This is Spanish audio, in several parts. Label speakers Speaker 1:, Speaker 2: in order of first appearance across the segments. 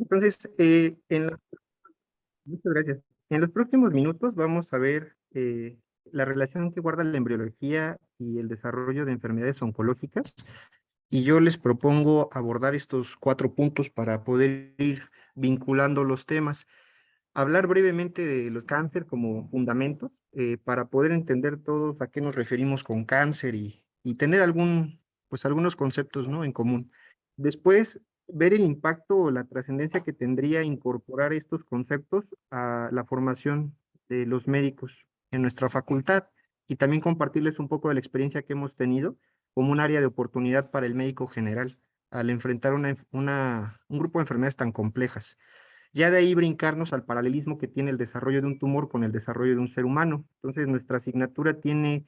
Speaker 1: Entonces, muchas gracias. En los próximos minutos vamos a ver la relación que guarda la embriología y el desarrollo de enfermedades oncológicas. Y yo les propongo abordar estos 4 puntos para poder ir vinculando los temas. Hablar brevemente de los cáncer como fundamentos para poder entender todos a qué nos referimos con cáncer y tener pues algunos conceptos, ¿no?, en común. Después, ver el impacto o la trascendencia que tendría incorporar estos conceptos a la formación de los médicos en nuestra facultad y también compartirles un poco de la experiencia que hemos tenido como un área de oportunidad para el médico general al enfrentar un grupo de enfermedades tan complejas. Ya de ahí brincarnos al paralelismo que tiene el desarrollo de un tumor con el desarrollo de un ser humano. Entonces, nuestra asignatura tiene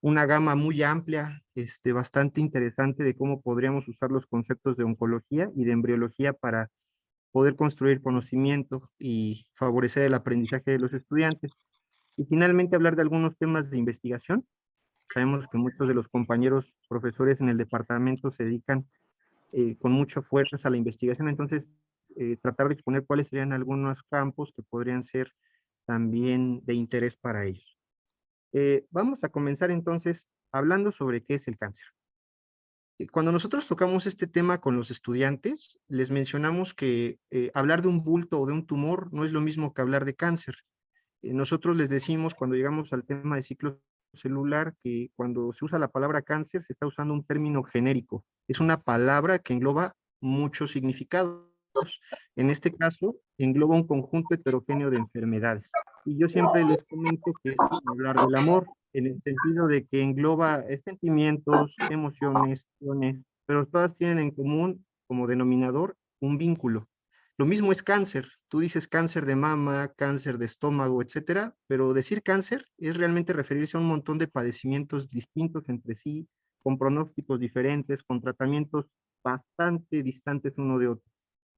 Speaker 1: una gama muy amplia, bastante interesante de cómo podríamos usar los conceptos de oncología y de embriología para poder construir conocimiento y favorecer el aprendizaje de los estudiantes. Y finalmente hablar de algunos temas de investigación. Sabemos que muchos de los compañeros profesores en el departamento se dedican con mucha fuerza a la investigación, entonces tratar de exponer cuáles serían algunos campos que podrían ser también de interés para ellos. Vamos a comenzar entonces hablando sobre qué es el cáncer. Cuando nosotros tocamos este tema con los estudiantes, les mencionamos que hablar de un bulto o de un tumor no es lo mismo que hablar de cáncer. Nosotros les decimos cuando llegamos al tema de ciclo celular que cuando se usa la palabra cáncer se está usando un término genérico. Es una palabra que engloba muchos significados. En este caso, engloba un conjunto heterogéneo de enfermedades. Y yo siempre les comento que es como hablar del amor, en el sentido de que engloba sentimientos, emociones, acciones, pero todas tienen en común como denominador un vínculo. Lo mismo es cáncer. Tú dices cáncer de mama, cáncer de estómago, etcétera, pero decir cáncer es realmente referirse a un montón de padecimientos distintos entre sí, con pronósticos diferentes, con tratamientos bastante distantes uno de otro.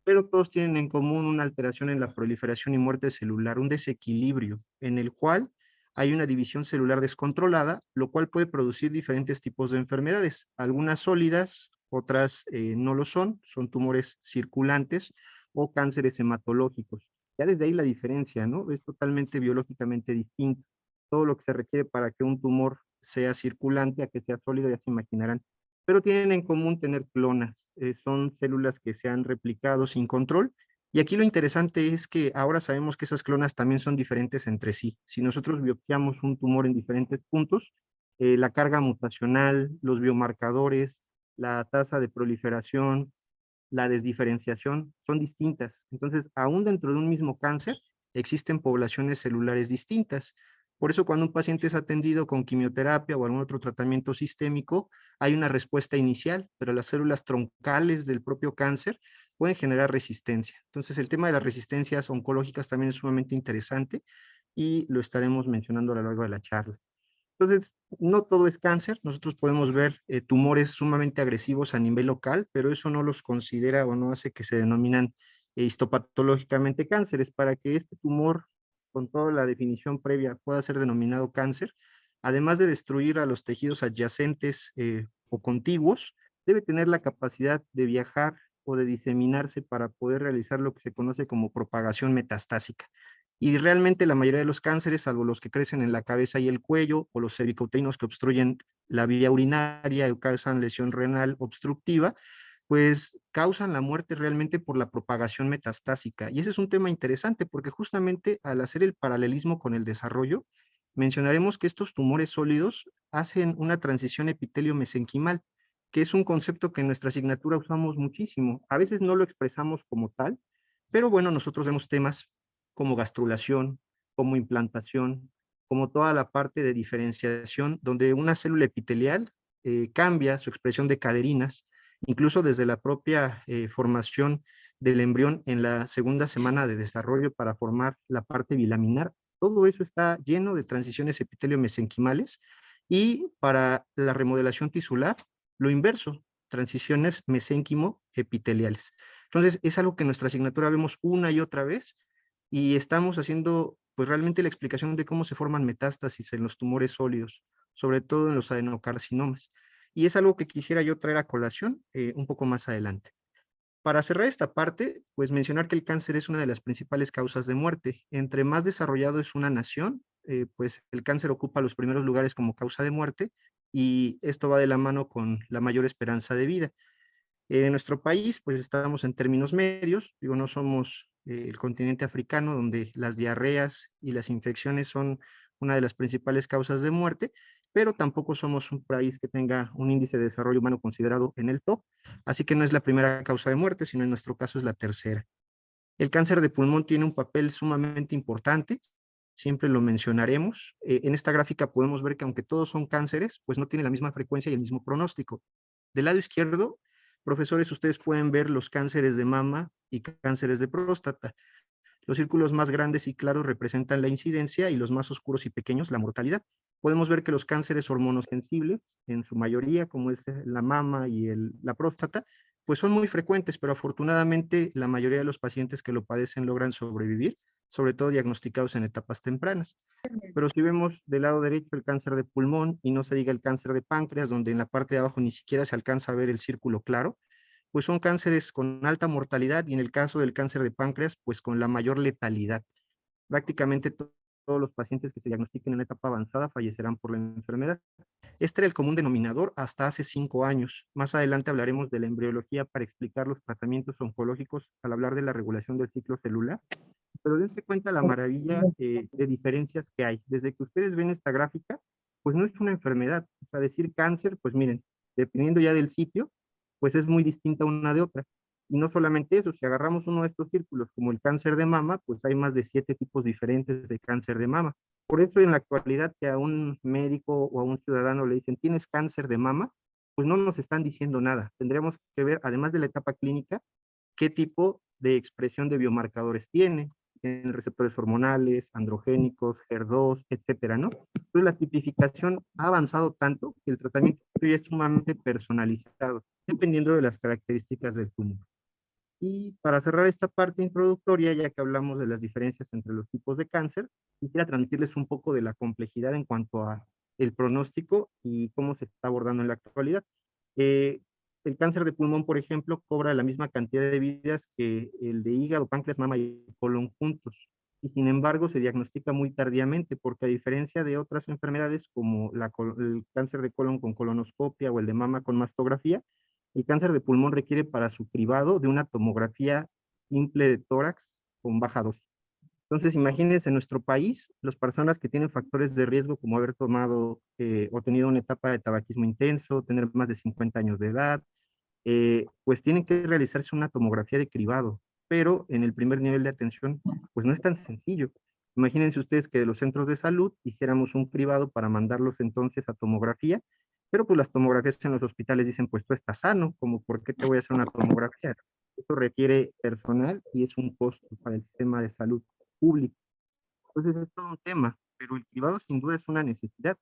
Speaker 1: Pero todos tienen en común una alteración en la proliferación y muerte celular, un desequilibrio en el cual hay una división celular descontrolada, lo cual puede producir diferentes tipos de enfermedades, algunas sólidas, otras no lo son tumores circulantes o cánceres hematológicos. Ya desde ahí la diferencia, ¿no? Es totalmente biológicamente distinto. Todo lo que se requiere para que un tumor sea circulante a que sea sólido, ya se imaginarán. Pero tienen en común tener clonas. Son células que se han replicado sin control. Y aquí lo interesante es que ahora sabemos que esas clonas también son diferentes entre sí. Si nosotros biopsiamos un tumor en diferentes puntos, la carga mutacional, los biomarcadores, la tasa de proliferación, la desdiferenciación son distintas. Entonces, aún dentro de un mismo cáncer, existen poblaciones celulares distintas. Por eso, cuando un paciente es atendido con quimioterapia o algún otro tratamiento sistémico, hay una respuesta inicial, pero las células troncales del propio cáncer pueden generar resistencia. Entonces, el tema de las resistencias oncológicas también es sumamente interesante y lo estaremos mencionando a lo largo de la charla. Entonces, no todo es cáncer. Nosotros podemos ver tumores sumamente agresivos a nivel local, pero eso no los considera o no hace que se denominan histopatológicamente cánceres. Para que este tumor, con toda la definición previa, pueda ser denominado cáncer, además de destruir a los tejidos adyacentes o contiguos, debe tener la capacidad de viajar o de diseminarse para poder realizar lo que se conoce como propagación metastásica. Y realmente la mayoría de los cánceres, salvo los que crecen en la cabeza y el cuello, o los cervicouterinos que obstruyen la vía urinaria o causan lesión renal obstructiva, pues causan la muerte realmente por la propagación metastásica. Y ese es un tema interesante porque justamente al hacer el paralelismo con el desarrollo, mencionaremos que estos tumores sólidos hacen una transición epitelio-mesenquimal, que es un concepto que en nuestra asignatura usamos muchísimo. A veces no lo expresamos como tal, pero bueno, nosotros vemos temas como gastrulación, como implantación, como toda la parte de diferenciación, donde una célula epitelial cambia su expresión de caderinas, incluso desde la propia formación del embrión en la segunda semana de desarrollo para formar la parte bilaminar. Todo eso está lleno de transiciones epitelio-mesenquimales y para la remodelación tisular, lo inverso, transiciones mesénquimo-epiteliales. Entonces, es algo que en nuestra asignatura vemos una y otra vez y estamos haciendo pues realmente la explicación de cómo se forman metástasis en los tumores sólidos, sobre todo en los adenocarcinomas. Y es algo que quisiera yo traer a colación un poco más adelante. Para cerrar esta parte, pues mencionar que el cáncer es una de las principales causas de muerte. Entre más desarrollado es una nación, pues el cáncer ocupa los primeros lugares como causa de muerte y esto va de la mano con la mayor esperanza de vida. En nuestro país, pues estamos en términos medios, digo, no somos el continente africano donde las diarreas y las infecciones son una de las principales causas de muerte, pero tampoco somos un país que tenga un índice de desarrollo humano considerado en el top, así que no es la primera causa de muerte, sino en nuestro caso es la tercera. El cáncer de pulmón tiene un papel sumamente importante, siempre lo mencionaremos. En esta gráfica podemos ver que aunque todos son cánceres, pues no tiene la misma frecuencia y el mismo pronóstico. Del lado izquierdo, profesores, ustedes pueden ver los cánceres de mama y cánceres de próstata. Los círculos más grandes y claros representan la incidencia y los más oscuros y pequeños la mortalidad. Podemos ver que los cánceres hormonosensibles, en su mayoría, como es la mama y la próstata, pues son muy frecuentes, pero afortunadamente la mayoría de los pacientes que lo padecen logran sobrevivir, sobre todo diagnosticados en etapas tempranas. Pero si vemos del lado derecho el cáncer de pulmón y no se diga el cáncer de páncreas, donde en la parte de abajo ni siquiera se alcanza a ver el círculo claro, pues son cánceres con alta mortalidad y en el caso del cáncer de páncreas, pues con la mayor letalidad. Prácticamente todos los pacientes que se diagnostiquen en etapa avanzada fallecerán por la enfermedad. Este era el común denominador hasta hace 5 años. Más adelante hablaremos de la embriología para explicar los tratamientos oncológicos al hablar de la regulación del ciclo celular. Pero dense cuenta la maravilla de diferencias que hay. Desde que ustedes ven esta gráfica, pues no es una enfermedad. O sea, decir cáncer, pues miren, dependiendo ya del sitio, pues es muy distinta una de otra. Y no solamente eso, si agarramos uno de estos círculos como el cáncer de mama, pues hay más de 7 tipos diferentes de cáncer de mama. Por eso en la actualidad, si a un médico o a un ciudadano le dicen, ¿tienes cáncer de mama? Pues no nos están diciendo nada. Tendríamos que ver, además de la etapa clínica, qué tipo de expresión de biomarcadores tiene, en receptores hormonales, androgénicos, HER2, etcétera, ¿no? Entonces la tipificación ha avanzado tanto que el tratamiento ya es sumamente personalizado, dependiendo de las características del tumor. Y para cerrar esta parte introductoria, ya que hablamos de las diferencias entre los tipos de cáncer, quisiera transmitirles un poco de la complejidad en cuanto a el pronóstico y cómo se está abordando en la actualidad. Eh, el cáncer de pulmón, por ejemplo, cobra la misma cantidad de vidas que el de hígado, páncreas, mama y colon juntos. Y sin embargo, se diagnostica muy tardíamente, porque a diferencia de otras enfermedades como el cáncer de colon con colonoscopia o el de mama con mastografía, el cáncer de pulmón requiere para su cribado de una tomografía simple de tórax con baja dosis. Entonces, imagínense en nuestro país, las personas que tienen factores de riesgo como haber tomado o tenido una etapa de tabaquismo intenso, tener más de 50 años de edad, pues tienen que realizarse una tomografía de cribado, pero en el primer nivel de atención, pues no es tan sencillo. Imagínense ustedes que de los centros de salud hiciéramos un cribado para mandarlos entonces a tomografía, pero pues las tomografías en los hospitales dicen, pues tú estás sano, como por qué te voy a hacer una tomografía. Eso requiere personal y es un costo para el sistema de salud público. Entonces es todo un tema, pero el cribado sin duda es una necesidad.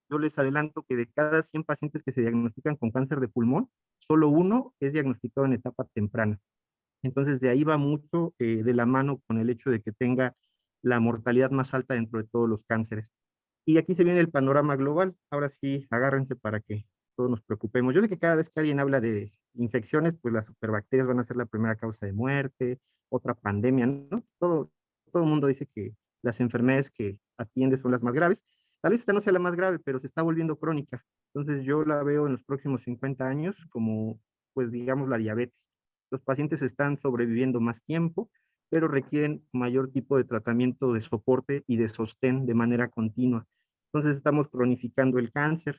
Speaker 1: Yo les adelanto que de cada 100 pacientes que se diagnostican con cáncer de pulmón, solo uno es diagnosticado en etapa temprana. Entonces, de ahí va mucho de la mano con el hecho de que tenga la mortalidad más alta dentro de todos los cánceres. Y aquí se viene el panorama global. Ahora sí, agárrense para que todos nos preocupemos. Yo sé que cada vez que alguien habla de infecciones, pues las superbacterias van a ser la primera causa de muerte, otra pandemia, ¿no? Todo el mundo dice que las enfermedades que atiende son las más graves. Tal vez esta no sea la más grave, pero se está volviendo crónica. Entonces yo la veo en los próximos 50 años como, pues digamos, la diabetes. Los pacientes están sobreviviendo más tiempo, pero requieren mayor tipo de tratamiento de soporte y de sostén de manera continua. Entonces estamos cronificando el cáncer,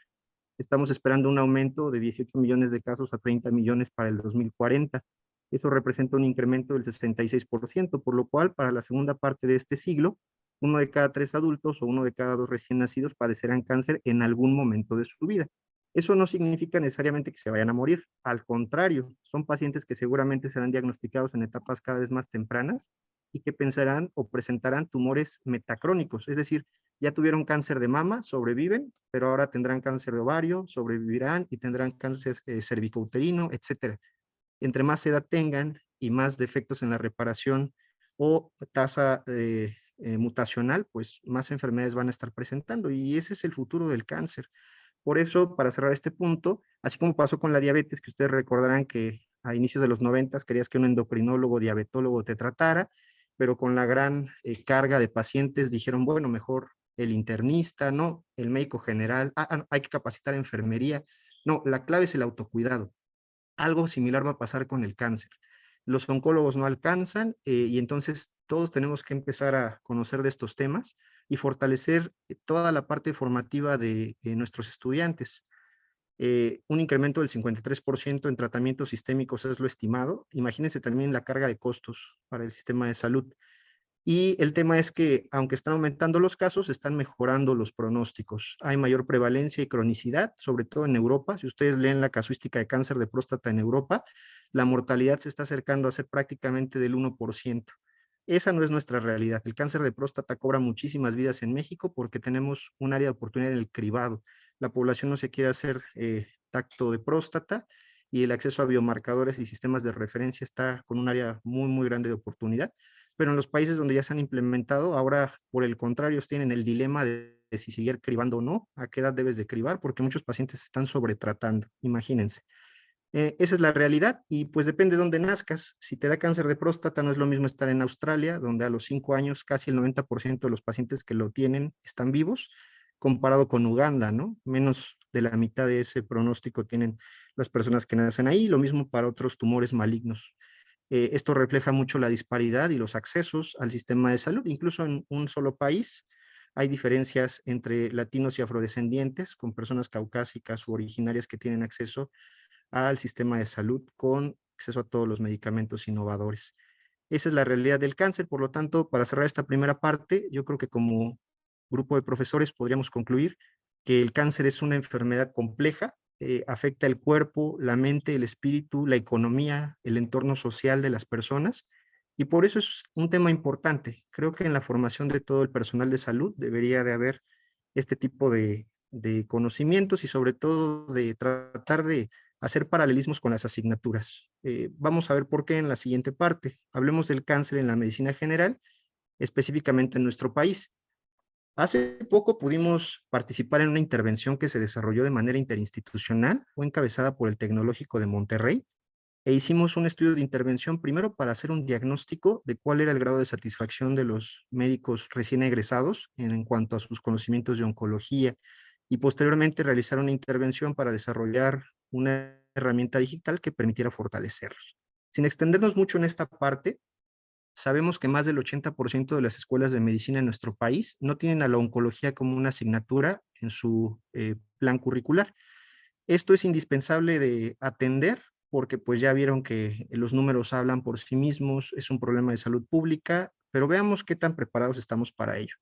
Speaker 1: estamos esperando un aumento de 18 millones de casos a 30 millones para el 2040. Eso representa un incremento del 66%, por lo cual para la segunda parte de este siglo, 1 de cada 3 adultos o 1 de cada 2 recién nacidos padecerán cáncer en algún momento de su vida. Eso no significa necesariamente que se vayan a morir, al contrario, son pacientes que seguramente serán diagnosticados en etapas cada vez más tempranas y que pensarán o presentarán tumores metacrónicos, es decir, ya tuvieron cáncer de mama, sobreviven, pero ahora tendrán cáncer de ovario, sobrevivirán y tendrán cáncer cervicouterino, etcétera. Entre más edad tengan y más defectos en la reparación o tasa mutacional, pues más enfermedades van a estar presentando y ese es el futuro del cáncer. Por eso, para cerrar este punto, así como pasó con la diabetes, que ustedes recordarán que a inicios de los 90 querías que un endocrinólogo, diabetólogo te tratara, pero con la gran carga de pacientes dijeron, bueno, mejor el internista, no, el médico general, no, hay que capacitar enfermería. No, la clave es el autocuidado. Algo similar va a pasar con el cáncer. Los oncólogos no alcanzan y entonces todos tenemos que empezar a conocer de estos temas y fortalecer toda la parte formativa de nuestros estudiantes. Un incremento del 53% en tratamientos sistémicos es lo estimado. Imagínense también la carga de costos para el sistema de salud. Y el tema es que, aunque están aumentando los casos, están mejorando los pronósticos. Hay mayor prevalencia y cronicidad, sobre todo en Europa. Si ustedes leen la casuística de cáncer de próstata en Europa, la mortalidad se está acercando a ser prácticamente del 1%. Esa no es nuestra realidad. El cáncer de próstata cobra muchísimas vidas en México porque tenemos un área de oportunidad en el cribado. La población no se quiere hacer tacto de próstata y el acceso a biomarcadores y sistemas de referencia está con un área muy, muy grande de oportunidad, pero en los países donde ya se han implementado, ahora por el contrario tienen el dilema de si seguir cribando o no, a qué edad debes de cribar, porque muchos pacientes están sobretratando, imagínense. Esa es la realidad y pues depende de dónde nazcas. Si te da cáncer de próstata no es lo mismo estar en Australia, donde a los 5 años casi el 90% de los pacientes que lo tienen están vivos, comparado con Uganda, ¿no? Menos de la mitad de ese pronóstico tienen las personas que nacen ahí, lo mismo para otros tumores malignos. Esto refleja mucho la disparidad y los accesos al sistema de salud. Incluso en un solo país hay diferencias entre latinos y afrodescendientes, con personas caucásicas u originarias que tienen acceso al sistema de salud con acceso a todos los medicamentos innovadores. Esa es la realidad del cáncer. Por lo tanto, para cerrar esta primera parte, yo creo que como grupo de profesores podríamos concluir que el cáncer es una enfermedad compleja, afecta el cuerpo, la mente, el espíritu, la economía, el entorno social de las personas, y por eso es un tema importante. Creo que en la formación de todo el personal de salud debería de haber este tipo de conocimientos y sobre todo de tratar de hacer paralelismos con las asignaturas. Vamos a ver por qué en la siguiente parte. Hablemos del cáncer en la medicina general, específicamente en nuestro país. Hace poco pudimos participar en una intervención que se desarrolló de manera interinstitucional, fue encabezada por el Tecnológico de Monterrey, e hicimos un estudio de intervención primero para hacer un diagnóstico de cuál era el grado de satisfacción de los médicos recién egresados en cuanto a sus conocimientos de oncología y posteriormente realizar una intervención para desarrollar una herramienta digital que permitiera fortalecerlos. Sin extendernos mucho en esta parte, sabemos que más del 80% de las escuelas de medicina en nuestro país no tienen a la oncología como una asignatura en su plan curricular. Esto es indispensable de atender porque pues ya vieron que los números hablan por sí mismos, es un problema de salud pública, pero veamos qué tan preparados estamos para ello.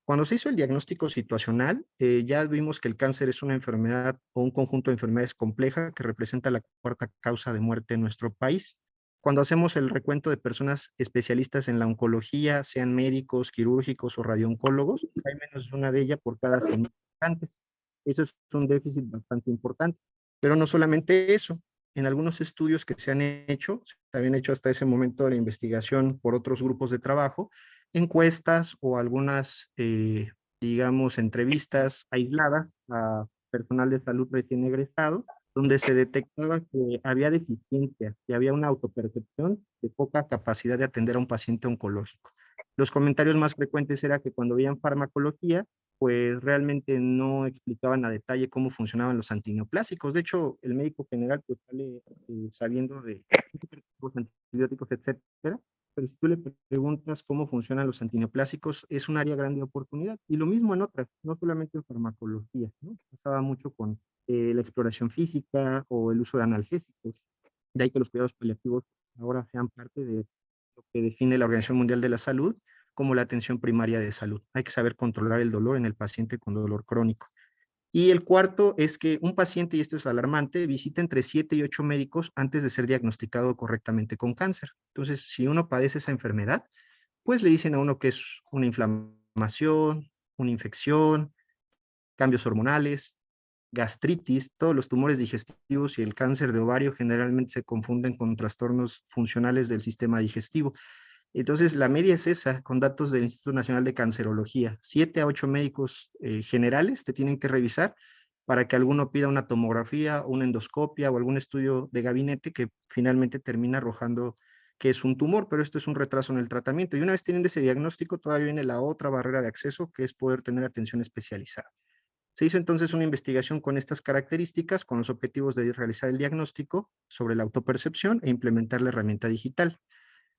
Speaker 1: Cuando se hizo el diagnóstico situacional, ya vimos que el cáncer es una enfermedad o un conjunto de enfermedades compleja que representa la cuarta causa de muerte en nuestro país. Cuando hacemos el recuento de personas especialistas en la oncología, sean médicos, quirúrgicos o radiooncólogos, hay menos de una de ellas por cada 100 habitantes. Eso es un déficit bastante importante. Pero no solamente eso, en algunos estudios que se han hecho, se habían hecho hasta ese momento de la investigación por otros grupos de trabajo, encuestas o algunas, digamos, entrevistas aisladas a personal de salud recién egresado, donde se detectaba que había deficiencia, que había una autopercepción de poca capacidad de atender a un paciente oncológico. Los comentarios más frecuentes era que cuando veían farmacología, pues realmente no explicaban a detalle cómo funcionaban los antineoplásicos. De hecho, el médico general pues sale sabiendo de los antibióticos, etcétera, pero si tú le preguntas cómo funcionan los antineoplásicos, es un área grande de oportunidad. Y lo mismo en otras, no solamente en farmacología, ¿no? Pasaba mucho con la exploración física o el uso de analgésicos. De ahí que los cuidados paliativos ahora sean parte de lo que define la Organización Mundial de la Salud como la atención primaria de salud. Hay que saber controlar el dolor en el paciente con dolor crónico. Y el cuarto es que un paciente, y esto es alarmante, visita entre 7 y 8 médicos antes de ser diagnosticado correctamente con cáncer. Entonces, si uno padece esa enfermedad, pues le dicen a uno que es una inflamación, una infección, cambios hormonales, gastritis, todos los tumores digestivos y el cáncer de ovario generalmente se confunden con trastornos funcionales del sistema digestivo. Entonces, la media es esa, con datos del Instituto Nacional de Cancerología. 7 a 8 médicos generales te tienen que revisar para que alguno pida una tomografía o una endoscopia o algún estudio de gabinete que finalmente termina arrojando que es un tumor, pero esto es un retraso en el tratamiento. Y una vez teniendo ese diagnóstico, todavía viene la otra barrera de acceso, que es poder tener atención especializada. Se hizo entonces una investigación con estas características, con los objetivos de realizar el diagnóstico sobre la autopercepción e implementar la herramienta digital.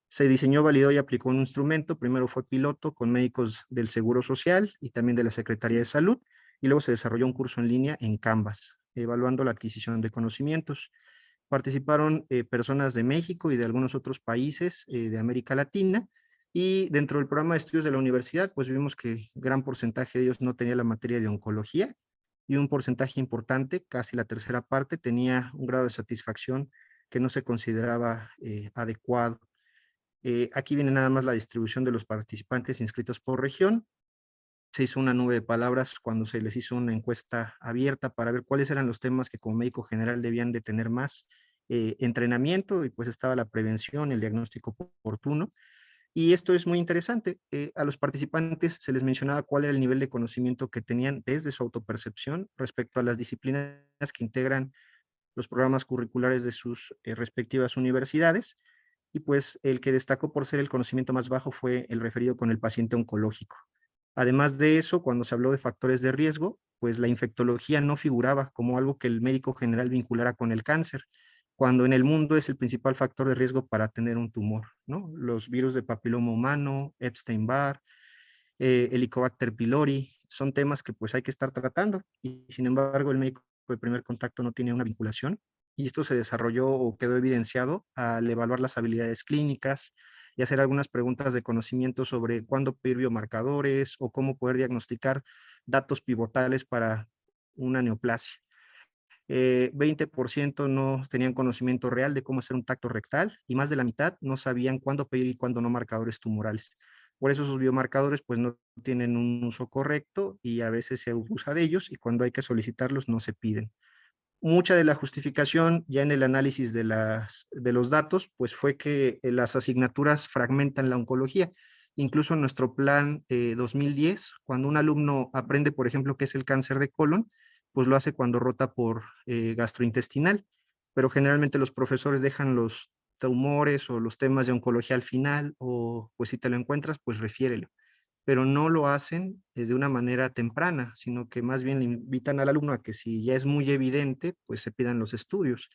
Speaker 1: Se diseñó, validó y aplicó un instrumento. Primero fue piloto con médicos del Seguro Social y también de la Secretaría de Salud, y luego se desarrolló un curso en línea en Canvas, evaluando la adquisición de conocimientos. Participaron personas de México y de algunos otros países de América Latina, y dentro del programa de estudios de la universidad, pues vimos que gran porcentaje de ellos no tenía la materia de oncología, y un porcentaje importante, casi la tercera parte, tenía un grado de satisfacción que no se consideraba adecuado. Aquí viene nada más la distribución de los participantes inscritos por región. Se hizo una nube de palabras cuando se les hizo una encuesta abierta para ver cuáles eran los temas que como médico general debían de tener más entrenamiento, y pues estaba la prevención, el diagnóstico oportuno. Y esto es muy interesante. A los participantes se les mencionaba cuál era el nivel de conocimiento que tenían desde su autopercepción respecto a las disciplinas que integran los programas curriculares de sus respectivas universidades, y pues el que destacó por ser el conocimiento más bajo fue el referido con el paciente oncológico. Además de eso, cuando se habló de factores de riesgo, pues la infectología no figuraba como algo que el médico general vinculara con el cáncer, cuando en el mundo es el principal factor de riesgo para tener un tumor, ¿no? Los virus de papiloma humano, Epstein-Barr, Helicobacter pylori, son temas que pues hay que estar tratando, y sin embargo el médico de primer contacto no tiene una vinculación, y esto se desarrolló o quedó evidenciado al evaluar las habilidades clínicas y hacer algunas preguntas de conocimiento sobre cuándo pedir biomarcadores o cómo poder diagnosticar datos pivotales para una neoplasia. 20% no tenían conocimiento real de cómo hacer un tacto rectal, y más de la mitad no sabían cuándo pedir y cuándo no marcadores tumorales. Por eso sus biomarcadores pues no tienen un uso correcto, y a veces se abusa de ellos, y cuando hay que solicitarlos no se piden. Mucha de la justificación ya en el análisis de los datos pues fue que las asignaturas fragmentan la oncología. Incluso en nuestro plan 2010, cuando un alumno aprende, por ejemplo, qué es el cáncer de colon, pues lo hace cuando rota por gastrointestinal, pero generalmente los profesores dejan los tumores o los temas de oncología al final, o pues si te lo encuentras, pues refiérelo, pero no lo hacen de una manera temprana, sino que más bien le invitan al alumno a que si ya es muy evidente, pues se pidan los estudios.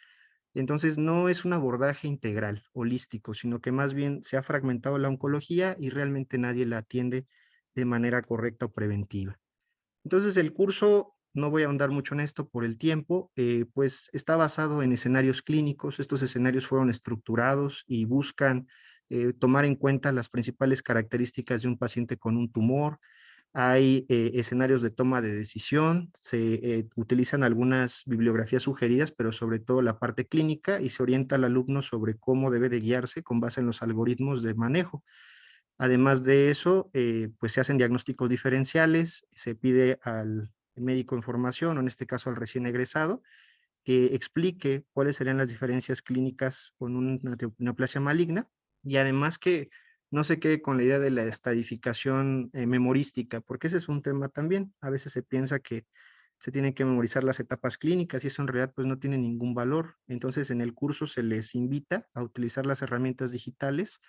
Speaker 1: Entonces no es un abordaje integral, holístico, sino que más bien se ha fragmentado la oncología y realmente nadie la atiende de manera correcta o preventiva. Entonces el curso, no voy a ahondar mucho en esto por el tiempo, pues está basado en escenarios clínicos. Estos escenarios fueron estructurados y buscan tomar en cuenta las principales características de un paciente con un tumor. Hay escenarios de toma de decisión, se utilizan algunas bibliografías sugeridas, pero sobre todo la parte clínica, y se orienta al alumno sobre cómo debe de guiarse con base en los algoritmos de manejo. Además de eso, pues se hacen diagnósticos diferenciales, se pide al médico en formación, o en este caso al recién egresado, que explique cuáles serían las diferencias clínicas con una neoplasia maligna, y además que no se quede con la idea de la estadificación memorística, porque ese es un tema también. A veces se piensa que se tienen que memorizar las etapas clínicas, y eso en realidad pues no tiene ningún valor. Entonces en el curso se les invita a utilizar las herramientas digitales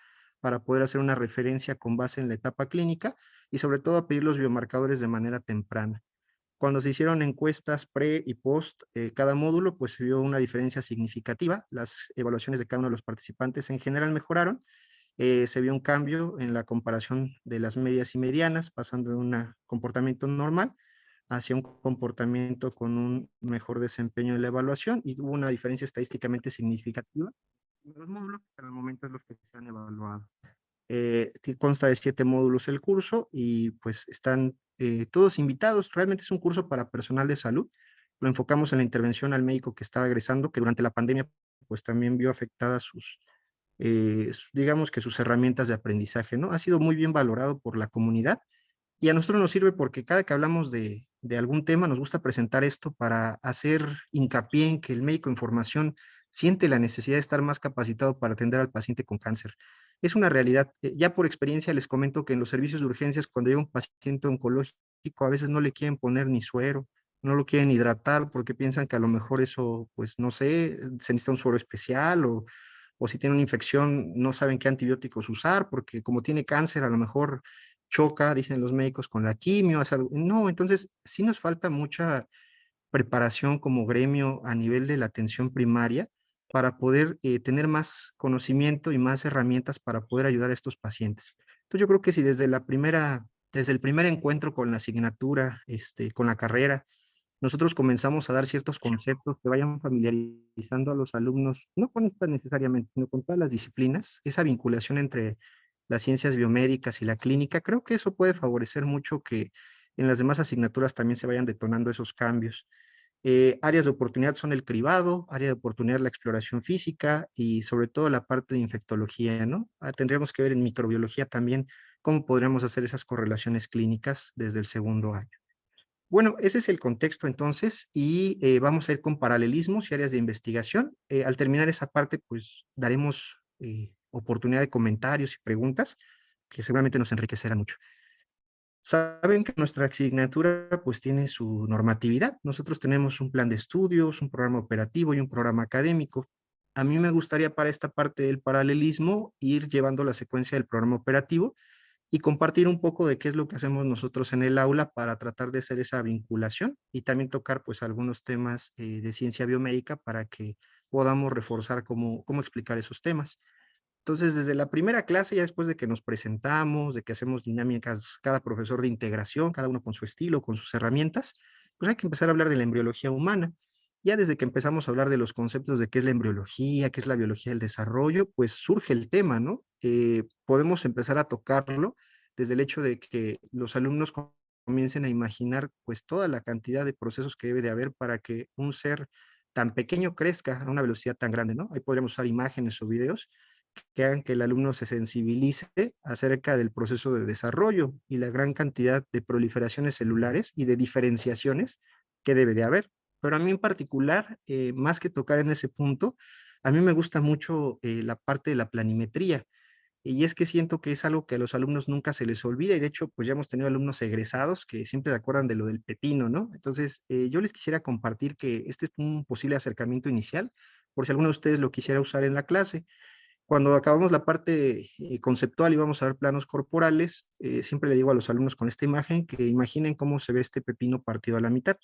Speaker 1: para poder hacer una referencia con base en la etapa clínica, y sobre todo a pedir los biomarcadores de manera temprana. Cuando se hicieron encuestas pre y post cada módulo, pues se vio una diferencia significativa. Las evaluaciones de cada uno de los participantes en general mejoraron. Se vio un cambio en la comparación de las medias y medianas, pasando de un comportamiento normal hacia un comportamiento con un mejor desempeño en la evaluación, y hubo una diferencia estadísticamente significativa en los módulos, que al momento es los que se han evaluado. Consta de 7 módulos el curso, y pues están todos invitados. Realmente es un curso para personal de salud. Lo enfocamos en la intervención al médico que estaba egresando, que durante la pandemia pues también vio afectadas digamos que sus herramientas de aprendizaje, ¿no? Ha sido muy bien valorado por la comunidad, y a nosotros nos sirve porque cada que hablamos de algún tema nos gusta presentar esto para hacer hincapié en que el médico en formación siente la necesidad de estar más capacitado para atender al paciente con cáncer. Es una realidad. Ya por experiencia les comento que en los servicios de urgencias, cuando llega un paciente oncológico, a veces no le quieren poner ni suero, no lo quieren hidratar porque piensan que a lo mejor eso, pues no sé, se necesita un suero especial o si tiene una infección no saben qué antibióticos usar porque como tiene cáncer a lo mejor choca, dicen los médicos, con la quimio, no, entonces sí nos falta mucha preparación como gremio a nivel de la atención primaria para poder tener más conocimiento y más herramientas para poder ayudar a estos pacientes. Entonces yo creo que si desde el primer encuentro con la asignatura, con la carrera, nosotros comenzamos a dar ciertos conceptos que vayan familiarizando a los alumnos, no con estas necesariamente, sino con todas las disciplinas, esa vinculación entre las ciencias biomédicas y la clínica, creo que eso puede favorecer mucho que en las demás asignaturas también se vayan detonando esos cambios. Áreas de oportunidad son el cribado, área de oportunidad la exploración física y sobre todo la parte de infectología, ¿no? Tendríamos que ver en microbiología también cómo podríamos hacer esas correlaciones clínicas desde el segundo año. Bueno, ese es el contexto entonces y vamos a ir con paralelismos y áreas de investigación. Al terminar esa parte, pues daremos oportunidad de comentarios y preguntas que seguramente nos enriquecerán mucho. Saben que nuestra asignatura pues tiene su normatividad. Nosotros tenemos un plan de estudios, un programa operativo y un programa académico. A mí me gustaría para esta parte del paralelismo ir llevando la secuencia del programa operativo y compartir un poco de qué es lo que hacemos nosotros en el aula para tratar de hacer esa vinculación y también tocar pues algunos temas de ciencia biomédica para que podamos reforzar cómo explicar esos temas. Entonces, desde la primera clase, ya después de que nos presentamos, de que hacemos dinámicas, cada profesor de integración, cada uno con su estilo, con sus herramientas, pues hay que empezar a hablar de la embriología humana. Ya desde que empezamos a hablar de los conceptos de qué es la embriología, qué es la biología del desarrollo, pues surge el tema, ¿no? Podemos empezar a tocarlo desde el hecho de que los alumnos comiencen a imaginar pues toda la cantidad de procesos que debe de haber para que un ser tan pequeño crezca a una velocidad tan grande, ¿no? Ahí podríamos usar imágenes o videos que hagan que el alumno se sensibilice acerca del proceso de desarrollo y la gran cantidad de proliferaciones celulares y de diferenciaciones que debe de haber. Pero a mí en particular, más que tocar en ese punto, a mí me gusta mucho la parte de la planimetría. Y es que siento que es algo que a los alumnos nunca se les olvida y de hecho, pues ya hemos tenido alumnos egresados que siempre se acuerdan de lo del pepino, ¿no? Entonces, yo les quisiera compartir que este es un posible acercamiento inicial, por si alguno de ustedes lo quisiera usar en la clase. Cuando acabamos la parte conceptual y vamos a ver planos corporales, siempre le digo a los alumnos con esta imagen que imaginen cómo se ve este pepino partido a la mitad.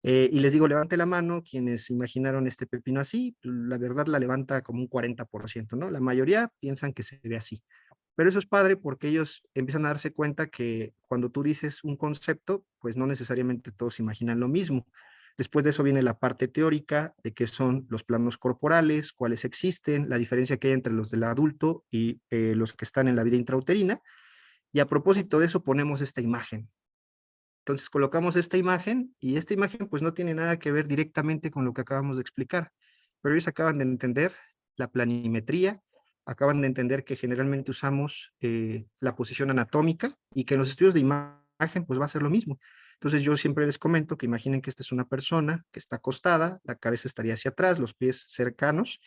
Speaker 1: Y les digo, levante la mano quienes imaginaron este pepino así, la verdad la levanta como un 40%, ¿no? La mayoría piensan que se ve así. Pero eso es padre porque ellos empiezan a darse cuenta que cuando tú dices un concepto, pues no necesariamente todos imaginan lo mismo. Después de eso viene la parte teórica de qué son los planos corporales, cuáles existen, la diferencia que hay entre los del adulto y los que están en la vida intrauterina. Y a propósito de eso ponemos esta imagen. Entonces colocamos esta imagen y esta imagen pues no tiene nada que ver directamente con lo que acabamos de explicar, pero ellos acaban de entender la planimetría, acaban de entender que generalmente usamos la posición anatómica y que en los estudios de imagen pues va a ser lo mismo. Entonces yo siempre les comento que imaginen que esta es una persona que está acostada, la cabeza estaría hacia atrás, los pies cercanos,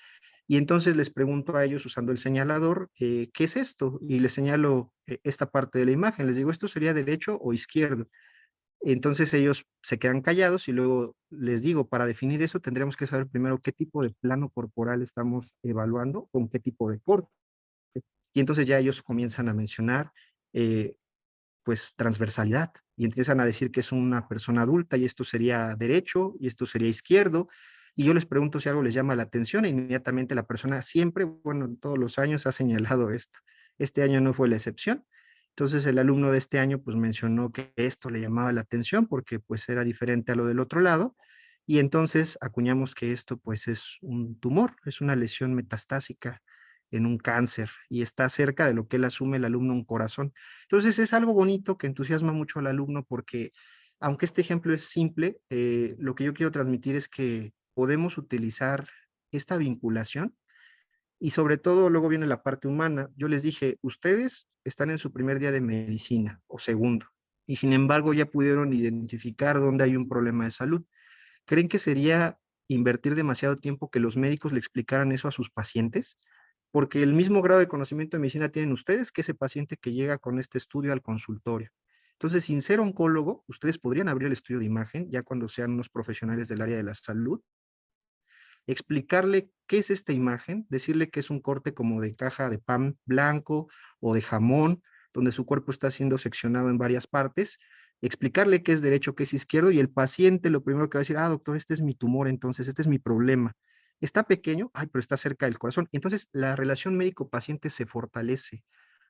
Speaker 1: y entonces les pregunto a ellos usando el señalador, ¿qué es esto? Y les señalo esta parte de la imagen, les digo, ¿esto sería derecho o izquierdo? Entonces ellos se quedan callados y luego les digo, para definir eso tendremos que saber primero qué tipo de plano corporal estamos evaluando, con qué tipo de corte. Y entonces ya ellos comienzan a mencionar, eh, pues, transversalidad. Y empiezan a decir que es una persona adulta y esto sería derecho y esto sería izquierdo. Y yo les pregunto si algo les llama la atención e inmediatamente la persona siempre, bueno, en todos los años ha señalado esto. Este año no fue la excepción. Entonces el alumno de este año pues mencionó que esto le llamaba la atención porque pues era diferente a lo del otro lado y entonces acuñamos que esto pues es un tumor, es una lesión metastásica en un cáncer y está cerca de lo que él asume el alumno un corazón. Entonces es algo bonito que entusiasma mucho al alumno porque aunque este ejemplo es simple, lo que yo quiero transmitir es que podemos utilizar esta vinculación y sobre todo luego viene la parte humana. Yo les dije, ustedes están en su primer día de medicina o segundo, y sin embargo ya pudieron identificar dónde hay un problema de salud. ¿Creen que sería invertir demasiado tiempo que los médicos le explicaran eso a sus pacientes? Porque el mismo grado de conocimiento de medicina tienen ustedes que ese paciente que llega con este estudio al consultorio. Entonces, sin ser oncólogo, ustedes podrían abrir el estudio de imagen, ya cuando sean unos profesionales del área de la salud, explicarle qué es esta imagen, decirle que es un corte como de caja de pan blanco o de jamón, donde su cuerpo está siendo seccionado en varias partes, explicarle qué es derecho, qué es izquierdo, y el paciente lo primero que va a decir, doctor, este es mi tumor, entonces, este es mi problema. Está pequeño, pero está cerca del corazón. Entonces, la relación médico-paciente se fortalece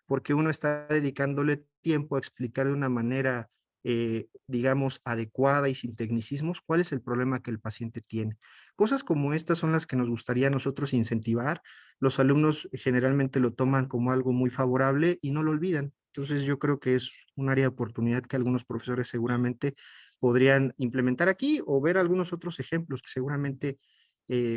Speaker 1: porque uno está dedicándole tiempo a explicar de una manera, digamos, adecuada y sin tecnicismos cuál es el problema que el paciente tiene. Cosas como estas son las que nos gustaría a nosotros incentivar. Los alumnos generalmente lo toman como algo muy favorable y no lo olvidan. Entonces yo creo que es un área de oportunidad que algunos profesores seguramente podrían implementar aquí o ver algunos otros ejemplos que seguramente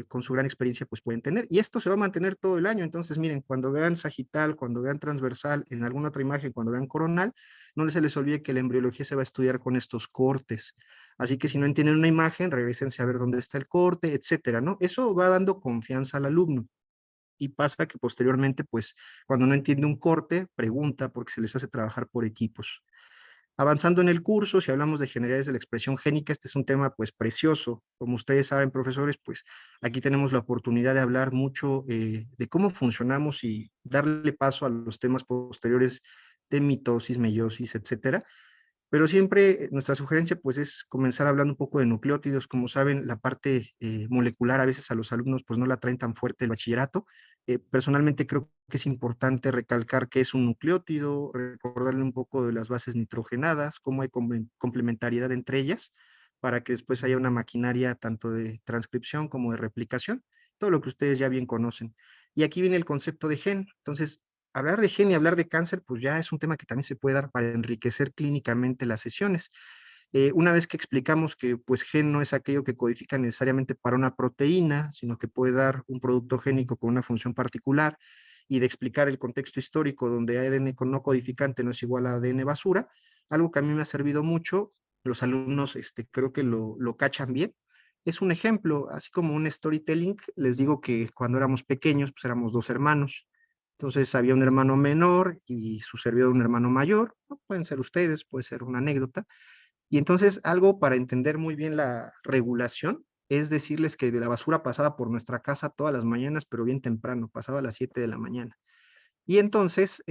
Speaker 1: con su gran experiencia pues pueden tener. Y esto se va a mantener todo el año. Entonces, miren, cuando vean sagital, cuando vean transversal, en alguna otra imagen, cuando vean coronal, no se les olvide que la embriología se va a estudiar con estos cortes. Así que si no entienden una imagen, regresense a ver dónde está el corte, etcétera, ¿no? Eso va dando confianza al alumno. Y pasa que posteriormente, pues, cuando no entiende un corte, pregunta porque se les hace trabajar por equipos. Avanzando en el curso, si hablamos de generalidades de la expresión génica, este es un tema pues precioso. Como ustedes saben, profesores, pues aquí tenemos la oportunidad de hablar mucho de cómo funcionamos y darle paso a los temas posteriores de mitosis, meiosis, etcétera. Pero siempre nuestra sugerencia pues es comenzar hablando un poco de nucleótidos. Como saben, la parte molecular a veces a los alumnos pues no la traen tan fuerte el bachillerato. Personalmente creo que es importante recalcar qué es un nucleótido, recordarle un poco de las bases nitrogenadas, cómo hay complementariedad entre ellas, para que después haya una maquinaria tanto de transcripción como de replicación, todo lo que ustedes ya bien conocen. Y aquí viene el concepto de gen. Entonces, hablar de gen y hablar de cáncer, pues ya es un tema que también se puede dar para enriquecer clínicamente las sesiones. Una vez que explicamos que pues gen no es aquello que codifica necesariamente para una proteína, sino que puede dar un producto génico con una función particular, y de explicar el contexto histórico donde ADN no codificante no es igual a ADN basura, algo que a mí me ha servido mucho, los alumnos creo que lo cachan bien. Es un ejemplo, así como un storytelling, les digo que cuando éramos pequeños, pues éramos dos hermanos. Entonces había un hermano menor y su servidor un hermano mayor, ¿no? Pueden ser ustedes, puede ser una anécdota. Y entonces algo para entender muy bien la regulación es decirles que de la basura pasaba por nuestra casa todas las mañanas, pero bien temprano, pasaba a las 7 de la mañana. Y entonces,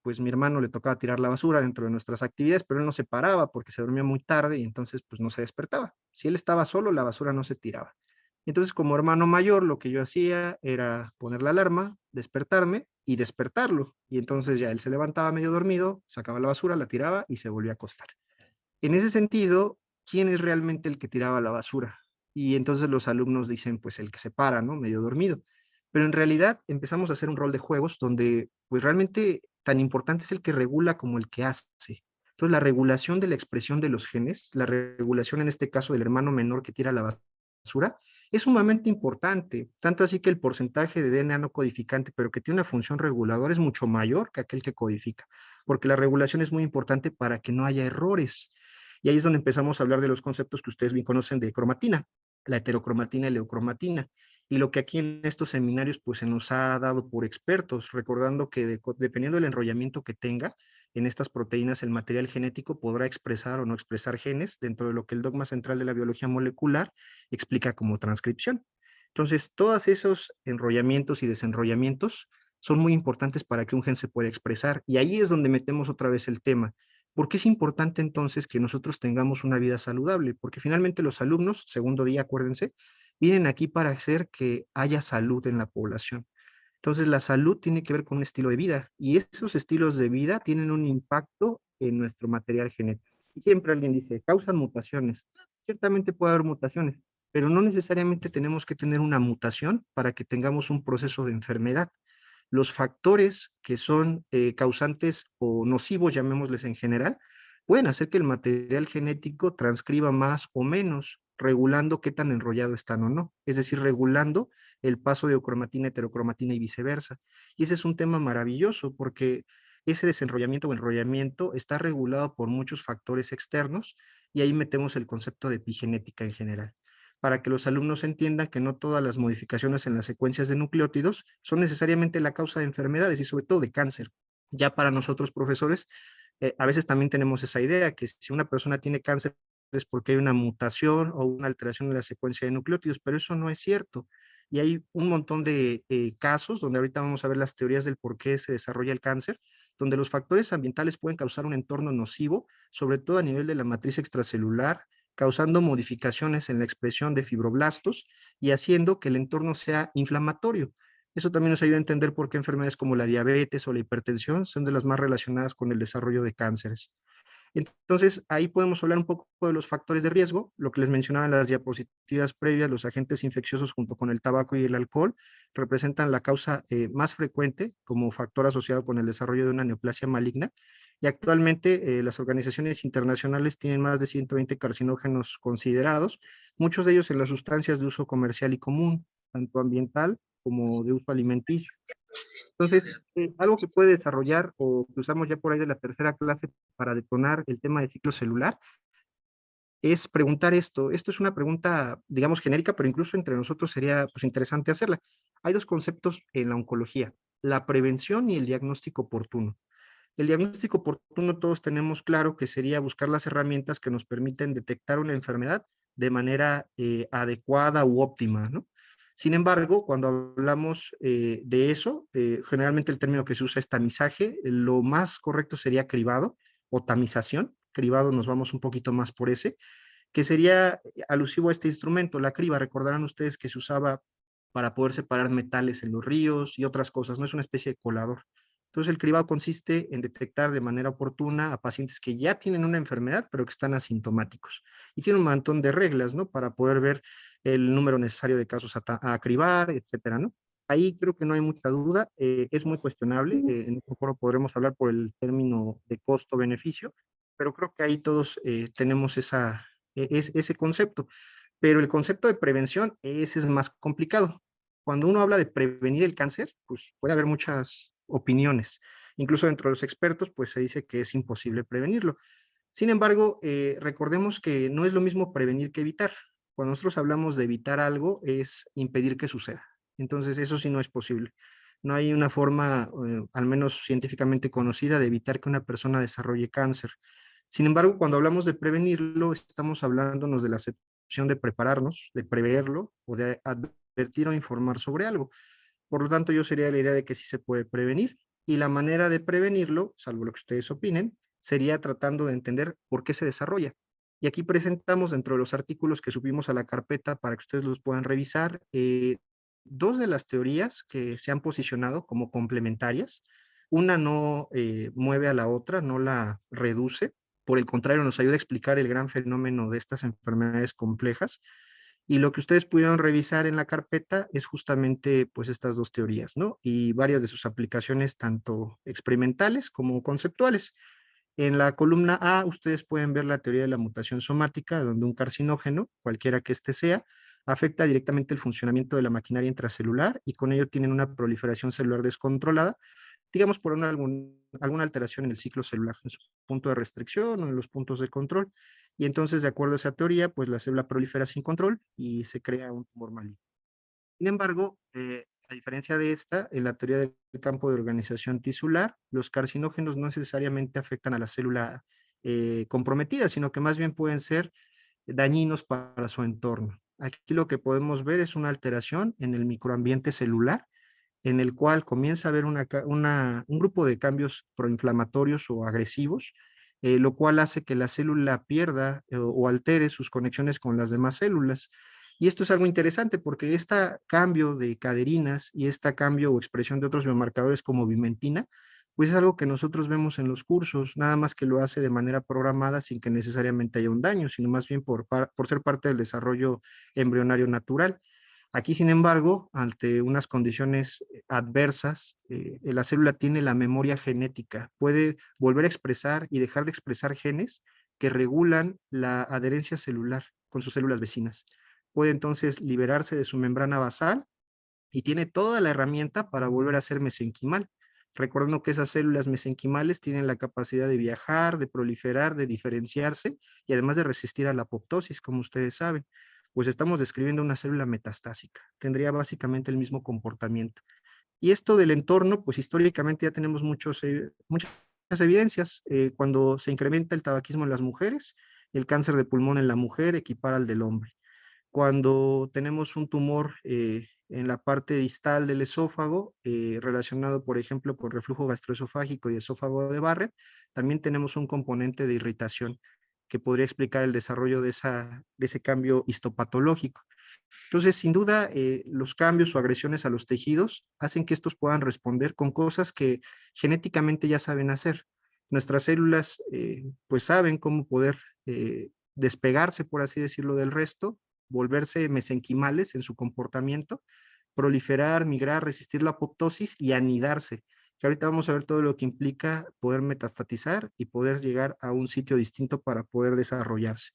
Speaker 1: pues mi hermano le tocaba tirar la basura dentro de nuestras actividades, pero él no se paraba porque se dormía muy tarde y entonces pues no se despertaba. Si él estaba solo, la basura no se tiraba. Entonces, como hermano mayor, lo que yo hacía era poner la alarma, despertarme y despertarlo. Y entonces ya él se levantaba medio dormido, sacaba la basura, la tiraba y se volvía a acostar. En ese sentido, ¿quién es realmente el que tiraba la basura? Y entonces los alumnos dicen, pues el que se para, ¿no? Medio dormido. Pero en realidad empezamos a hacer un rol de juegos donde, pues realmente tan importante es el que regula como el que hace. Entonces, la regulación de la expresión de los genes, la regulación en este caso del hermano menor que tira la basura, es sumamente importante. Tanto así que el porcentaje de DNA no codificante, pero que tiene una función reguladora, es mucho mayor que aquel que codifica, porque la regulación es muy importante para que no haya errores. Y ahí es donde empezamos a hablar de los conceptos que ustedes bien conocen de cromatina, la heterocromatina y la eucromatina. Y lo que aquí en estos seminarios pues se nos ha dado por expertos, recordando que dependiendo del enrollamiento que tenga en estas proteínas, el material genético podrá expresar o no expresar genes dentro de lo que el dogma central de la biología molecular explica como transcripción. Entonces, todos esos enrollamientos y desenrollamientos son muy importantes para que un gen se pueda expresar. Y ahí es donde metemos otra vez el tema. ¿Por qué es importante entonces que nosotros tengamos una vida saludable? Porque finalmente los alumnos, segundo día, acuérdense, vienen aquí para hacer que haya salud en la población. Entonces, la salud tiene que ver con un estilo de vida y esos estilos de vida tienen un impacto en nuestro material genético. Y siempre alguien dice, causan mutaciones. Ciertamente puede haber mutaciones, pero no necesariamente tenemos que tener una mutación para que tengamos un proceso de enfermedad. Los factores que son causantes o nocivos, llamémosles en general, pueden hacer que el material genético transcriba más o menos, regulando qué tan enrollado están o no. Es decir, regulando el paso de ocromatina, heterocromatina y viceversa. Y ese es un tema maravilloso porque ese desenrollamiento o enrollamiento está regulado por muchos factores externos y ahí metemos el concepto de epigenética en general, para que los alumnos entiendan que no todas las modificaciones en las secuencias de nucleótidos son necesariamente la causa de enfermedades y sobre todo de cáncer. Ya para nosotros, profesores, A veces también tenemos esa idea que si una persona tiene cáncer es porque hay una mutación o una alteración en la secuencia de nucleótidos, pero eso no es cierto. Y hay un montón de casos donde ahorita vamos a ver las teorías del por qué se desarrolla el cáncer, donde los factores ambientales pueden causar un entorno nocivo, sobre todo a nivel de la matriz extracelular, causando modificaciones en la expresión de fibroblastos y haciendo que el entorno sea inflamatorio. Eso también nos ayuda a entender por qué enfermedades como la diabetes o la hipertensión son de las más relacionadas con el desarrollo de cánceres. Entonces, ahí podemos hablar un poco de los factores de riesgo, lo que les mencionaba en las diapositivas previas, los agentes infecciosos junto con el tabaco y el alcohol representan la causa más frecuente como factor asociado con el desarrollo de una neoplasia maligna. Y actualmente las organizaciones internacionales tienen más de 120 carcinógenos considerados, muchos de ellos en las sustancias de uso comercial y común, tanto ambiental como de uso alimenticio. Entonces, algo que puede desarrollar o que usamos ya por ahí de la tercera clase para detonar el tema de ciclo celular es preguntar esto. Esto es una pregunta, digamos, genérica, pero incluso entre nosotros sería pues, interesante hacerla. Hay dos conceptos en la oncología, la prevención y el diagnóstico oportuno. El diagnóstico oportuno todos tenemos claro que sería buscar las herramientas que nos permiten detectar una enfermedad de manera adecuada u óptima, ¿no? Sin embargo, cuando hablamos de eso, generalmente el término que se usa es tamizaje, lo más correcto sería cribado o tamización, cribado nos vamos un poquito más por ese, que sería alusivo a este instrumento, la criba. Recordarán ustedes que se usaba para poder separar metales en los ríos y otras cosas, no es una especie de colador. Entonces, el cribado consiste en detectar de manera oportuna a pacientes que ya tienen una enfermedad, pero que están asintomáticos. Y tiene un montón de reglas, ¿no? Para poder ver el número necesario de casos a cribar, etcétera, ¿no? Ahí creo que no hay mucha duda, es muy cuestionable, en este foro podremos hablar por el término de costo-beneficio, pero creo que ahí todos tenemos ese concepto. Pero el concepto de prevención, ese es más complicado. Cuando uno habla de prevenir el cáncer, pues puede haber muchas opiniones. Incluso dentro de los expertos, pues se dice que es imposible prevenirlo. Sin embargo, recordemos que no es lo mismo prevenir que evitar. Cuando nosotros hablamos de evitar algo, es impedir que suceda. Entonces, eso sí no es posible. No hay una forma, al menos científicamente conocida, de evitar que una persona desarrolle cáncer. Sin embargo, cuando hablamos de prevenirlo, estamos hablándonos de la acepción de prepararnos, de preverlo o de advertir o informar sobre algo. Por lo tanto, yo sería la idea de que sí se puede prevenir y la manera de prevenirlo, salvo lo que ustedes opinen, sería tratando de entender por qué se desarrolla. Y aquí presentamos dentro de los artículos que subimos a la carpeta para que ustedes los puedan revisar, dos de las teorías que se han posicionado como complementarias. Una no mueve a la otra, no la reduce, por el contrario, nos ayuda a explicar el gran fenómeno de estas enfermedades complejas. Y lo que ustedes pudieron revisar en la carpeta es justamente pues estas dos teorías, ¿no? Y varias de sus aplicaciones, tanto experimentales como conceptuales. En la columna A, ustedes pueden ver la teoría de la mutación somática, donde un carcinógeno, cualquiera que éste sea, afecta directamente el funcionamiento de la maquinaria intracelular y con ello tienen una proliferación celular descontrolada, digamos por alguna alteración en el ciclo celular, en su punto de restricción o en los puntos de control. Y entonces, de acuerdo a esa teoría, pues la célula prolifera sin control y se crea un tumor maligno. Sin embargo, a diferencia de esta, en la teoría del campo de organización tisular, los carcinógenos no necesariamente afectan a la célula comprometida, sino que más bien pueden ser dañinos para su entorno. Aquí lo que podemos ver es una alteración en el microambiente celular, en el cual comienza a haber un grupo de cambios proinflamatorios o agresivos, lo cual hace que la célula pierda o altere sus conexiones con las demás células. Y esto es algo interesante porque este cambio de caderinas y este cambio o expresión de otros biomarcadores como vimentina, pues es algo que nosotros vemos en los cursos, nada más que lo hace de manera programada sin que necesariamente haya un daño, sino más bien por ser parte del desarrollo embrionario natural. Aquí, sin embargo, ante unas condiciones adversas, la célula tiene la memoria genética, puede volver a expresar y dejar de expresar genes que regulan la adherencia celular con sus células vecinas. Puede entonces liberarse de su membrana basal y tiene toda la herramienta para volver a ser mesenquimal. Recordando que esas células mesenquimales tienen la capacidad de viajar, de proliferar, de diferenciarse y además de resistir a la apoptosis, como ustedes saben. Pues estamos describiendo una célula metastásica. Tendría básicamente el mismo comportamiento. Y esto del entorno, pues históricamente ya tenemos muchas evidencias. Cuando se incrementa el tabaquismo en las mujeres, el cáncer de pulmón en la mujer equipara al del hombre. Cuando tenemos un tumor en la parte distal del esófago, relacionado, por ejemplo, con reflujo gastroesofágico y esófago de Barrett, también tenemos un componente de irritación que podría explicar el desarrollo de ese cambio histopatológico. Entonces, sin duda, los cambios o agresiones a los tejidos hacen que estos puedan responder con cosas que genéticamente ya saben hacer. Nuestras células, pues, saben cómo poder despegarse, por así decirlo, del resto, volverse mesenquimales en su comportamiento, proliferar, migrar, resistir la apoptosis y anidarse. Que ahorita vamos a ver todo lo que implica poder metastatizar y poder llegar a un sitio distinto para poder desarrollarse.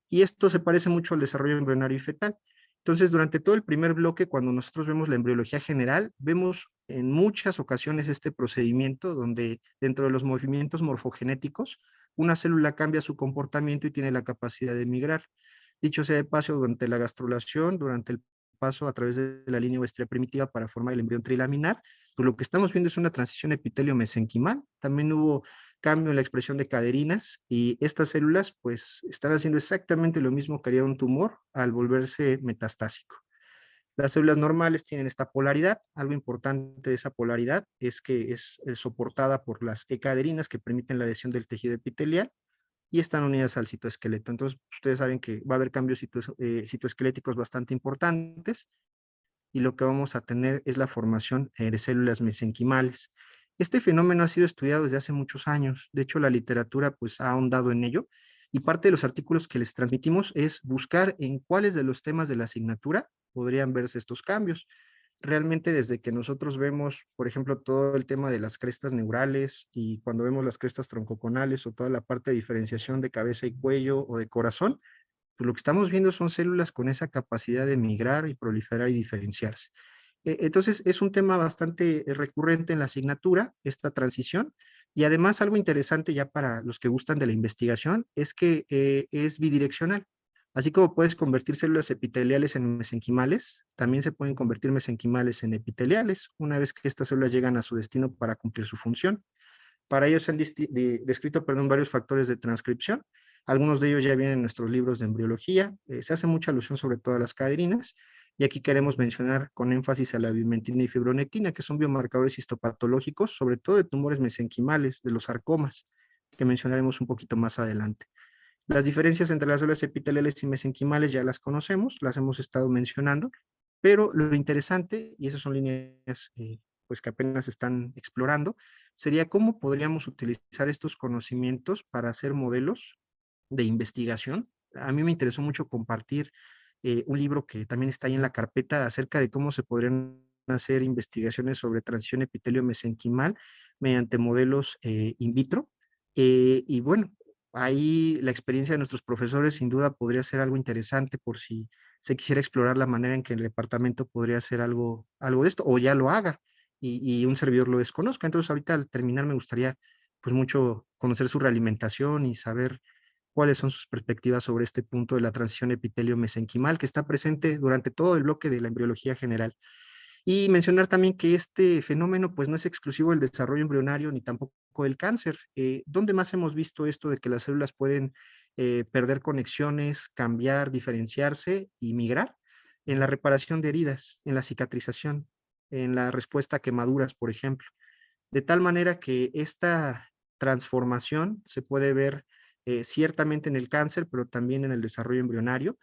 Speaker 1: Y esto se parece mucho al desarrollo embrionario y fetal. Entonces, durante todo el primer bloque, cuando nosotros vemos la embriología general, vemos en muchas ocasiones este procedimiento donde dentro de los movimientos morfogenéticos, una célula cambia su comportamiento y tiene la capacidad de migrar. Dicho sea de paso, durante la gastrulación, durante el paso a través de la línea uestria primitiva para formar el embrión trilaminar, pues lo que estamos viendo es una transición epitelio-mesenquimal. También hubo cambio en la expresión de caderinas y estas células pues están haciendo exactamente lo mismo que haría un tumor al volverse metastásico. Las células normales tienen esta polaridad. Algo importante de esa polaridad es que es soportada por las E-caderinas que permiten la adhesión del tejido epitelial y están unidas al citoesqueleto. Entonces, ustedes saben que va a haber cambios citoesqueléticos bastante importantes y lo que vamos a tener es la formación de células mesenquimales. Este fenómeno ha sido estudiado desde hace muchos años. De hecho, la literatura pues ha ahondado en ello y parte de los artículos que les transmitimos es buscar en cuáles de los temas de la asignatura podrían verse estos cambios. Realmente desde que nosotros vemos, por ejemplo, todo el tema de las crestas neurales y cuando vemos las crestas troncoconales o toda la parte de diferenciación de cabeza y cuello o de corazón, pues lo que estamos viendo son células con esa capacidad de migrar y proliferar y diferenciarse. Entonces, es un tema bastante recurrente en la asignatura, esta transición, y además algo interesante ya para los que gustan de la investigación es que es bidireccional. Así como puedes convertir células epiteliales en mesenquimales, también se pueden convertir mesenquimales en epiteliales una vez que estas células llegan a su destino para cumplir su función. Para ello se han descrito, varios factores de transcripción. Algunos de ellos ya vienen en nuestros libros de embriología. Se hace mucha alusión sobre todo a las caderinas. Y aquí queremos mencionar con énfasis a la vimentina y fibronectina, que son biomarcadores histopatológicos, sobre todo de tumores mesenquimales, de los sarcomas, que mencionaremos un poquito más adelante. Las diferencias entre las células epiteliales y mesenquimales ya las conocemos, las hemos estado mencionando, pero lo interesante, y esas son líneas pues que apenas están explorando, sería cómo podríamos utilizar estos conocimientos para hacer modelos de investigación. A mí me interesó mucho compartir un libro que también está ahí en la carpeta acerca de cómo se podrían hacer investigaciones sobre transición epitelio-mesenquimal mediante modelos in vitro. Y bueno, ahí la experiencia de nuestros profesores sin duda podría ser algo interesante por si se quisiera explorar la manera en que el departamento podría hacer algo de esto, o ya lo haga, y un servidor lo desconozca. Entonces, ahorita al terminar me gustaría pues mucho conocer su realimentación y saber cuáles son sus perspectivas sobre este punto de la transición epitelio-mesenquimal que está presente durante todo el bloque de la embriología general. Y mencionar también que este fenómeno pues no es exclusivo del desarrollo embrionario ni tampoco del cáncer. ¿Dónde más hemos visto esto de que las células pueden perder conexiones, cambiar, diferenciarse y migrar? En la reparación de heridas, en la cicatrización, en la respuesta a quemaduras, por ejemplo. De tal manera que esta transformación se puede ver ciertamente en el cáncer, pero también en el desarrollo embrionario.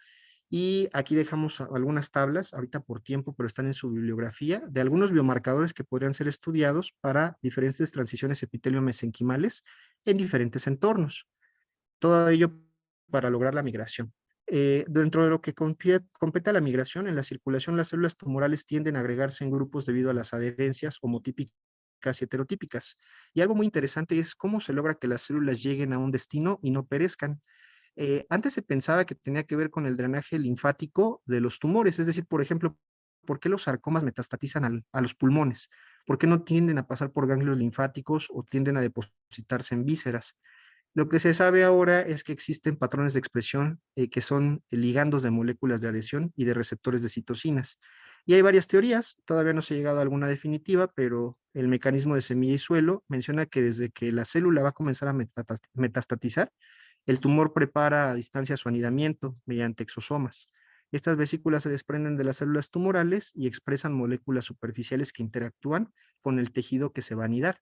Speaker 1: Y aquí dejamos algunas tablas, ahorita por tiempo, pero están en su bibliografía, de algunos biomarcadores que podrían ser estudiados para diferentes transiciones epitelio-mesenquimales en diferentes entornos. Todo ello para lograr la migración. Dentro de lo que compete a la migración, en la circulación las células tumorales tienden a agregarse en grupos debido a las adherencias homotípicas y heterotípicas. Y algo muy interesante es cómo se logra que las células lleguen a un destino y no perezcan. Antes se pensaba que tenía que ver con el drenaje linfático de los tumores, es decir, por ejemplo, ¿por qué los sarcomas metastatizan a los pulmones? ¿Por qué no tienden a pasar por ganglios linfáticos o tienden a depositarse en vísceras? Lo que se sabe ahora es que existen patrones de expresión que son ligandos de moléculas de adhesión y de receptores de citocinas. Y hay varias teorías, todavía no se ha llegado a alguna definitiva, pero el mecanismo de semilla y suelo, menciona que desde que la célula va a comenzar a metastatizar, el tumor prepara a distancia su anidamiento mediante exosomas. Estas vesículas se desprenden de las células tumorales y expresan moléculas superficiales que interactúan con el tejido que se va a anidar.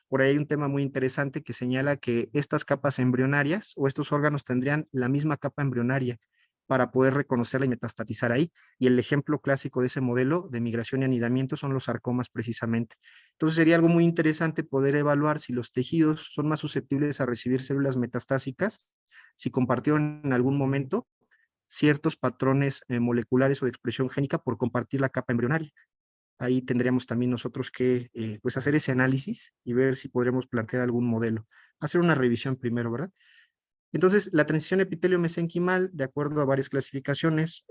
Speaker 1: Por ahí hay un tema muy interesante que señala que estas capas embrionarias o estos órganos tendrían la misma capa embrionaria para poder reconocerla y metastatizar ahí. Y el ejemplo clásico de ese modelo de migración y anidamiento son los sarcomas precisamente. Entonces sería algo muy interesante poder evaluar si los tejidos son más susceptibles a recibir células metastásicas, si compartieron en algún momento ciertos patrones moleculares o de expresión génica por compartir la capa embrionaria. Ahí tendríamos también nosotros que pues hacer ese análisis y ver si podremos plantear algún modelo. Hacer una revisión primero, ¿verdad? Entonces, la transición epitelio-mesenquimal, de acuerdo a varias clasificaciones,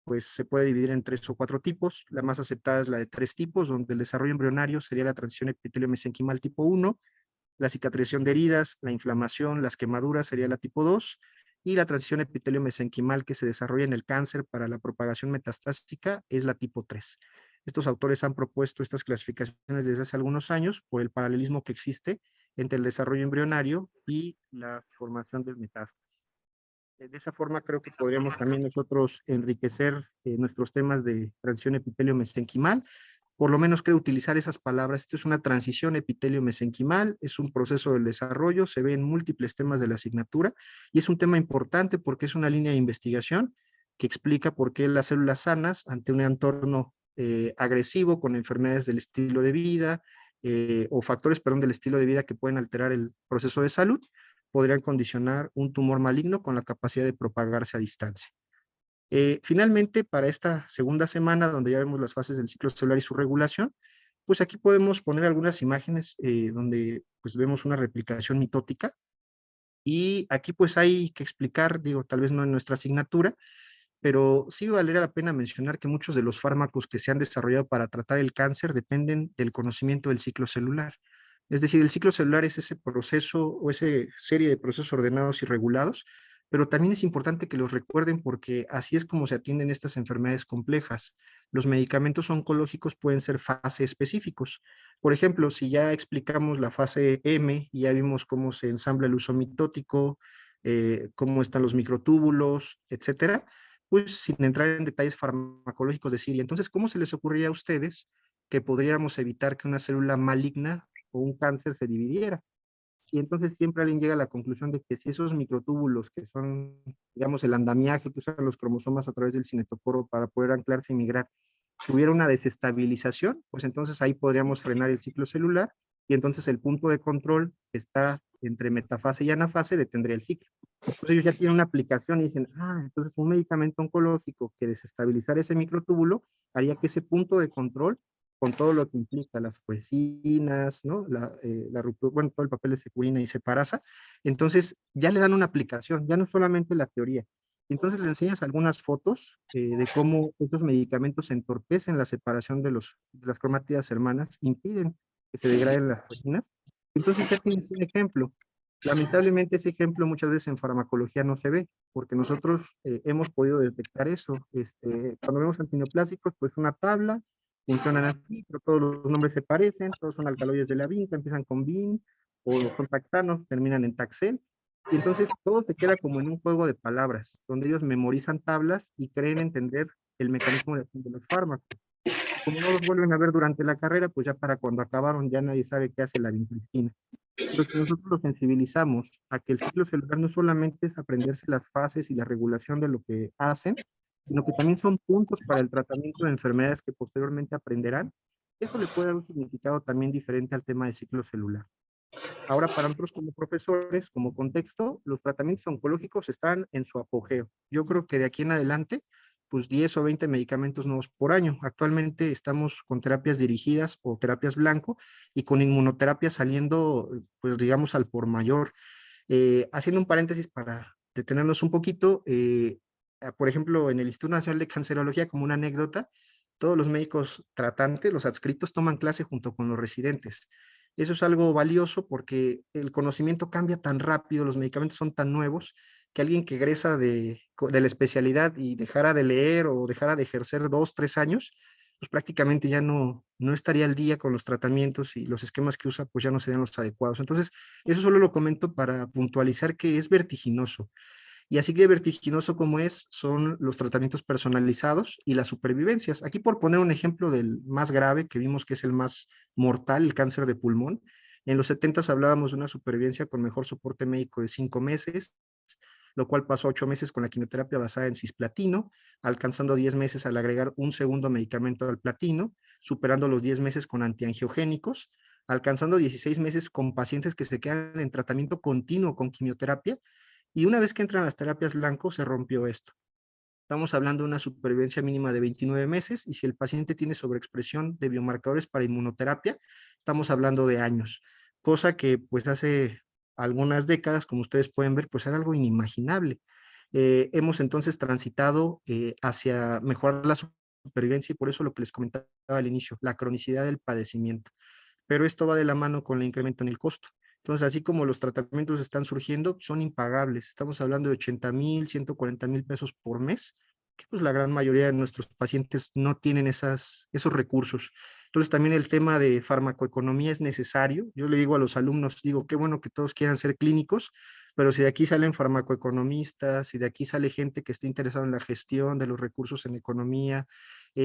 Speaker 1: pues se puede dividir en 3 o 4 tipos. La más aceptada es la de 3 tipos, donde el desarrollo embrionario sería la transición epitelio-mesenquimal tipo 1, la cicatrización de heridas, la inflamación, las quemaduras sería la tipo 2, y la transición epitelio-mesenquimal que se desarrolla en el cáncer para la propagación metastásica es la tipo 3. Estos autores han propuesto estas clasificaciones desde hace algunos años por el paralelismo que existe entre el desarrollo embrionario y la formación del metástasis. De esa forma creo que podríamos también nosotros enriquecer nuestros temas de transición epitelio-mesenquimal. Por lo menos creo utilizar esas palabras. Esto es una transición epitelio-mesenquimal, es un proceso del desarrollo, se ve en múltiples temas de la asignatura y es un tema importante porque es una línea de investigación que explica por qué las células sanas ante un entorno agresivo con enfermedades del estilo de vida o factores, perdón, del estilo de vida que pueden alterar el proceso de salud, podrían condicionar un tumor maligno con la capacidad de propagarse a distancia. Finalmente, para esta segunda semana, donde ya vemos las fases del ciclo celular y su regulación, pues aquí podemos poner algunas imágenes donde pues vemos una replicación mitótica y aquí pues hay que explicar, digo, tal vez no en nuestra asignatura, pero sí valdría la pena mencionar que muchos de los fármacos que se han desarrollado para tratar el cáncer dependen del conocimiento del ciclo celular. Es decir, el ciclo celular es ese proceso o esa serie de procesos ordenados y regulados, pero también es importante que los recuerden porque así es como se atienden estas enfermedades complejas. Los medicamentos oncológicos pueden ser fase específicos. Por ejemplo, si ya explicamos la fase M y ya vimos cómo se ensambla el uso mitótico, cómo están los microtúbulos, etcétera, pues sin entrar en detalles farmacológicos, decir, y entonces, ¿cómo se les ocurriría a ustedes que podríamos evitar que una célula maligna o un cáncer se dividiera? Y entonces siempre alguien llega a la conclusión de que si esos microtúbulos, que son, digamos, el andamiaje que usan los cromosomas a través del cinetoporo para poder anclarse y migrar, tuviera una desestabilización, pues entonces ahí podríamos frenar el ciclo celular y entonces el punto de control que está entre metafase y anafase detendría el ciclo. Entonces ellos ya tienen una aplicación y dicen, entonces un medicamento oncológico que desestabilizara ese microtúbulo haría que ese punto de control, con todo lo que implica las fuesinas, ¿no? La ruptura, bueno, todo el papel de securina y separasa, entonces ya le dan una aplicación, ya no solamente la teoría. Entonces le enseñas algunas fotos de cómo esos medicamentos entorpecen la separación de las cromátidas hermanas, impiden que se degraden las proteínas. Entonces ya tienes un ejemplo. Lamentablemente ese ejemplo muchas veces en farmacología no se ve, porque nosotros hemos podido detectar eso. Cuando vemos antineoplásicos, pues una tabla, funcionan así, pero todos los nombres se parecen, todos son alcaloides de la vinca, empiezan con VIN, o son taxanos, terminan en taxel, y entonces todo se queda como en un juego de palabras, donde ellos memorizan tablas y creen entender el mecanismo de acción de los fármacos. Como no los vuelven a ver durante la carrera, pues ya para cuando acabaron ya nadie sabe qué hace la vincristina. Entonces nosotros los sensibilizamos a que el ciclo celular no solamente es aprenderse las fases y la regulación de lo que hacen, sino que también son puntos para el tratamiento de enfermedades que posteriormente aprenderán. Eso le puede dar un significado también diferente al tema del ciclo celular. Ahora, para nosotros como profesores, como contexto, los tratamientos oncológicos están en su apogeo. Yo creo que de aquí en adelante, pues 10 o 20 medicamentos nuevos por año. Actualmente estamos con terapias dirigidas o terapias blanco y con inmunoterapia saliendo, pues digamos, al por mayor. Haciendo un paréntesis para detenernos un poquito, por ejemplo, en el Instituto Nacional de Cancerología, como una anécdota, todos los médicos tratantes, los adscritos, toman clase junto con los residentes. Eso es algo valioso porque el conocimiento cambia tan rápido, los medicamentos son tan nuevos, que alguien que egresa de la especialidad y dejara de leer o dejara de ejercer 2, 3 años, pues prácticamente ya no estaría al día con los tratamientos y los esquemas que usa, pues ya no serían los adecuados. Entonces, eso solo lo comento para puntualizar que es vertiginoso. Y así que vertiginoso como es, son los tratamientos personalizados y las supervivencias. Aquí por poner un ejemplo del más grave, que vimos que es el más mortal, el cáncer de pulmón, en los 70 hablábamos de una supervivencia con mejor soporte médico de 5 meses, lo cual pasó a 8 meses con la quimioterapia basada en cisplatino, alcanzando 10 meses al agregar un segundo medicamento al platino, superando los 10 meses con antiangiogénicos, alcanzando 16 meses con pacientes que se quedan en tratamiento continuo con quimioterapia, y una vez que entran las terapias blanco, se rompió esto. Estamos hablando de una supervivencia mínima de 29 meses y si el paciente tiene sobreexpresión de biomarcadores para inmunoterapia, estamos hablando de años, cosa que pues hace algunas décadas, como ustedes pueden ver, pues era algo inimaginable. Hemos entonces transitado hacia mejorar la supervivencia y por eso lo que les comentaba al inicio, la cronicidad del padecimiento, pero esto va de la mano con el incremento en el costo. Entonces, así como los tratamientos están surgiendo, son impagables. Estamos hablando de 80,000, 140,000 pesos por mes, que pues la gran mayoría de nuestros pacientes no tienen esos recursos. Entonces, también el tema de farmacoeconomía es necesario. Yo le digo a los alumnos, digo, qué bueno que todos quieran ser clínicos, pero si de aquí salen farmacoeconomistas, si de aquí sale gente que esté interesada en la gestión de los recursos en economía,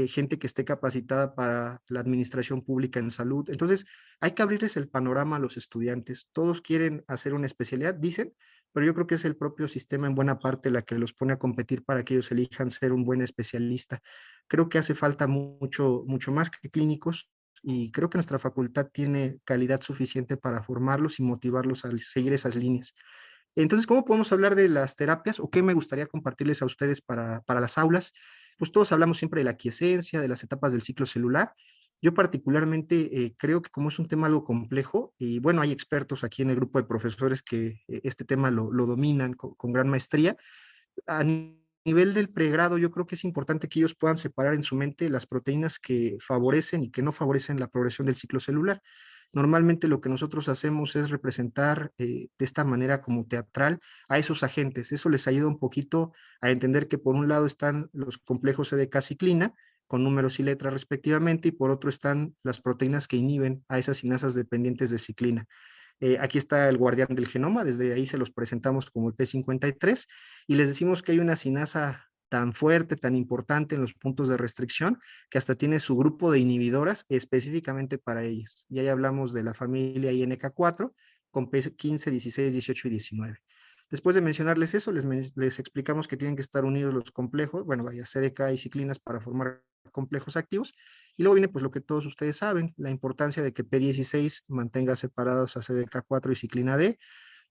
Speaker 1: gente que esté capacitada para la administración pública en salud. Entonces, hay que abrirles el panorama a los estudiantes. Todos quieren hacer una especialidad, dicen, pero yo creo que es el propio sistema en buena parte la que los pone a competir para que ellos elijan ser un buen especialista. Creo que hace falta mucho más que clínicos y creo que nuestra facultad tiene calidad suficiente para formarlos y motivarlos a seguir esas líneas. Entonces, ¿cómo podemos hablar de las terapias o qué me gustaría compartirles a ustedes para las aulas? Pues todos hablamos siempre de la quiescencia, de las etapas del ciclo celular. Yo particularmente creo que como es un tema algo complejo, y bueno, hay expertos aquí en el grupo de profesores que este tema lo dominan con gran maestría, a nivel del pregrado, yo creo que es importante que ellos puedan separar en su mente las proteínas que favorecen y que no favorecen la progresión del ciclo celular. Normalmente lo que nosotros hacemos es representar de esta manera como teatral a esos agentes. Eso les ayuda un poquito a entender que por un lado están los complejos CDK-ciclina, con números y letras respectivamente, y por otro están las proteínas que inhiben a esas sinasas dependientes de ciclina. Aquí está el guardián del genoma, desde ahí se los presentamos como el P53 y les decimos que hay una sinasa tan fuerte, tan importante en los puntos de restricción, que hasta tiene su grupo de inhibidoras específicamente para ellas. Y ahí hablamos de la familia INK4 con P15, 16, 18 y 19. Después de mencionarles eso, les explicamos que tienen que estar unidos los complejos, bueno, vaya, CDK y ciclinas para formar complejos activos, y luego viene pues lo que todos ustedes saben, la importancia de que P16 mantenga separados a CDK4 y ciclina D,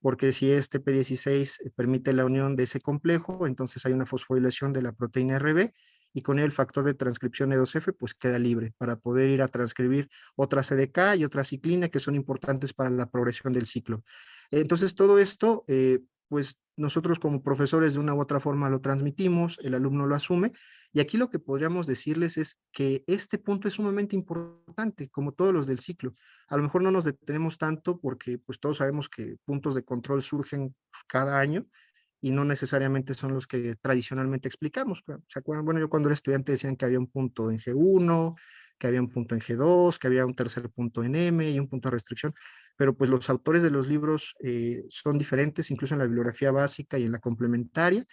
Speaker 1: porque si este P16 permite la unión de ese complejo, entonces hay una fosforilación de la proteína RB y con ello el factor de transcripción E2F pues queda libre para poder ir a transcribir otra CDK y otra ciclina que son importantes para la progresión del ciclo. Entonces todo esto pues nosotros como profesores de una u otra forma lo transmitimos, el alumno lo asume y aquí lo que podríamos decirles es que este punto es sumamente importante, como todos los del ciclo. A lo mejor no nos detenemos tanto porque pues todos sabemos que puntos de control surgen cada año y no necesariamente son los que tradicionalmente explicamos. ¿Se acuerdan? Bueno, yo cuando era estudiante decían que había un punto en G1, que había un punto en G2, que había un tercer punto en M y un punto de restricción, pero pues los autores de los libros son diferentes, incluso en la bibliografía básica y en la complementaria,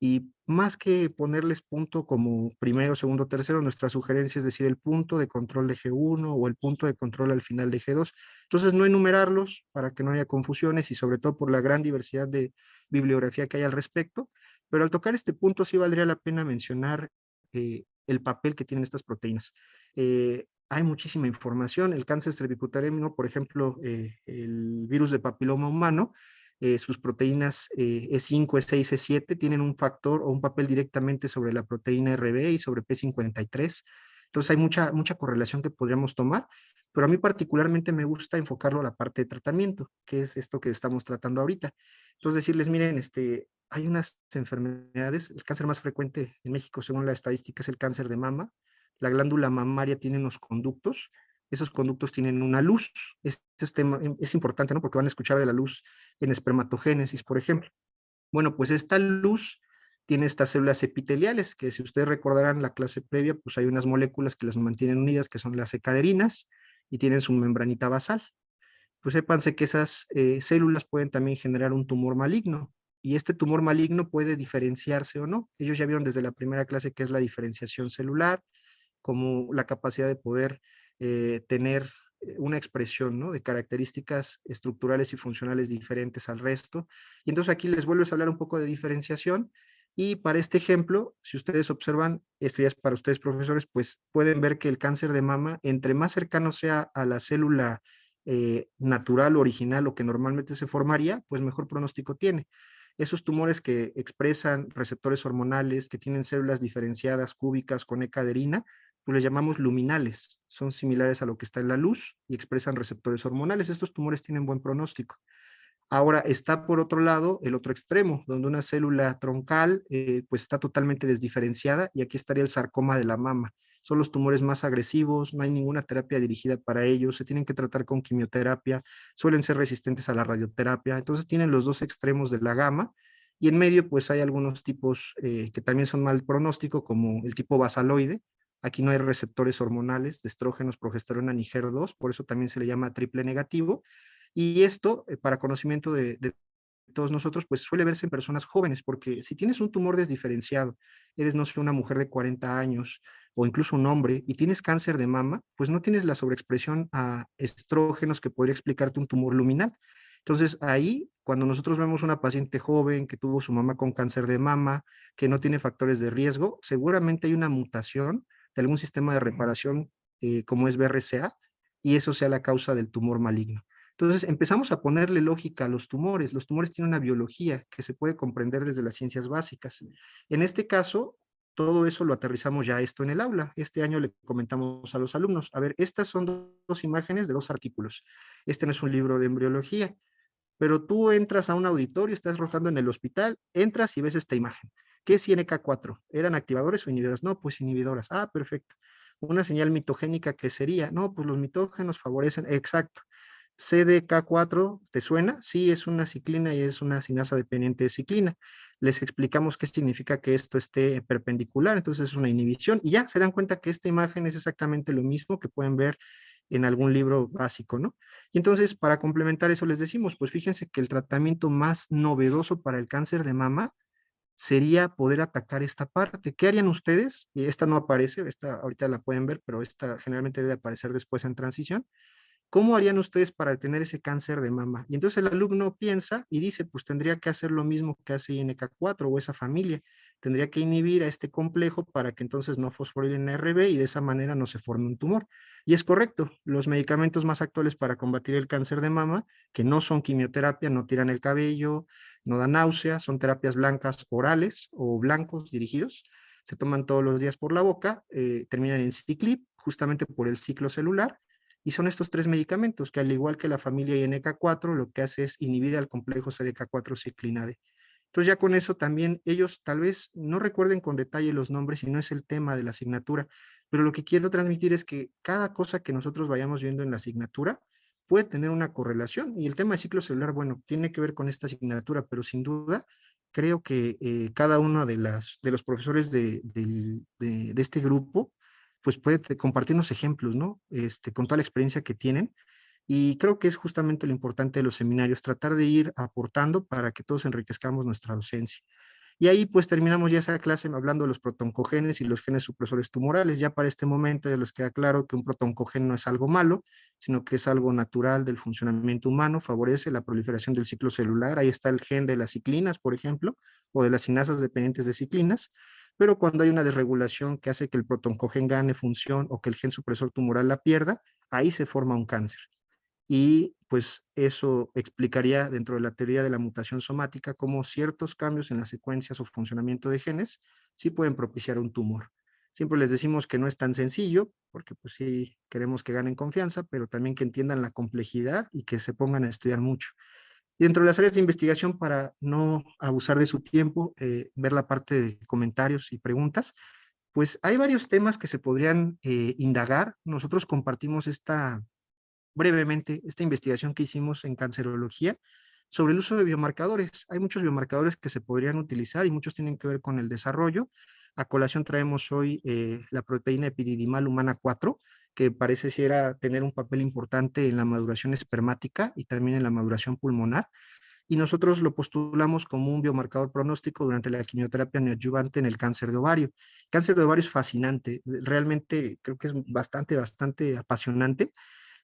Speaker 1: y más que ponerles punto como primero, segundo, tercero, nuestra sugerencia es decir el punto de control de G1 o el punto de control al final de G2. Entonces, no enumerarlos para que no haya confusiones y sobre todo por la gran diversidad de bibliografía que hay al respecto. Pero al tocar este punto sí valdría la pena mencionar el papel que tienen estas proteínas. Hay muchísima información. El cáncer cervicouterino, por ejemplo, el virus de papiloma humano, sus proteínas E5, E6, E7 tienen un factor o un papel directamente sobre la proteína RB y sobre P53. Entonces hay mucha correlación que podríamos tomar, pero a mí particularmente me gusta enfocarlo a la parte de tratamiento, que es esto que estamos tratando ahorita. Entonces decirles, miren, hay unas enfermedades, el cáncer más frecuente en México según la estadística es el cáncer de mama, la glándula mamaria tiene unos conductos, esos conductos tienen una luz, tema es importante, ¿no? Porque van a escuchar de la luz en espermatogénesis, por ejemplo. Bueno, pues esta luz tiene estas células epiteliales, que si ustedes recordarán la clase previa, pues hay unas moléculas que las mantienen unidas, que son las ecaderinas, y tienen su membranita basal. Pues sépanse que esas células pueden también generar un tumor maligno, y este tumor maligno puede diferenciarse o no. Ellos ya vieron desde la primera clase qué es la diferenciación celular, como la capacidad de poder tener una expresión, ¿no?, de características estructurales y funcionales diferentes al resto. Y entonces aquí les vuelvo a hablar un poco de diferenciación. Y para este ejemplo, si ustedes observan, esto ya es para ustedes profesores, pues pueden ver que el cáncer de mama, entre más cercano sea a la célula natural, original o que normalmente se formaría, pues mejor pronóstico tiene. Esos tumores que expresan receptores hormonales, que tienen células diferenciadas cúbicas con ecaderina, pues les llamamos luminales. Son similares a lo que está en la luz y expresan receptores hormonales. Estos tumores tienen buen pronóstico. Ahora está por otro lado el otro extremo, donde una célula troncal pues está totalmente desdiferenciada, y aquí estaría el sarcoma de la mama. Son los tumores más agresivos, no hay ninguna terapia dirigida para ellos, se tienen que tratar con quimioterapia, suelen ser resistentes a la radioterapia, entonces tienen los dos extremos de la gama, y en medio pues hay algunos tipos que también son mal pronóstico, como el tipo basaloide. Aquí no hay receptores hormonales de estrógenos, progesterona ni HER2, por eso también se le llama triple negativo. Y esto, para conocimiento de todos nosotros, pues suele verse en personas jóvenes, porque si tienes un tumor desdiferenciado, eres, no sé, una mujer de 40 años o incluso un hombre y tienes cáncer de mama, pues no tienes la sobreexpresión a estrógenos que podría explicarte un tumor luminal. Entonces ahí, cuando nosotros vemos una paciente joven que tuvo su mamá con cáncer de mama, que no tiene factores de riesgo, seguramente hay una mutación de algún sistema de reparación como es BRCA, y eso sea la causa del tumor maligno. Entonces empezamos a ponerle lógica a los tumores. Los tumores tienen una biología que se puede comprender desde las ciencias básicas. En este caso, todo eso lo aterrizamos ya esto en el aula. Este año le comentamos a los alumnos, a ver, estas son dos imágenes de dos artículos. Este no es un libro de embriología, pero tú entras a un auditorio, estás rotando en el hospital, entras y ves esta imagen. ¿Qué es INK4? ¿Eran activadores o inhibidoras? No, pues inhibidoras. Ah, perfecto. Una señal mitogénica, ¿qué sería? No, pues los mitógenos favorecen, exacto. CDK4, ¿te suena? Sí, es una ciclina y es una sinasa dependiente de ciclina. Les explicamos qué significa que esto esté perpendicular, entonces es una inhibición, y ya se dan cuenta que esta imagen es exactamente lo mismo que pueden ver en algún libro básico, ¿no? Y entonces, para complementar eso, les decimos, pues fíjense que el tratamiento más novedoso para el cáncer de mama sería poder atacar esta parte. ¿Qué harían ustedes? Y esta no aparece, esta ahorita la pueden ver, pero esta generalmente debe aparecer después en transición. ¿Cómo harían ustedes para detener ese cáncer de mama? Y entonces el alumno piensa y dice, pues tendría que hacer lo mismo que hace INK4 o esa familia. Tendría que inhibir a este complejo para que entonces no fosforilen RB y de esa manera no se forme un tumor. Y es correcto, los medicamentos más actuales para combatir el cáncer de mama, que no son quimioterapia, no tiran el cabello, no dan náuseas, son terapias blancas orales o blancos dirigidos, se toman todos los días por la boca, terminan en ciclip, justamente por el ciclo celular, y son estos tres medicamentos que, al igual que la familia INK4, lo que hace es inhibir al complejo CDK4 ciclinade. Entonces ya con eso también ellos tal vez no recuerden con detalle los nombres y no es el tema de la asignatura, pero lo que quiero transmitir es que cada cosa que nosotros vayamos viendo en la asignatura puede tener una correlación, y el tema de ciclo celular, bueno, tiene que ver con esta asignatura, pero sin duda creo que cada uno de los profesores de este grupo pues puede compartirnos ejemplos, ¿no? Con toda la experiencia que tienen. Y creo que es justamente lo importante de los seminarios, tratar de ir aportando para que todos enriquezcamos nuestra docencia. Y ahí pues terminamos ya esa clase hablando de los protoncogenes y los genes supresores tumorales. Ya para este momento ya les queda claro que un protoncogen no es algo malo, sino que es algo natural del funcionamiento humano, favorece la proliferación del ciclo celular. Ahí está el gen de las ciclinas, por ejemplo, o de las sinasas dependientes de ciclinas. Pero cuando hay una desregulación que hace que el protoncogen gane función o que el gen supresor tumoral la pierda, ahí se forma un cáncer. Y pues eso explicaría dentro de la teoría de la mutación somática cómo ciertos cambios en las secuencias o funcionamiento de genes sí pueden propiciar un tumor. Siempre les decimos que no es tan sencillo, porque pues sí queremos que ganen confianza, pero también que entiendan la complejidad y que se pongan a estudiar mucho. Y dentro de las áreas de investigación, para no abusar de su tiempo, ver la parte de comentarios y preguntas, pues hay varios temas que se podrían indagar. Nosotros compartimos brevemente esta investigación que hicimos en cancerología, sobre el uso de biomarcadores. Hay muchos biomarcadores que se podrían utilizar y muchos tienen que ver con el desarrollo. A colación traemos hoy la proteína epididimal humana 4, que parece ser tener un papel importante en la maduración espermática y también en la maduración pulmonar. Y nosotros lo postulamos como un biomarcador pronóstico durante la quimioterapia neoadyuvante en el cáncer de ovario. El cáncer de ovario es fascinante, realmente creo que es bastante apasionante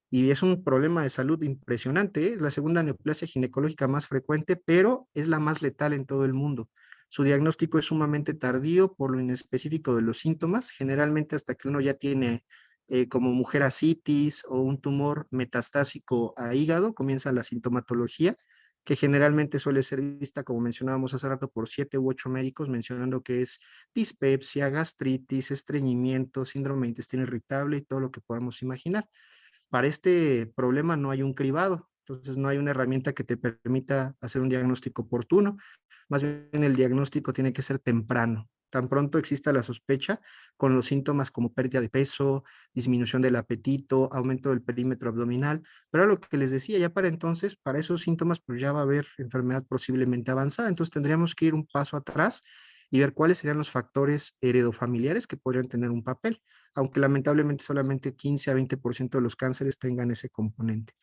Speaker 1: y es un problema de salud impresionante. ¿Eh? Es la segunda neoplasia ginecológica más frecuente, pero es la más letal en todo el mundo. Su diagnóstico es sumamente tardío por lo inespecífico de los síntomas, generalmente hasta que uno ya tiene como mujer ascitis o un tumor metastásico a hígado, comienza la sintomatología, que generalmente suele ser vista, como mencionábamos hace rato, por 7 u 8 médicos, mencionando que es dispepsia, gastritis, estreñimiento, síndrome de intestino irritable y todo lo que podamos imaginar. Para este problema no hay un cribado, entonces no hay una herramienta que te permita hacer un diagnóstico oportuno. Más bien el diagnóstico tiene que ser temprano. Tan pronto exista la sospecha, con los síntomas como pérdida de peso, disminución del apetito, aumento del perímetro abdominal. Pero lo que les decía, ya para entonces, para esos síntomas, pues ya va a haber enfermedad posiblemente avanzada. Entonces tendríamos que ir un paso atrás y ver cuáles serían los factores heredofamiliares que podrían tener un papel, aunque lamentablemente solamente 15 a 20% de los cánceres tengan ese componente.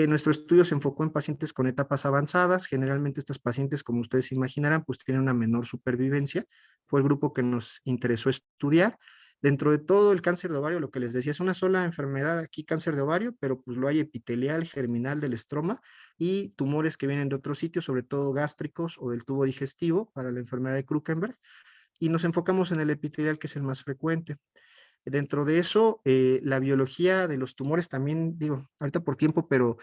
Speaker 1: Nuestro estudio se enfocó en pacientes con etapas avanzadas. Generalmente estas pacientes, como ustedes imaginarán, pues tienen una menor supervivencia. Fue el grupo que nos interesó estudiar. Dentro de todo el cáncer de ovario, lo que les decía, es una sola enfermedad aquí, cáncer de ovario, pero pues lo hay epitelial, germinal del estroma y tumores que vienen de otros sitios, sobre todo gástricos o del tubo digestivo para la enfermedad de Krukenberg. Y nos enfocamos en el epitelial, que es el más frecuente. Dentro de eso, la biología de los tumores también, digo, ahorita por tiempo, pero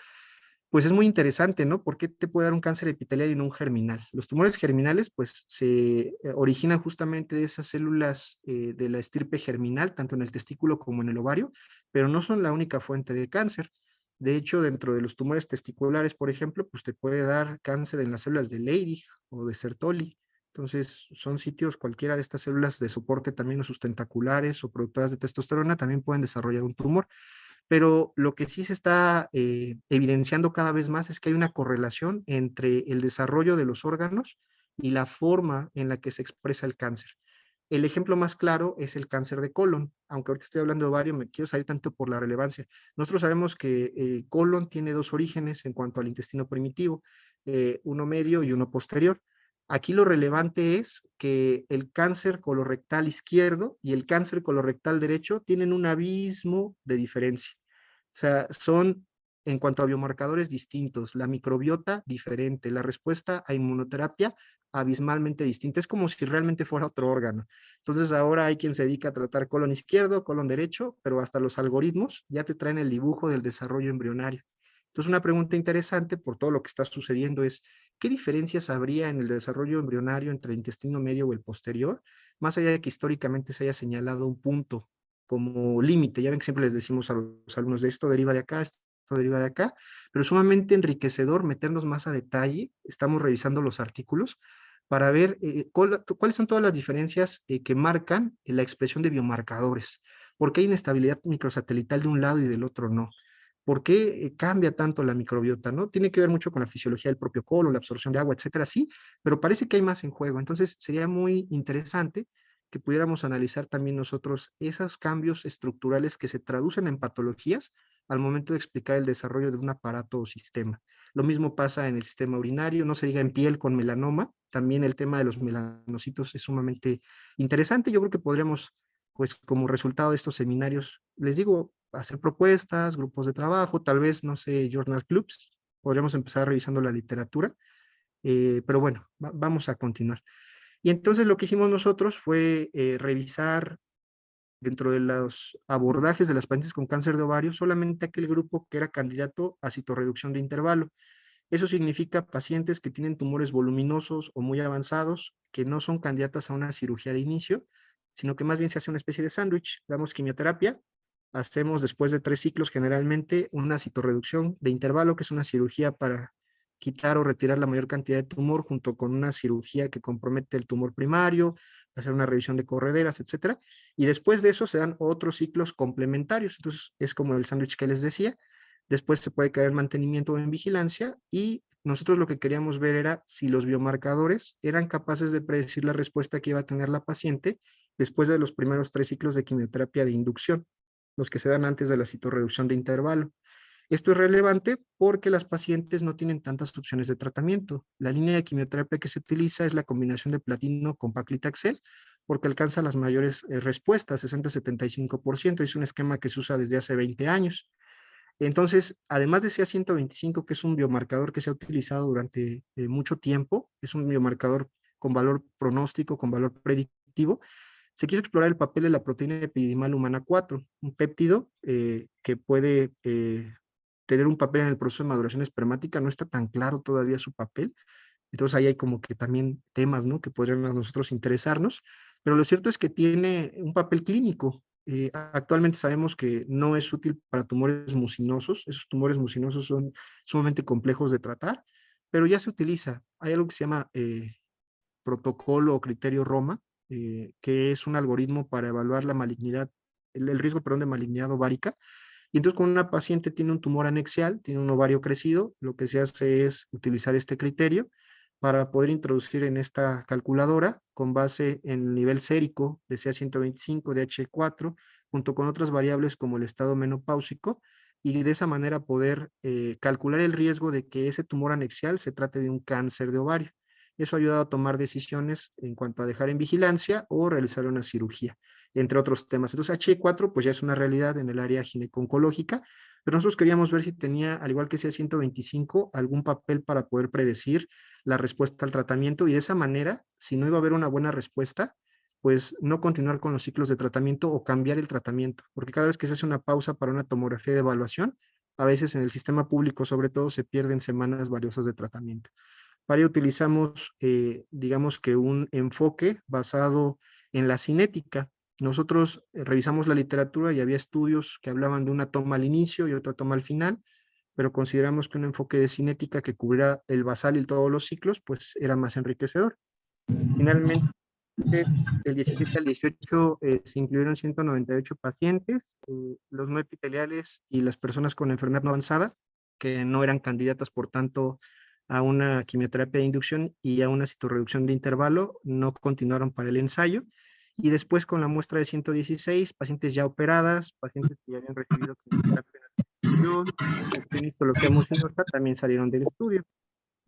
Speaker 1: pues es muy interesante, ¿no? ¿Por qué te puede dar un cáncer epitelial y no un germinal? Los tumores germinales, pues, se originan justamente de esas células de la estirpe germinal, tanto en el testículo como en el ovario, pero no son la única fuente de cáncer. De hecho, dentro de los tumores testiculares, por ejemplo, pues te puede dar cáncer en las células de Leydig o de Sertoli. Entonces, son sitios, cualquiera de estas células de soporte también o sus tentaculares o productoras de testosterona también pueden desarrollar un tumor. Pero lo que sí se está evidenciando cada vez más es que hay una correlación entre el desarrollo de los órganos y la forma en la que se expresa el cáncer. El ejemplo más claro es el cáncer de colon, aunque ahorita estoy hablando de ovario, me quiero salir tanto por la relevancia. Nosotros sabemos que colon tiene dos orígenes en cuanto al intestino primitivo, uno medio y uno posterior. Aquí lo relevante es que el cáncer colorectal izquierdo y el cáncer colorectal derecho tienen un abismo de diferencia. O sea, son en cuanto a biomarcadores distintos, la microbiota diferente, la respuesta a inmunoterapia abismalmente distinta. Es como si realmente fuera otro órgano. Entonces ahora hay quien se dedica a tratar colon izquierdo, colon derecho, pero hasta los algoritmos ya te traen el dibujo del desarrollo embrionario. Entonces una pregunta interesante por todo lo que está sucediendo es, ¿qué diferencias habría en el desarrollo embrionario entre el intestino medio o el posterior? Más allá de que históricamente se haya señalado un punto como límite. Ya ven que siempre les decimos a los alumnos de esto deriva de acá, esto deriva de acá, pero sumamente enriquecedor meternos más a detalle. Estamos revisando los artículos para ver cuáles son todas las diferencias que marcan la expresión de biomarcadores. ¿Por qué hay inestabilidad microsatelital de un lado y del otro no? ¿Por qué cambia tanto la microbiota? ¿No? Tiene que ver mucho con la fisiología del propio colon, la absorción de agua, etcétera, sí, pero parece que hay más en juego. Entonces sería muy interesante que pudiéramos analizar también nosotros esos cambios estructurales que se traducen en patologías al momento de explicar el desarrollo de un aparato o sistema. Lo mismo pasa en el sistema urinario, no se diga en piel con melanoma, también el tema de los melanocitos es sumamente interesante. Yo creo que podríamos, pues como resultado de estos seminarios, les digo, hacer propuestas, grupos de trabajo, tal vez, no sé, journal clubs, podríamos empezar revisando la literatura, pero bueno, vamos a continuar. Y entonces lo que hicimos nosotros fue revisar dentro de los abordajes de las pacientes con cáncer de ovario solamente aquel grupo que era candidato a citorreducción de intervalo. Eso significa pacientes que tienen tumores voluminosos o muy avanzados, que no son candidatas a una cirugía de inicio, sino que más bien se hace una especie de sándwich. Damos quimioterapia, hacemos después de 3 ciclos generalmente una citorreducción de intervalo, que es una cirugía para quitar o retirar la mayor cantidad de tumor junto con una cirugía que compromete el tumor primario, hacer una revisión de correderas, etcétera. Y después de eso se dan otros ciclos complementarios. Entonces es como el sándwich que les decía. Después se puede caer en mantenimiento o en vigilancia y nosotros lo que queríamos ver era si los biomarcadores eran capaces de predecir la respuesta que iba a tener la paciente después de los primeros 3 ciclos de quimioterapia de inducción, los que se dan antes de la citorreducción de intervalo. Esto es relevante porque las pacientes no tienen tantas opciones de tratamiento. La línea de quimioterapia que se utiliza es la combinación de platino con paclitaxel, porque alcanza las mayores respuestas, 60-75%. Es un esquema que se usa desde hace 20 años. Entonces, además de CA125, que es un biomarcador que se ha utilizado durante mucho tiempo, es un biomarcador con valor pronóstico, con valor predictivo, se quiso explorar el papel de la proteína epidimal humana 4, un péptido que puede tener un papel en el proceso de maduración espermática. No está tan claro todavía su papel, entonces ahí hay como que también temas, ¿no?, que podrían a nosotros interesarnos, pero lo cierto es que tiene un papel clínico. Actualmente sabemos que no es útil para tumores mucinosos. Esos tumores mucinosos son sumamente complejos de tratar, pero ya se utiliza. Hay algo que se llama protocolo o criterio Roma, que es un algoritmo para evaluar la malignidad, el riesgo, perdón, de malignidad ovárica. Y entonces, cuando una paciente tiene un tumor anexial, tiene un ovario crecido, lo que se hace es utilizar este criterio para poder introducir en esta calculadora, con base en el nivel sérico de CA125, de H4, junto con otras variables como el estado menopáusico, y de esa manera poder calcular el riesgo de que ese tumor anexial se trate de un cáncer de ovario. Eso ha ayudado a tomar decisiones en cuanto a dejar en vigilancia o realizar una cirugía, entre otros temas. Entonces, H4 pues ya es una realidad en el área gineco-oncológica, pero nosotros queríamos ver si tenía, al igual que CA125, algún papel para poder predecir la respuesta al tratamiento, y de esa manera, si no iba a haber una buena respuesta, pues no continuar con los ciclos de tratamiento o cambiar el tratamiento, porque cada vez que se hace una pausa para una tomografía de evaluación, a veces en el sistema público sobre todo se pierden semanas valiosas de tratamiento. Para ello utilizamos, digamos que un enfoque basado en la cinética. Nosotros revisamos la literatura y había estudios que hablaban de una toma al inicio y otra toma al final, pero consideramos que un enfoque de cinética que cubriera el basal y todos los ciclos, pues era más enriquecedor. Finalmente, del 17 al 18 se incluyeron 198 pacientes, los no epiteliales y las personas con enfermedad no avanzada, que no eran candidatas, por tanto, a una quimioterapia de inducción y a una citorreducción de intervalo, no continuaron para el ensayo. Y después, con la muestra de 116, pacientes ya operadas, pacientes que ya habían recibido quimioterapia en histología mucinosa, también salieron del estudio.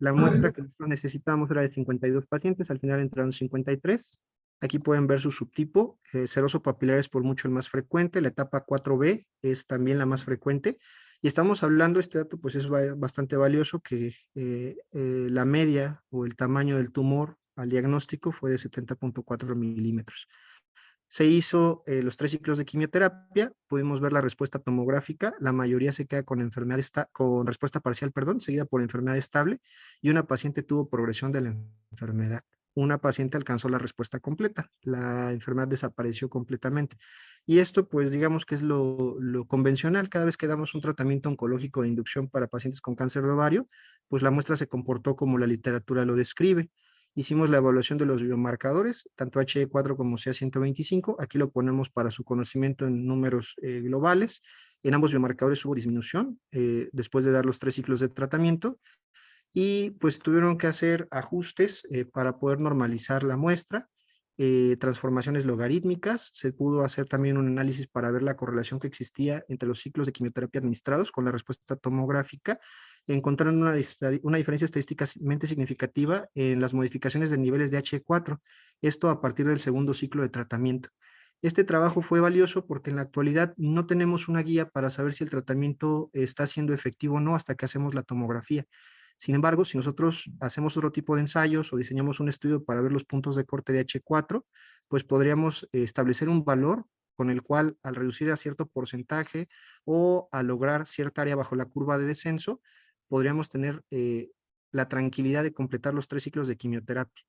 Speaker 1: La muestra que nosotros necesitábamos era de 52 pacientes, al final entraron 53. Aquí pueden ver su subtipo, seroso papilar es por mucho el más frecuente, la etapa 4B es también la más frecuente, y estamos hablando, este dato pues es bastante valioso, que la media o el tamaño del tumor al diagnóstico fue de 70.4 milímetros. Se hizo los 3 ciclos de quimioterapia, pudimos ver la respuesta tomográfica, la mayoría se queda con con respuesta parcial, perdón, seguida por enfermedad estable, y una paciente tuvo progresión de la enfermedad. Una paciente alcanzó la respuesta completa, la enfermedad desapareció completamente. Y esto, pues digamos que es lo convencional. Cada vez que damos un tratamiento oncológico de inducción para pacientes con cáncer de ovario, pues la muestra se comportó como la literatura lo describe. Hicimos la evaluación de los biomarcadores, tanto HE4 como CA125. Aquí lo ponemos para su conocimiento en números globales. En ambos biomarcadores hubo disminución después de dar los 3 ciclos de tratamiento, y pues tuvieron que hacer ajustes para poder normalizar la muestra, transformaciones logarítmicas. Se pudo hacer también un análisis para ver la correlación que existía entre los ciclos de quimioterapia administrados con la respuesta tomográfica. Encontraron una diferencia estadísticamente significativa en las modificaciones de niveles de H4, esto a partir del segundo ciclo de tratamiento. Este trabajo fue valioso porque en la actualidad no tenemos una guía para saber si el tratamiento está siendo efectivo o no hasta que hacemos la tomografía. Sin embargo, si nosotros hacemos otro tipo de ensayos o diseñamos un estudio para ver los puntos de corte de H4, pues podríamos establecer un valor con el cual, al reducir a cierto porcentaje o al lograr cierta área bajo la curva de descenso, podríamos tener la tranquilidad de completar los 3 ciclos de quimioterapia.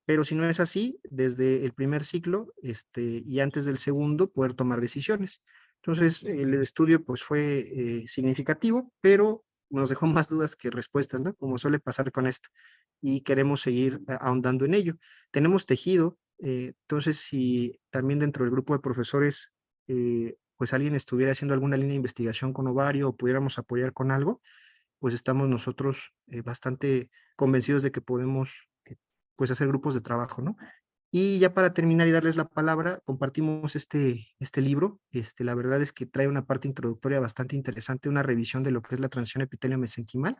Speaker 1: Pero si no es así, desde el primer ciclo y antes del segundo, poder tomar decisiones. Entonces, el estudio pues fue significativo, pero nos dejó más dudas que respuestas, ¿no? Como suele pasar con esto. Y queremos seguir ahondando en ello. Tenemos tejido, entonces si también dentro del grupo de profesores, pues alguien estuviera haciendo alguna línea de investigación con ovario o pudiéramos apoyar con algo, pues estamos nosotros bastante convencidos de que podemos pues hacer grupos de trabajo, ¿no? Y ya para terminar y darles la palabra, compartimos este libro. La verdad es que trae una parte introductoria bastante interesante, una revisión de lo que es la transición epitelio-mesenquimal,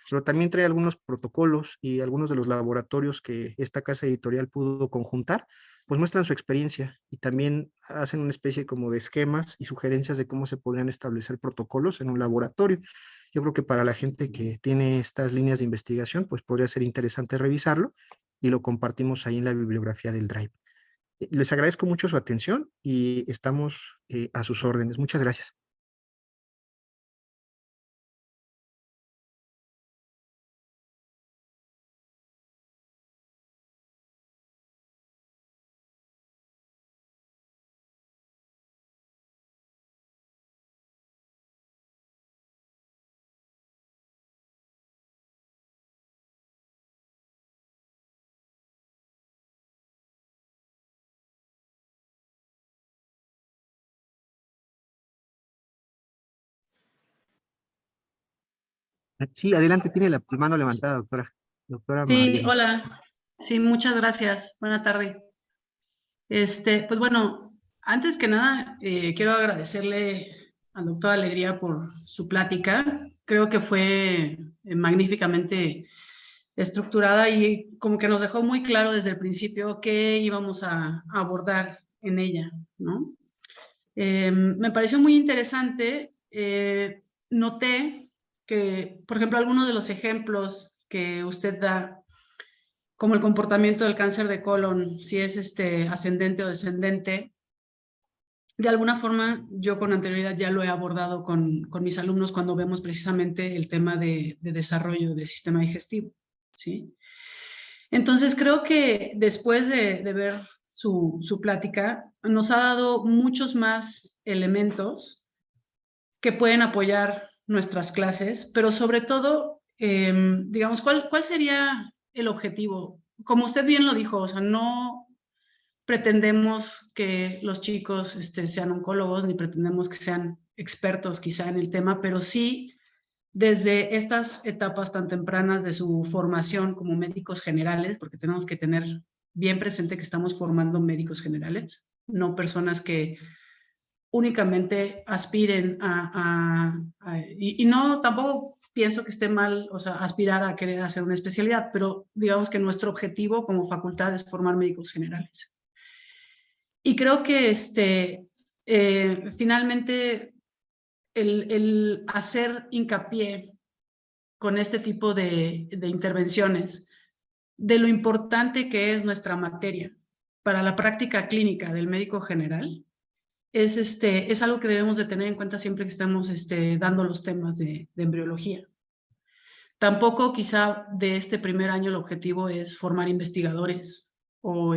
Speaker 1: pero también trae algunos protocolos y algunos de los laboratorios que esta casa editorial pudo conjuntar, pues muestran su experiencia y también hacen una especie como de esquemas y sugerencias de cómo se podrían establecer protocolos en un laboratorio. Yo creo que para la gente que tiene estas líneas de investigación, pues podría ser interesante revisarlo y lo compartimos ahí en la bibliografía del Drive. Les agradezco mucho su atención y estamos a sus órdenes. Muchas gracias. Sí, adelante, tiene la mano levantada, doctora. Doctora
Speaker 2: Sí,
Speaker 1: Mariana.
Speaker 2: hola. Sí, muchas gracias. Buena tarde. Pues bueno, antes que nada, quiero agradecerle al doctor Alegría por su plática. Creo que fue magníficamente estructurada y como que nos dejó muy claro desde el principio qué íbamos a abordar en ella, ¿no? Me pareció muy interesante. Noté que, por ejemplo, algunos de los ejemplos que usted da, como el comportamiento del cáncer de colon, si es ascendente o descendente, de alguna forma yo con anterioridad ya lo he abordado con mis alumnos cuando vemos precisamente el tema de desarrollo del sistema digestivo, ¿sí? Entonces creo que después de ver su plática, nos ha dado muchos más elementos que pueden apoyar nuestras clases, pero sobre todo, digamos, ¿cuál sería el objetivo? Como usted bien lo dijo, o sea, no pretendemos que los chicos sean oncólogos, ni pretendemos que sean expertos quizá en el tema, pero sí desde estas etapas tan tempranas de su formación como médicos generales, porque tenemos que tener bien presente que estamos formando médicos generales, no personas que únicamente aspiren y no, tampoco pienso que esté mal, o sea, aspirar a querer hacer una especialidad, pero digamos que nuestro objetivo como facultad es formar médicos generales. Y creo que finalmente el hacer hincapié con este tipo de intervenciones de lo importante que es nuestra materia para la práctica clínica del médico general, es algo que debemos de tener en cuenta siempre que estamos dando los temas de embriología. Tampoco quizá de este primer año el objetivo es formar investigadores o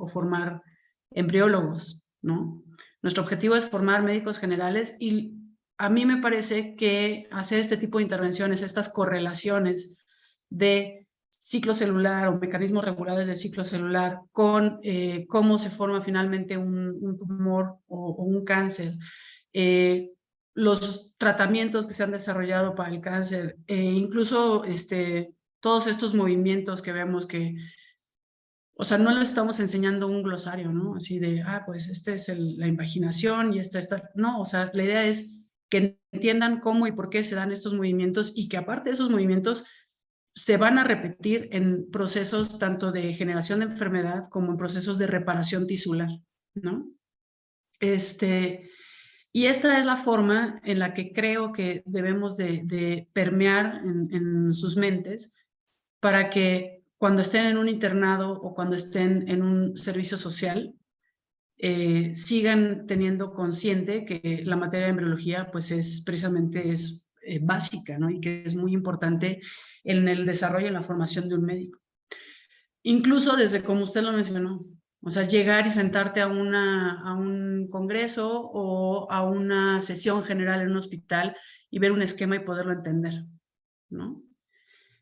Speaker 2: formar embriólogos, ¿no? Nuestro objetivo es formar médicos generales y a mí me parece que hacer este tipo de intervenciones, estas correlaciones de ciclo celular o mecanismos regulares del ciclo celular con cómo se forma finalmente un tumor o un cáncer, los tratamientos que se han desarrollado para el cáncer, incluso todos estos movimientos que vemos que, o sea, no les estamos enseñando un glosario, ¿no? Así de, pues es la invaginación y esta, no, o sea, la idea es que entiendan cómo y por qué se dan estos movimientos y que aparte de esos movimientos se van a repetir en procesos tanto de generación de enfermedad como en procesos de reparación tisular, ¿no? Y esta es la forma en la que creo que debemos de permear en sus mentes para que cuando estén en un internado o cuando estén en un servicio social, sigan teniendo consciente que la materia de embriología pues precisamente es básica, ¿no? Y que es muy importante en el desarrollo y en la formación de un médico. Incluso desde como usted lo mencionó, o sea, llegar y sentarte a un congreso o a una sesión general en un hospital y ver un esquema y poderlo entender, ¿no?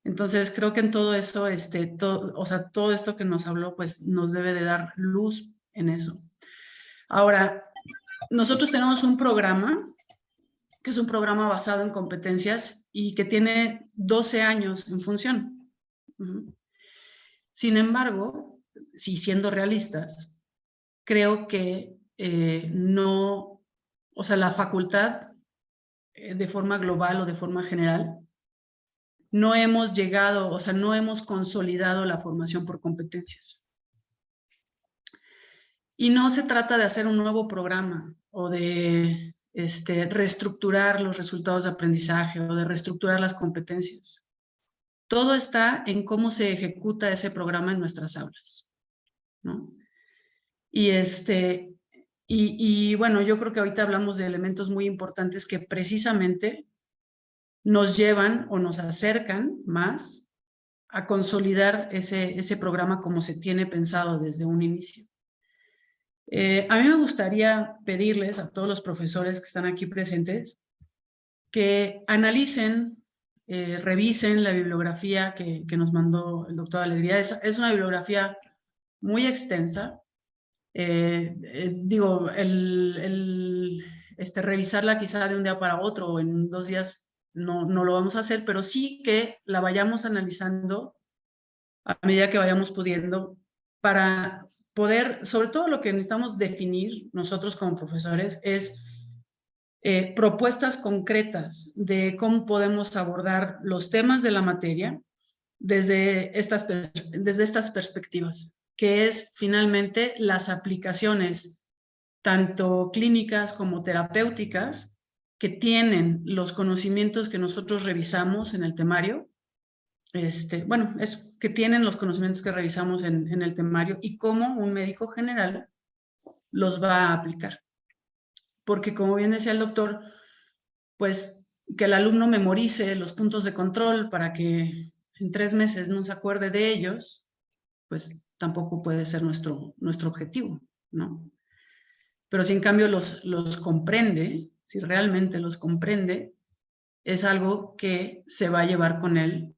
Speaker 2: Entonces, creo que en todo eso, o sea, todo esto que nos habló, pues nos debe de dar luz en eso. Ahora, nosotros tenemos un programa, que es un programa basado en competencias y que tiene 12 años en función. Sin embargo, si siendo realistas, creo que no, o sea, la facultad de forma global o de forma general, no hemos llegado, o sea, no hemos consolidado la formación por competencias. Y no se trata de hacer un nuevo programa o de reestructurar los resultados de aprendizaje o de reestructurar las competencias. Todo está en cómo se ejecuta ese programa en nuestras aulas, ¿no? Y bueno, yo creo que ahorita hablamos de elementos muy importantes que precisamente nos llevan o nos acercan más a consolidar ese programa como se tiene pensado desde un inicio. A mí me gustaría pedirles a todos los profesores que están aquí presentes que analicen, revisen la bibliografía que nos mandó el doctor Alegría. Es una bibliografía muy extensa. Digo, revisarla quizá de un día para otro o en 2 días no lo vamos a hacer, pero sí que la vayamos analizando a medida que vayamos pudiendo para poder, sobre todo lo que necesitamos definir nosotros como profesores es propuestas concretas de cómo podemos abordar los temas de la materia desde estas perspectivas, que es finalmente las aplicaciones tanto clínicas como terapéuticas que tienen los conocimientos que nosotros revisamos en el temario, bueno, es que tienen los conocimientos que revisamos en el temario y cómo un médico general los va a aplicar. Porque como bien decía el doctor, pues que el alumno memorice los puntos de control para que en 3 meses no se acuerde de ellos, pues tampoco puede ser nuestro objetivo, ¿no? Pero si en cambio los comprende, si realmente los comprende, es algo que se va a llevar con él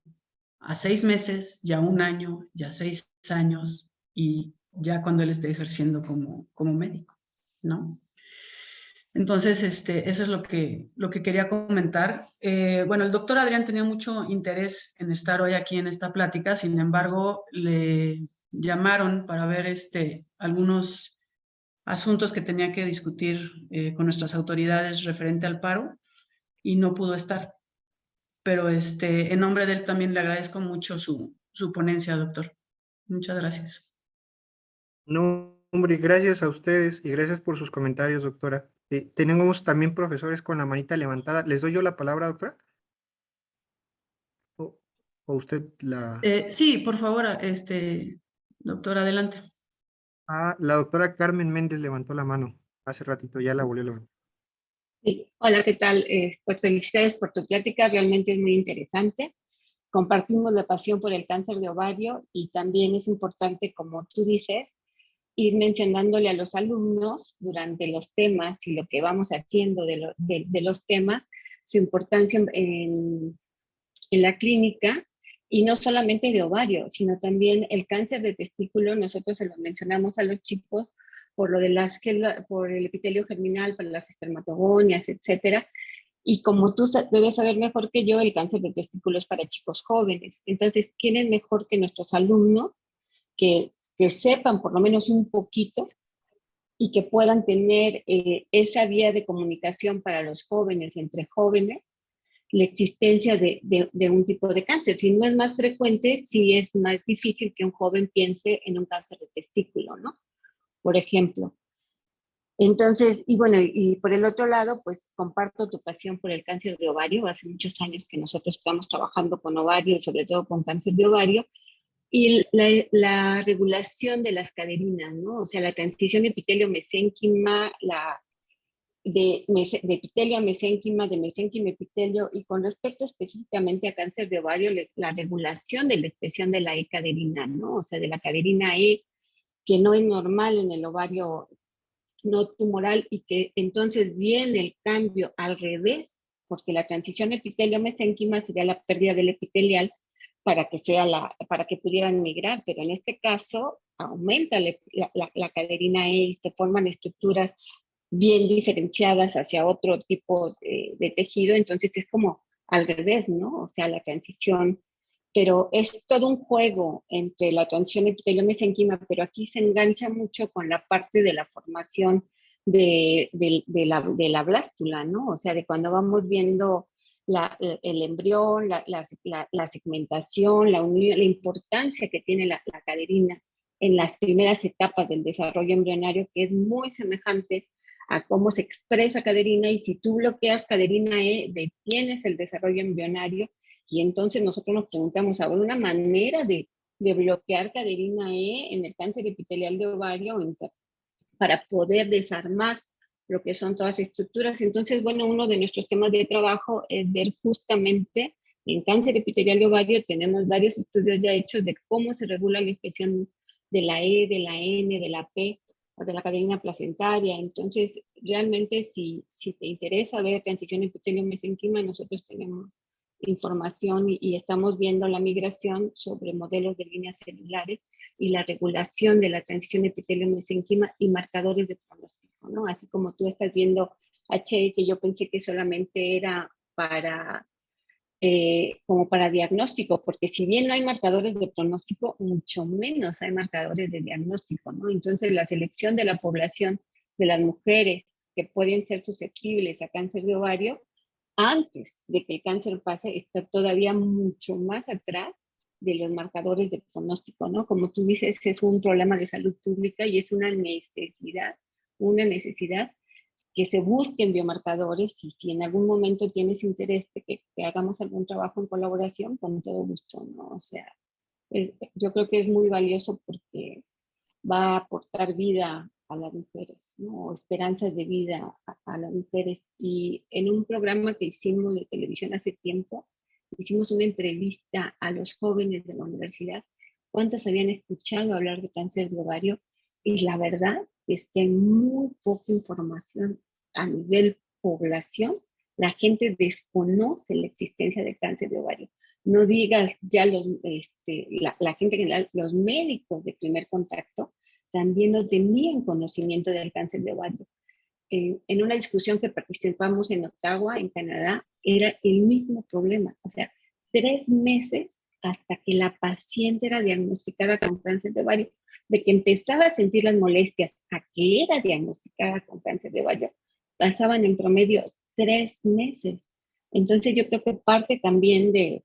Speaker 2: a 6 meses, ya 1 año, ya 6 años, y ya cuando él esté ejerciendo como médico, ¿no? Entonces, eso es lo que quería comentar. Bueno, el doctor Adrián tenía mucho interés en estar hoy aquí en esta plática, sin embargo, le llamaron para ver algunos asuntos que tenía que discutir con nuestras autoridades referente al paro y no pudo estar. Pero en nombre de él también le agradezco mucho su ponencia, doctor. Muchas gracias.
Speaker 1: No, hombre, gracias a ustedes y gracias por sus comentarios, doctora. Tenemos también profesores con la manita levantada. ¿Les doy yo la palabra, doctora? ¿O usted la...?
Speaker 2: Sí, por favor, doctor, adelante.
Speaker 1: Ah, la doctora Carmen Méndez levantó la mano. Hace ratito ya la volvió a levantar.
Speaker 3: Sí. Hola, ¿qué tal? Pues felicidades por tu plática, realmente es muy interesante. Compartimos la pasión por el cáncer de ovario y también es importante, como tú dices, ir mencionándole a los alumnos durante los temas y lo que vamos haciendo de los temas, su importancia en la clínica, y no solamente de ovario, sino también el cáncer de testículo. Nosotros se lo mencionamos a los chicos por lo de por el epitelio germinal, para las espermatogonias, etcétera. Y como tú debes saber mejor que yo, el cáncer de testículo es para chicos jóvenes. Entonces, ¿quién es mejor que nuestros alumnos que sepan por lo menos un poquito y que puedan tener esa vía de comunicación para los jóvenes, entre jóvenes, la existencia de un tipo de cáncer? Si no es más frecuente, sí es más difícil que un joven piense en un cáncer de testículo, ¿no? Por ejemplo. Entonces, y bueno, y por el otro lado, pues comparto tu pasión por el cáncer de ovario. Hace muchos años que nosotros estamos trabajando con ovario y sobre todo con cáncer de ovario. Y la regulación de las caderinas, ¿no? O sea, la transición epitelio-mesénquima, de epitelio a mesénquima, de mesénquima a epitelio, y con respecto específicamente a cáncer de ovario, la regulación de la expresión de la E-caderina, ¿no? O sea, de la caderina E, que no es normal en el ovario no tumoral, y que entonces viene el cambio al revés, porque la transición epitelio-mesénquima sería la pérdida del epitelial para que pudieran migrar, pero en este caso aumenta la caderina E y se forman estructuras bien diferenciadas hacia otro tipo de tejido. Entonces es como al revés, ¿no? O sea, la transición, pero es todo un juego entre la transición epitelio-mesenquima, pero aquí se engancha mucho con la parte de la formación de la blástula, ¿no? O sea, de cuando vamos viendo el embrión, la segmentación, la unión, la importancia que tiene la caderina en las primeras etapas del desarrollo embrionario, que es muy semejante a cómo se expresa caderina, y si tú bloqueas caderina E, detienes el desarrollo embrionario, y entonces nosotros nos preguntamos, ¿habrá una manera de bloquear caderina E en el cáncer epitelial de ovario para poder desarmar lo que son todas las estructuras? Entonces, bueno, uno de nuestros temas de trabajo es ver justamente en cáncer epitelial de ovario, tenemos varios estudios ya hechos de cómo se regula la expresión de la E, de la N, de la P, o de la caderina placentaria. Entonces, realmente, si te interesa ver transición epitelio-mesenquima, nosotros tenemos información y estamos viendo la migración sobre modelos de líneas celulares y la regulación de la transición epitelio-mesenquima y marcadores de pronóstico, ¿no? Así como tú estás viendo HE, que yo pensé que solamente era para como para diagnóstico, porque si bien no hay marcadores de pronóstico, mucho menos hay marcadores de diagnóstico, ¿no? Entonces, la selección de la población de las mujeres que pueden ser susceptibles a cáncer de ovario, antes de que el cáncer pase, está todavía mucho más atrás de los marcadores de pronóstico, ¿no? Como tú dices, es un problema de salud pública y es una necesidad que se busquen biomarcadores, y si en algún momento tienes interés de que hagamos algún trabajo en colaboración, con todo gusto, ¿no? O sea, yo creo que es muy valioso porque va a aportar vida a las mujeres, ¿no? O esperanzas de vida a las mujeres. Y en un programa que hicimos de televisión hace tiempo, hicimos una entrevista a los jóvenes de la universidad, cuántos habían escuchado hablar de cáncer de ovario, y la verdad es que hay muy poca información a nivel población. La gente desconoce la existencia del cáncer de ovario. No digas ya la gente en general, los médicos de primer contacto también no tenían conocimiento del cáncer de ovario. En una discusión que participamos en Ottawa, en Canadá, era el mismo problema. O sea, 3 meses hasta que la paciente era diagnosticada con cáncer de ovario, de que empezaba a sentir las molestias a que era diagnosticada con cáncer de ovario, pasaban en promedio 3 meses. Entonces yo creo que parte también de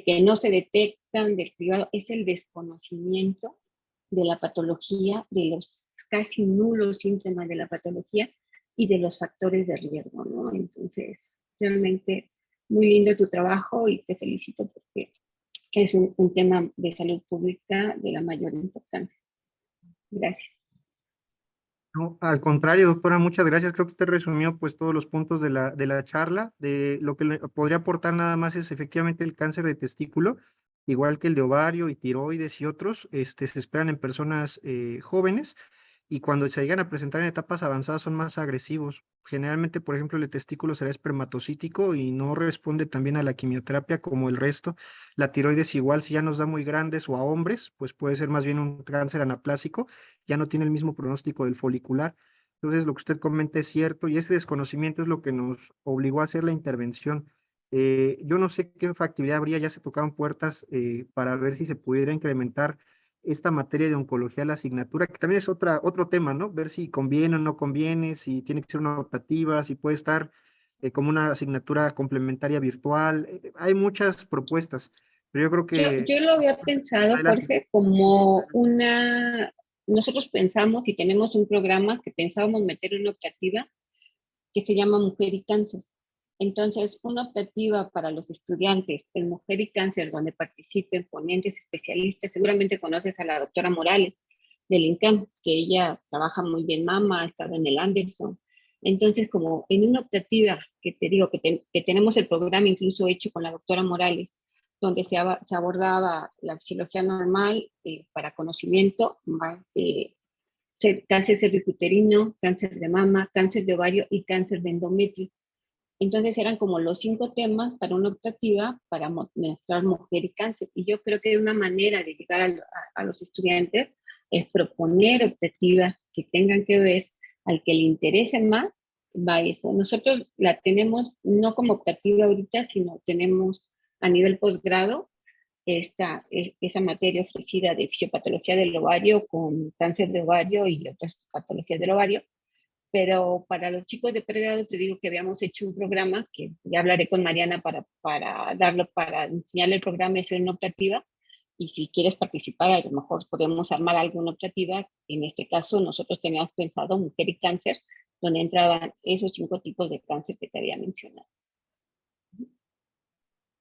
Speaker 3: que no se detectan del privado es el desconocimiento de la patología, de los casi nulos síntomas de la patología y de los factores de riesgo, ¿no? Entonces, realmente muy lindo tu trabajo y te felicito porque es un tema de salud pública de la mayor importancia. Gracias.
Speaker 1: No, al contrario, doctora, muchas gracias. Creo que usted resumió pues todos los puntos de la charla. De lo que le podría aportar nada más es efectivamente el cáncer de testículo, igual que el de ovario y tiroides y otros, se esperan en personas jóvenes, y cuando se llegan a presentar en etapas avanzadas son más agresivos. Generalmente, por ejemplo, el testículo será espermatocítico y no responde también a la quimioterapia como el resto. La tiroides igual, si ya nos da muy grandes o a hombres, pues puede ser más bien un cáncer anaplásico, ya no tiene el mismo pronóstico del folicular. Entonces, lo que usted comenta es cierto, y ese desconocimiento es lo que nos obligó a hacer la intervención. Yo no sé qué factibilidad habría, ya se tocaron puertas para ver si se pudiera incrementar esta materia de oncología a la asignatura, que también es otro tema, ¿no? Ver si conviene o no conviene, si tiene que ser una optativa, si puede estar como una asignatura complementaria virtual. Hay muchas propuestas, pero yo creo que...
Speaker 3: Yo lo había pensado,
Speaker 1: Adelante.
Speaker 3: Jorge, como nosotros pensamos y tenemos un programa que pensábamos meter una optativa que se llama Mujer y Cáncer. Entonces, una optativa para los estudiantes en Mujer y Cáncer, donde participen ponentes especialistas. Seguramente conoces a la doctora Morales del INCAM, que ella trabaja muy bien mama, ha estado en el Anderson. Entonces, como en una optativa, que te digo que tenemos el programa incluso hecho con la doctora Morales, donde se abordaba la fisiología normal para conocimiento, cáncer cervicuterino, cáncer de mama, cáncer de ovario y cáncer de endometrio. Entonces eran como los 5 temas para una optativa para mostrar mujer y cáncer. Y yo creo que una manera de llegar a los estudiantes es proponer optativas que tengan que ver al que le interese más va eso. Nosotros la tenemos no como optativa ahorita, sino tenemos a nivel posgrado esa materia ofrecida de fisiopatología del ovario con cáncer de ovario y otras patologías del ovario. Pero para los chicos de pregrado te digo que habíamos hecho un programa que ya hablaré con Mariana para enseñarle el programa y hacer una optativa. Y si quieres participar, a lo mejor podemos armar alguna optativa. En este caso, nosotros teníamos pensado mujer y cáncer, donde entraban esos 5 tipos de cáncer que te había mencionado.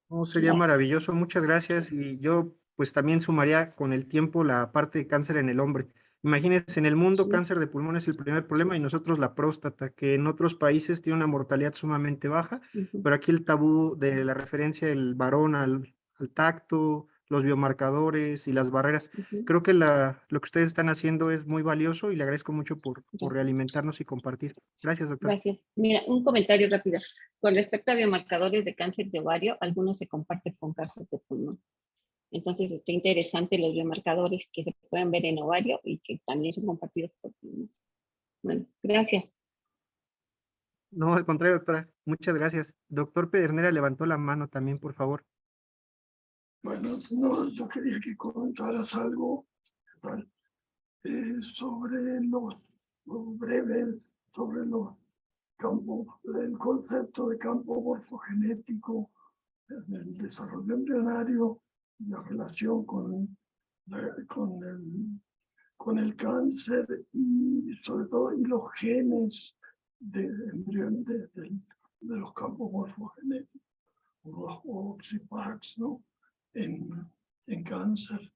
Speaker 1: Oh, sería maravilloso, muchas gracias. Y yo pues también sumaría con el tiempo la parte de cáncer en el hombre. Imagínense, en el mundo cáncer de pulmón es el primer problema y nosotros la próstata, que en otros países tiene una mortalidad sumamente baja, pero aquí el tabú de la referencia del varón al tacto, los biomarcadores y las barreras, creo que lo que ustedes están haciendo es muy valioso y le agradezco mucho por realimentarnos y compartir. Gracias, doctora.
Speaker 3: Gracias. Mira, un comentario rápido. Con respecto a biomarcadores de cáncer de ovario, algunos se comparten con cáncer de pulmón. Entonces está interesante los biomarcadores que se pueden ver en ovario y que también son compartidos por pulmón. Bueno, gracias.
Speaker 1: No, al contrario, doctora. Muchas gracias. Doctor Pedernera levantó la mano también, por favor.
Speaker 4: Bueno, no, yo quería que comentaras algo sobre breve, sobre los campos, el concepto de campo morfogenético en el desarrollo embrionario y la relación con el cáncer y sobre todo y los genes de los campos morfogenéticos o CPAX, ¿no? En cáncer.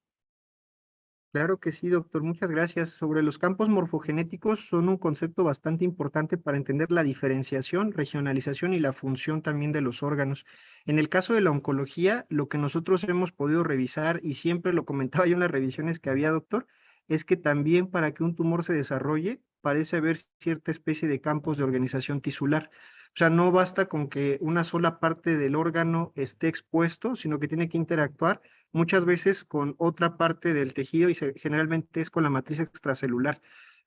Speaker 1: Claro que sí, doctor. Muchas gracias. Sobre los campos morfogenéticos son un concepto bastante importante para entender la diferenciación, regionalización y la función también de los órganos. En el caso de la oncología, lo que nosotros hemos podido revisar, y siempre lo comentaba yo en las revisiones que había, doctor, es que también para que un tumor se desarrolle, parece haber cierta especie de campos de organización tisular. O sea, no basta con que una sola parte del órgano esté expuesto, sino que tiene que interactuar muchas veces con otra parte del tejido y generalmente es con la matriz extracelular.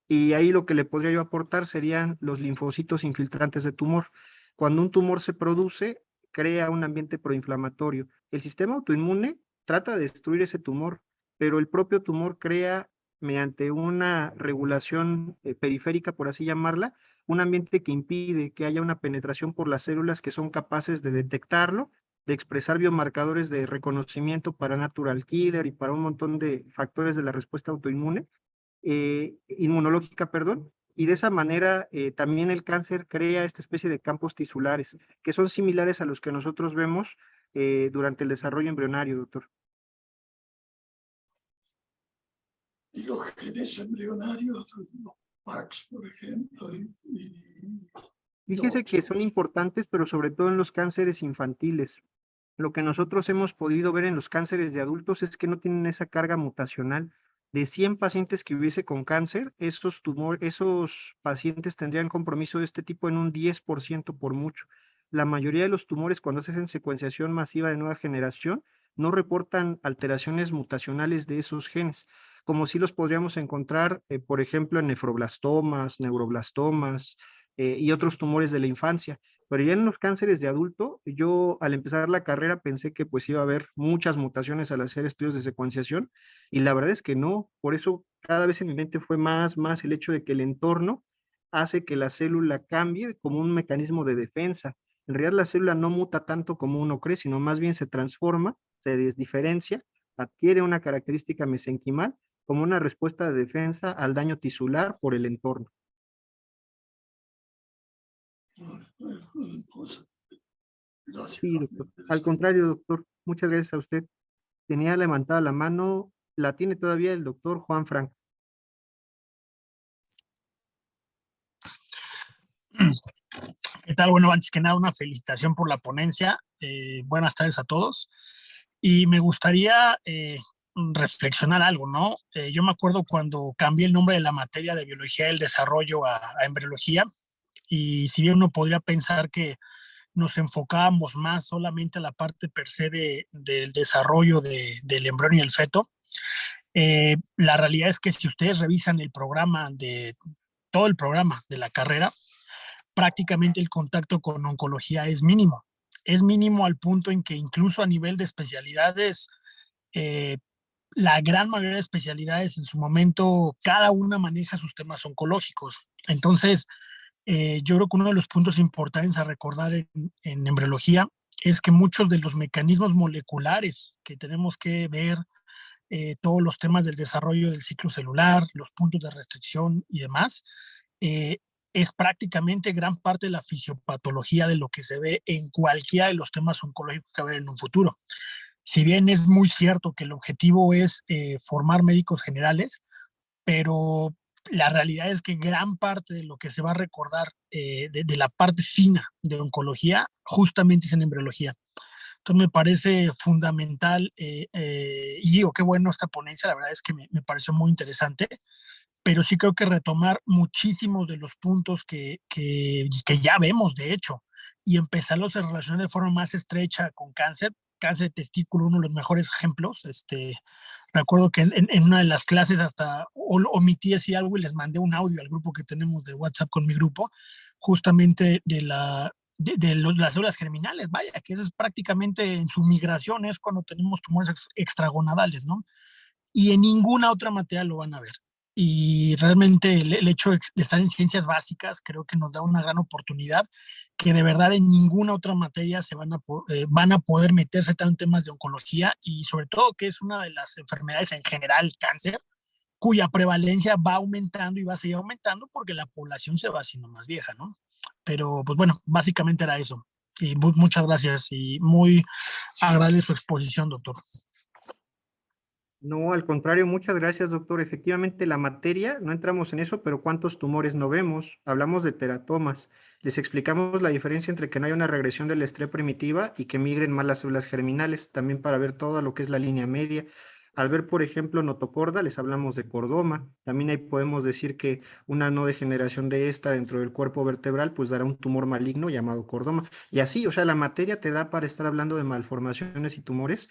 Speaker 1: Y ahí lo que le podría yo aportar serían los linfocitos infiltrantes de tumor. Cuando un tumor se produce, crea un ambiente proinflamatorio. El sistema autoinmune trata de destruir ese tumor, pero el propio tumor crea, mediante una regulación periférica, por así llamarla, un ambiente que impide que haya una penetración por las células que son capaces de detectarlo, de expresar biomarcadores de reconocimiento para natural killer y para un montón de factores de la respuesta autoinmune, inmunológica, perdón, y de esa manera también el cáncer crea esta especie de campos tisulares, que son similares a los que nosotros vemos durante el desarrollo embrionario, doctor.
Speaker 4: Y los genes embrionarios, los PAX, por ejemplo.
Speaker 1: Fíjese que son importantes, pero sobre todo en los cánceres infantiles. Lo que nosotros hemos podido ver en los cánceres de adultos es que no tienen esa carga mutacional. De 100 pacientes que hubiese con cáncer, esos pacientes tendrían compromiso de este tipo en un 10% por mucho. La mayoría de los tumores, cuando se hacen secuenciación masiva de nueva generación, no reportan alteraciones mutacionales de esos genes, como sí los podríamos encontrar, por ejemplo, en nefroblastomas, neuroblastomas y otros tumores de la infancia. Pero ya en los cánceres de adulto, yo al empezar la carrera pensé que pues iba a haber muchas mutaciones al hacer estudios de secuenciación y la verdad es que no. Por eso cada vez en mi mente fue más el hecho de que el entorno hace que la célula cambie como un mecanismo de defensa. En realidad la célula no muta tanto como uno cree, sino más bien se transforma, se desdiferencia, adquiere una característica mesenquimal como una respuesta de defensa al daño tisular por el entorno.
Speaker 4: Gracias.
Speaker 1: Sí, doctor. Al contrario, doctor, muchas gracias a usted. Tenía levantada la mano, la tiene todavía el doctor Juan Frank.
Speaker 5: ¿Qué tal? Bueno, antes que nada, una felicitación por la ponencia. Buenas tardes a todos. Y me gustaría reflexionar algo, ¿no? Yo me acuerdo cuando cambié el nombre de la materia de biología del desarrollo a embriología, y si bien uno podría pensar que nos enfocábamos más solamente a la parte per se del desarrollo del embrión y el feto, la realidad es que si ustedes revisan todo el programa de la carrera, prácticamente el contacto con oncología es mínimo. Es mínimo al punto en que incluso a nivel de especialidades, la gran mayoría de especialidades en su momento, cada una maneja sus temas oncológicos. Entonces, yo creo que uno de los puntos importantes a recordar en embriología es que muchos de los mecanismos moleculares que tenemos que ver, todos los temas del desarrollo del ciclo celular, los puntos de restricción y demás, es prácticamente gran parte de la fisiopatología de lo que se ve en cualquiera de los temas oncológicos que va a haber en un futuro. Si bien es muy cierto que el objetivo es formar médicos generales, pero la realidad es que gran parte de lo que se va a recordar de la parte fina de oncología justamente es en embriología. Entonces me parece fundamental y digo, qué bueno esta ponencia, la verdad es que me pareció muy interesante, pero sí creo que retomar muchísimos de los puntos que ya vemos, de hecho, y empezarlos a relacionar de forma más estrecha con cáncer de testículo, uno de los mejores ejemplos. Recuerdo que en una de las clases hasta omití decir algo y les mandé un audio al grupo que tenemos de WhatsApp con mi grupo, justamente de las células germinales, vaya, que eso es prácticamente en su migración, es cuando tenemos tumores extragonadales, ¿no? Y en ninguna otra materia lo van a ver. Y realmente el hecho de estar en ciencias básicas creo que nos da una gran oportunidad que de verdad en ninguna otra materia van a poder meterse tanto en temas de oncología y sobre todo que es una de las enfermedades en general, cáncer, cuya prevalencia va aumentando y va a seguir aumentando porque la población se va haciendo más vieja, ¿no? Pero pues bueno, básicamente era eso. Y muchas gracias y muy agradable su exposición, doctor.
Speaker 1: No, al contrario, muchas gracias, doctor. Efectivamente, la materia, no entramos en eso, pero ¿cuántos tumores no vemos? Hablamos de teratomas. Les explicamos la diferencia entre que no haya una regresión de la estrella primitiva y que migren más las células germinales, también para ver todo lo que es la línea media. Al ver, por ejemplo, notocorda, les hablamos de cordoma. También ahí podemos decir que una no degeneración de esta dentro del cuerpo vertebral, pues dará un tumor maligno llamado cordoma. Y así, o sea, la materia te da para estar hablando de malformaciones y tumores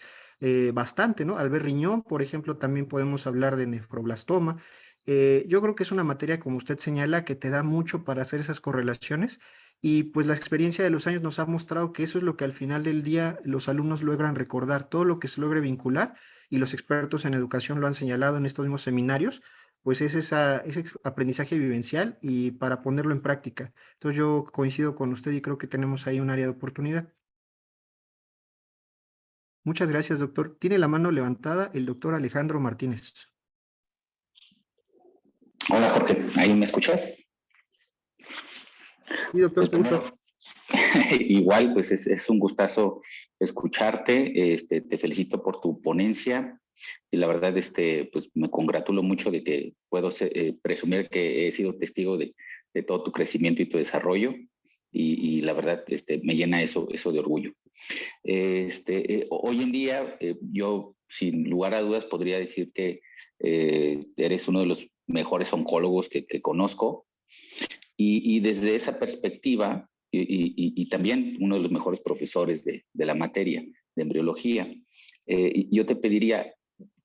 Speaker 1: bastante, ¿no? Al ver riñón, por ejemplo, también podemos hablar de nefroblastoma. Yo creo que es una materia, como usted señala, que te da mucho para hacer esas correlaciones y pues la experiencia de los años nos ha mostrado que eso es lo que al final del día los alumnos logran recordar, todo lo que se logre vincular y los expertos en educación lo han señalado en estos mismos seminarios, pues es ese aprendizaje vivencial y para ponerlo en práctica. Entonces yo coincido con usted y creo que tenemos ahí un área de oportunidad. Muchas gracias, doctor. Tiene la mano levantada el doctor Alejandro Martínez.
Speaker 6: Hola, Jorge, ¿ahí me escuchas?
Speaker 1: Sí, doctor,
Speaker 6: Pues primero, igual, pues es un gustazo escucharte. Te felicito por tu ponencia y la verdad, pues me congratulo mucho de que puedo presumir que he sido testigo de todo tu crecimiento y tu desarrollo y la verdad, me llena eso de orgullo. Hoy en día, yo sin lugar a dudas podría decir que eres uno de los mejores oncólogos que conozco y desde esa perspectiva y también uno de los mejores profesores de la materia de embriología, yo te pediría,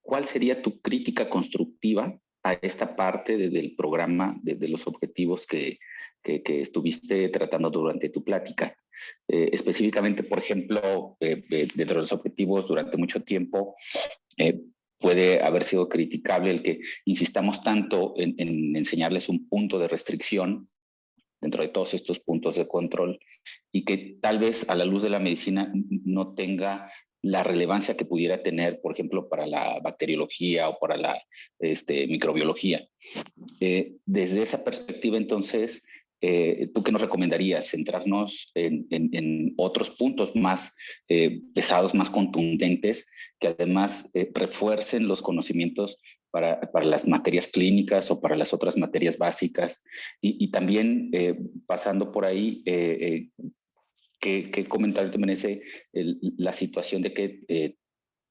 Speaker 6: ¿cuál sería tu crítica constructiva a esta parte del programa, de los objetivos que estuviste tratando durante tu plática? Específicamente, por ejemplo, dentro de los objetivos durante mucho tiempo, puede haber sido criticable el que insistamos tanto en enseñarles un punto de restricción dentro de todos estos puntos de control y que tal vez a la luz de la medicina no tenga la relevancia que pudiera tener, por ejemplo, para la bacteriología o para la microbiología. Desde esa perspectiva, entonces, ¿tú qué nos recomendarías? ¿Centrarnos en otros puntos más pesados, más contundentes, que además refuercen los conocimientos para las materias clínicas o para las otras materias básicas? Y también, pasando por ahí, ¿qué comentario te merece la situación de que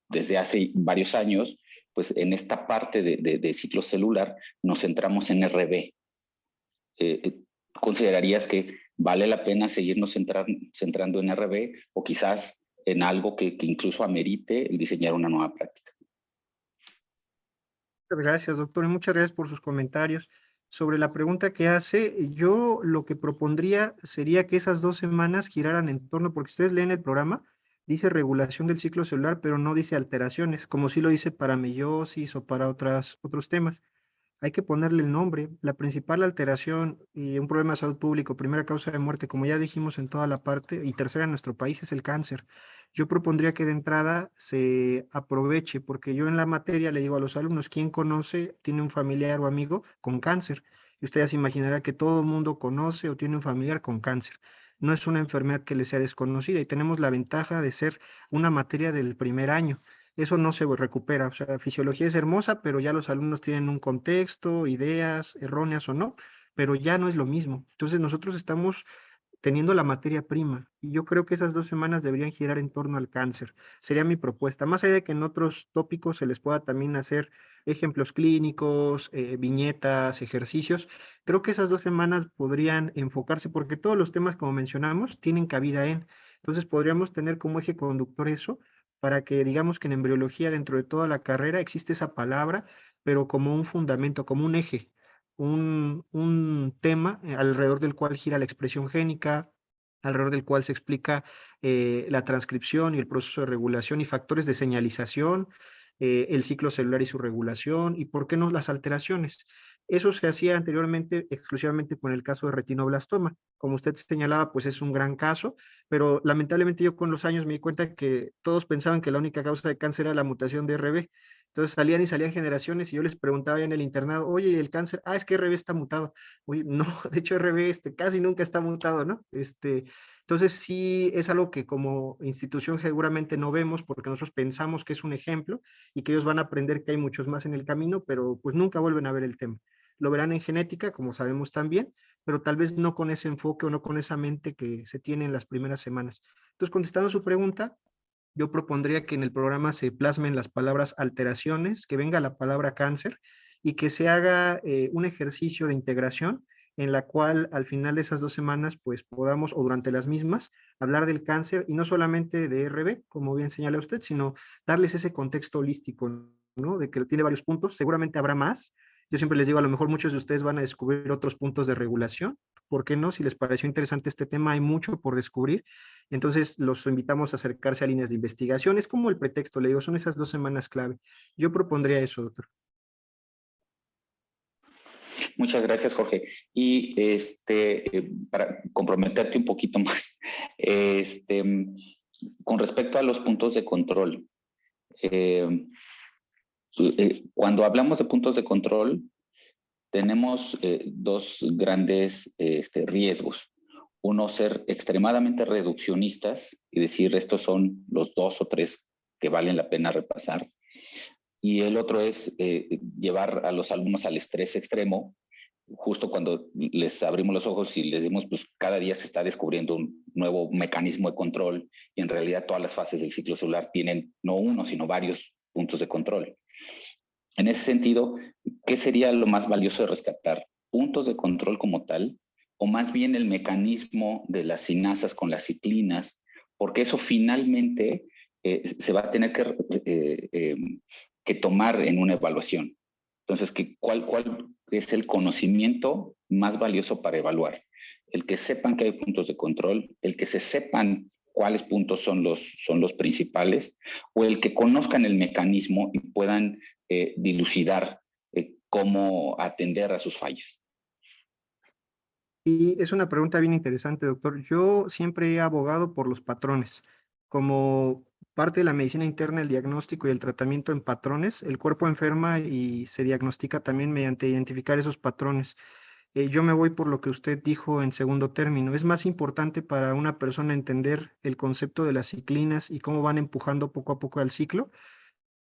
Speaker 6: desde hace varios años, pues en esta parte de ciclo celular nos centramos en RB? ¿Considerarías que vale la pena seguirnos centrando en RB o quizás en algo que incluso amerite el diseñar una nueva práctica?
Speaker 1: Muchas gracias, doctor, y muchas gracias por sus comentarios. Sobre la pregunta que hace, yo lo que propondría sería que esas 2 semanas giraran en torno, porque ustedes leen el programa, dice regulación del ciclo celular, pero no dice alteraciones, como sí lo dice para meiosis o para otros temas. Hay que ponerle el nombre. La principal alteración y un problema de salud público, primera causa de muerte, como ya dijimos en toda la parte, y tercera en nuestro país, es el cáncer. Yo propondría que de entrada se aproveche, porque yo en la materia le digo a los alumnos, ¿quién conoce, tiene un familiar o amigo con cáncer? Y usted ya se imaginará que todo el mundo conoce o tiene un familiar con cáncer. No es una enfermedad que le sea desconocida y tenemos la ventaja de ser una materia del primer año. Eso no se recupera. O sea, fisiología es hermosa, pero ya los alumnos tienen un contexto, ideas erróneas o no, pero ya no es lo mismo. Entonces nosotros estamos teniendo la materia prima y yo creo que esas 2 semanas deberían girar en torno al cáncer. Sería mi propuesta. Más allá de que en otros tópicos se les pueda también hacer ejemplos clínicos, viñetas, ejercicios, creo que esas 2 semanas podrían enfocarse porque todos los temas, como mencionamos, tienen cabida en. Entonces podríamos tener como eje conductor eso para que digamos que en embriología dentro de toda la carrera existe esa palabra, pero como un fundamento, como un eje, un tema alrededor del cual gira la expresión génica, alrededor del cual se explica la transcripción y el proceso de regulación y factores de señalización, el ciclo celular y su regulación, y por qué no las alteraciones. Eso se hacía anteriormente exclusivamente con el caso de retinoblastoma. Como usted señalaba, pues es un gran caso, pero lamentablemente yo con los años me di cuenta que todos pensaban que la única causa de cáncer era la mutación de RB. Entonces salían y salían generaciones y yo les preguntaba ya en el internado, oye, ¿y el cáncer? Ah, es que RB está mutado. Oye, no, de hecho RB casi nunca está mutado, ¿no? Entonces sí es algo que como institución seguramente no vemos porque nosotros pensamos que es un ejemplo y que ellos van a aprender que hay muchos más en el camino, pero pues nunca vuelven a ver el tema. Lo verán en genética, como sabemos también, pero tal vez no con ese enfoque o no con esa mente que se tiene en las primeras semanas. Entonces, contestando su pregunta, yo propondría que en el programa se plasmen las palabras alteraciones, que venga la palabra cáncer y que se haga un ejercicio de integración en la cual al final de esas 2 semanas pues podamos o durante las mismas hablar del cáncer y no solamente de RB, como bien señala usted, sino darles ese contexto holístico, ¿no? De que tiene varios puntos, seguramente habrá más. Yo siempre les digo, a lo mejor muchos de ustedes van a descubrir otros puntos de regulación. ¿Por qué no? Si les pareció interesante este tema, hay mucho por descubrir. Entonces, los invitamos a acercarse a líneas de investigación. Es como el pretexto, le digo, son esas 2 semanas clave. Yo propondría eso, doctor.
Speaker 6: Muchas gracias, Jorge. Y para comprometerte un poquito más, con respecto a los puntos de control, cuando hablamos de puntos de control, tenemos dos grandes riesgos. Uno, ser extremadamente reduccionistas y decir estos son los 2 o 3 que valen la pena repasar. Y el otro es llevar a los alumnos al estrés extremo, justo cuando les abrimos los ojos y les decimos, pues cada día se está descubriendo un nuevo mecanismo de control y en realidad todas las fases del ciclo celular tienen no uno, sino varios puntos de control. En ese sentido, ¿qué sería lo más valioso de rescatar? ¿Puntos de control como tal? ¿O más bien el mecanismo de las sinasas con las ciclinas? Porque eso finalmente se va a tener que tomar en una evaluación. Entonces, ¿cuál es el conocimiento más valioso para evaluar? El que sepan que hay puntos de control, el que se sepan cuáles puntos son los principales, o el que conozcan el mecanismo y puedan dilucidar cómo atender a sus fallas.
Speaker 1: Y es una pregunta bien interesante, doctor. Yo siempre he abogado por los patrones. Como parte de la medicina interna, el diagnóstico y el tratamiento en patrones, el cuerpo enferma y se diagnostica también mediante identificar esos patrones. Yo me voy por lo que usted dijo en segundo término. Es más importante para una persona entender el concepto de las ciclinas y cómo van empujando poco a poco al ciclo,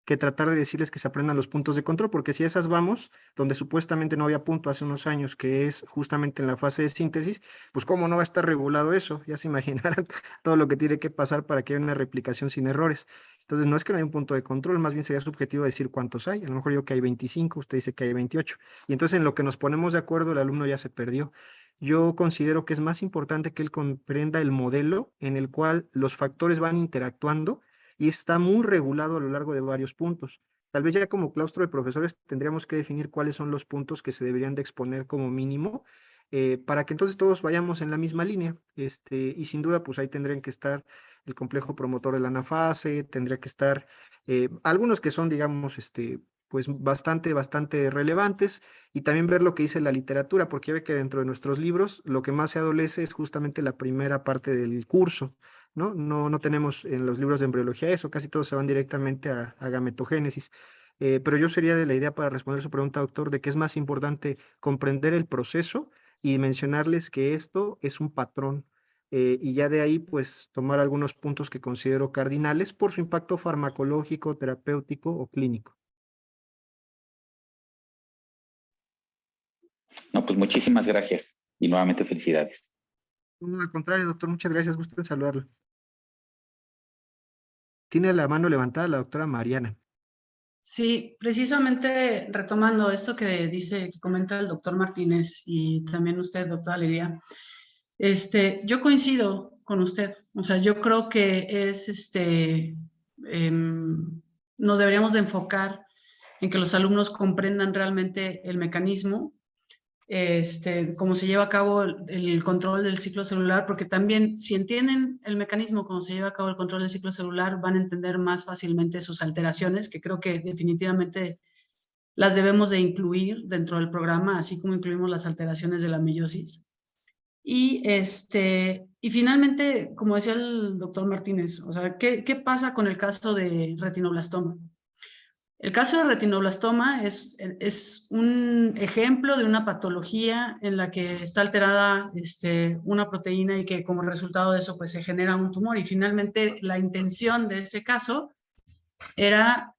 Speaker 1: que tratar de decirles que se aprendan los puntos de control, porque si a esas vamos, donde supuestamente no había punto hace unos años, que es justamente en la fase de síntesis, pues cómo no va a estar regulado eso, ya se imaginarán todo lo que tiene que pasar para que haya una replicación sin errores. Entonces no es que no haya un punto de control, más bien sería subjetivo decir cuántos hay, a lo mejor yo que hay 25, usted dice que hay 28, y entonces en lo que nos ponemos de acuerdo el alumno ya se perdió. Yo considero que es más importante que él comprenda el modelo en el cual los factores van interactuando y está muy regulado a lo largo de varios puntos. Tal vez ya como claustro de profesores tendríamos que definir cuáles son los puntos que se deberían de exponer como mínimo, para que entonces todos vayamos en la misma línea. Y sin duda, pues ahí tendrían que estar el complejo promotor de la anafase, tendría que estar algunos que son, digamos, pues bastante relevantes, y también ver lo que dice la literatura, porque ya ve que dentro de nuestros libros lo que más se adolece es justamente la primera parte del curso, ¿no? No tenemos en los libros de embriología eso, casi todos se van directamente a gametogénesis. Pero yo sería de la idea, para responder su pregunta, doctor, de que es más importante comprender el proceso y mencionarles que esto es un patrón, y ya de ahí pues tomar algunos puntos que considero cardinales por su impacto farmacológico, terapéutico o clínico.
Speaker 6: No, pues muchísimas gracias y nuevamente felicidades.
Speaker 1: No, al contrario, doctor, muchas gracias, gusto en saludarlo. Tiene la mano levantada la doctora Mariana.
Speaker 2: Sí, precisamente retomando esto que dice, que comenta el doctor Martínez y también usted, doctora Alegría, yo coincido con usted. O sea, yo creo que nos deberíamos de enfocar en que los alumnos comprendan realmente el mecanismo, cómo se lleva a cabo el control del ciclo celular, porque también si entienden el mecanismo, cómo se lleva a cabo el control del ciclo celular, van a entender más fácilmente sus alteraciones, que creo que definitivamente las debemos de incluir dentro del programa, así como incluimos las alteraciones de la meiosis. Y finalmente, como decía el doctor Martínez, o sea, ¿qué pasa con el caso de retinoblastoma? El caso de retinoblastoma es un ejemplo de una patología en la que está alterada una proteína y que como resultado de eso pues se genera un tumor, y finalmente la intención de ese caso era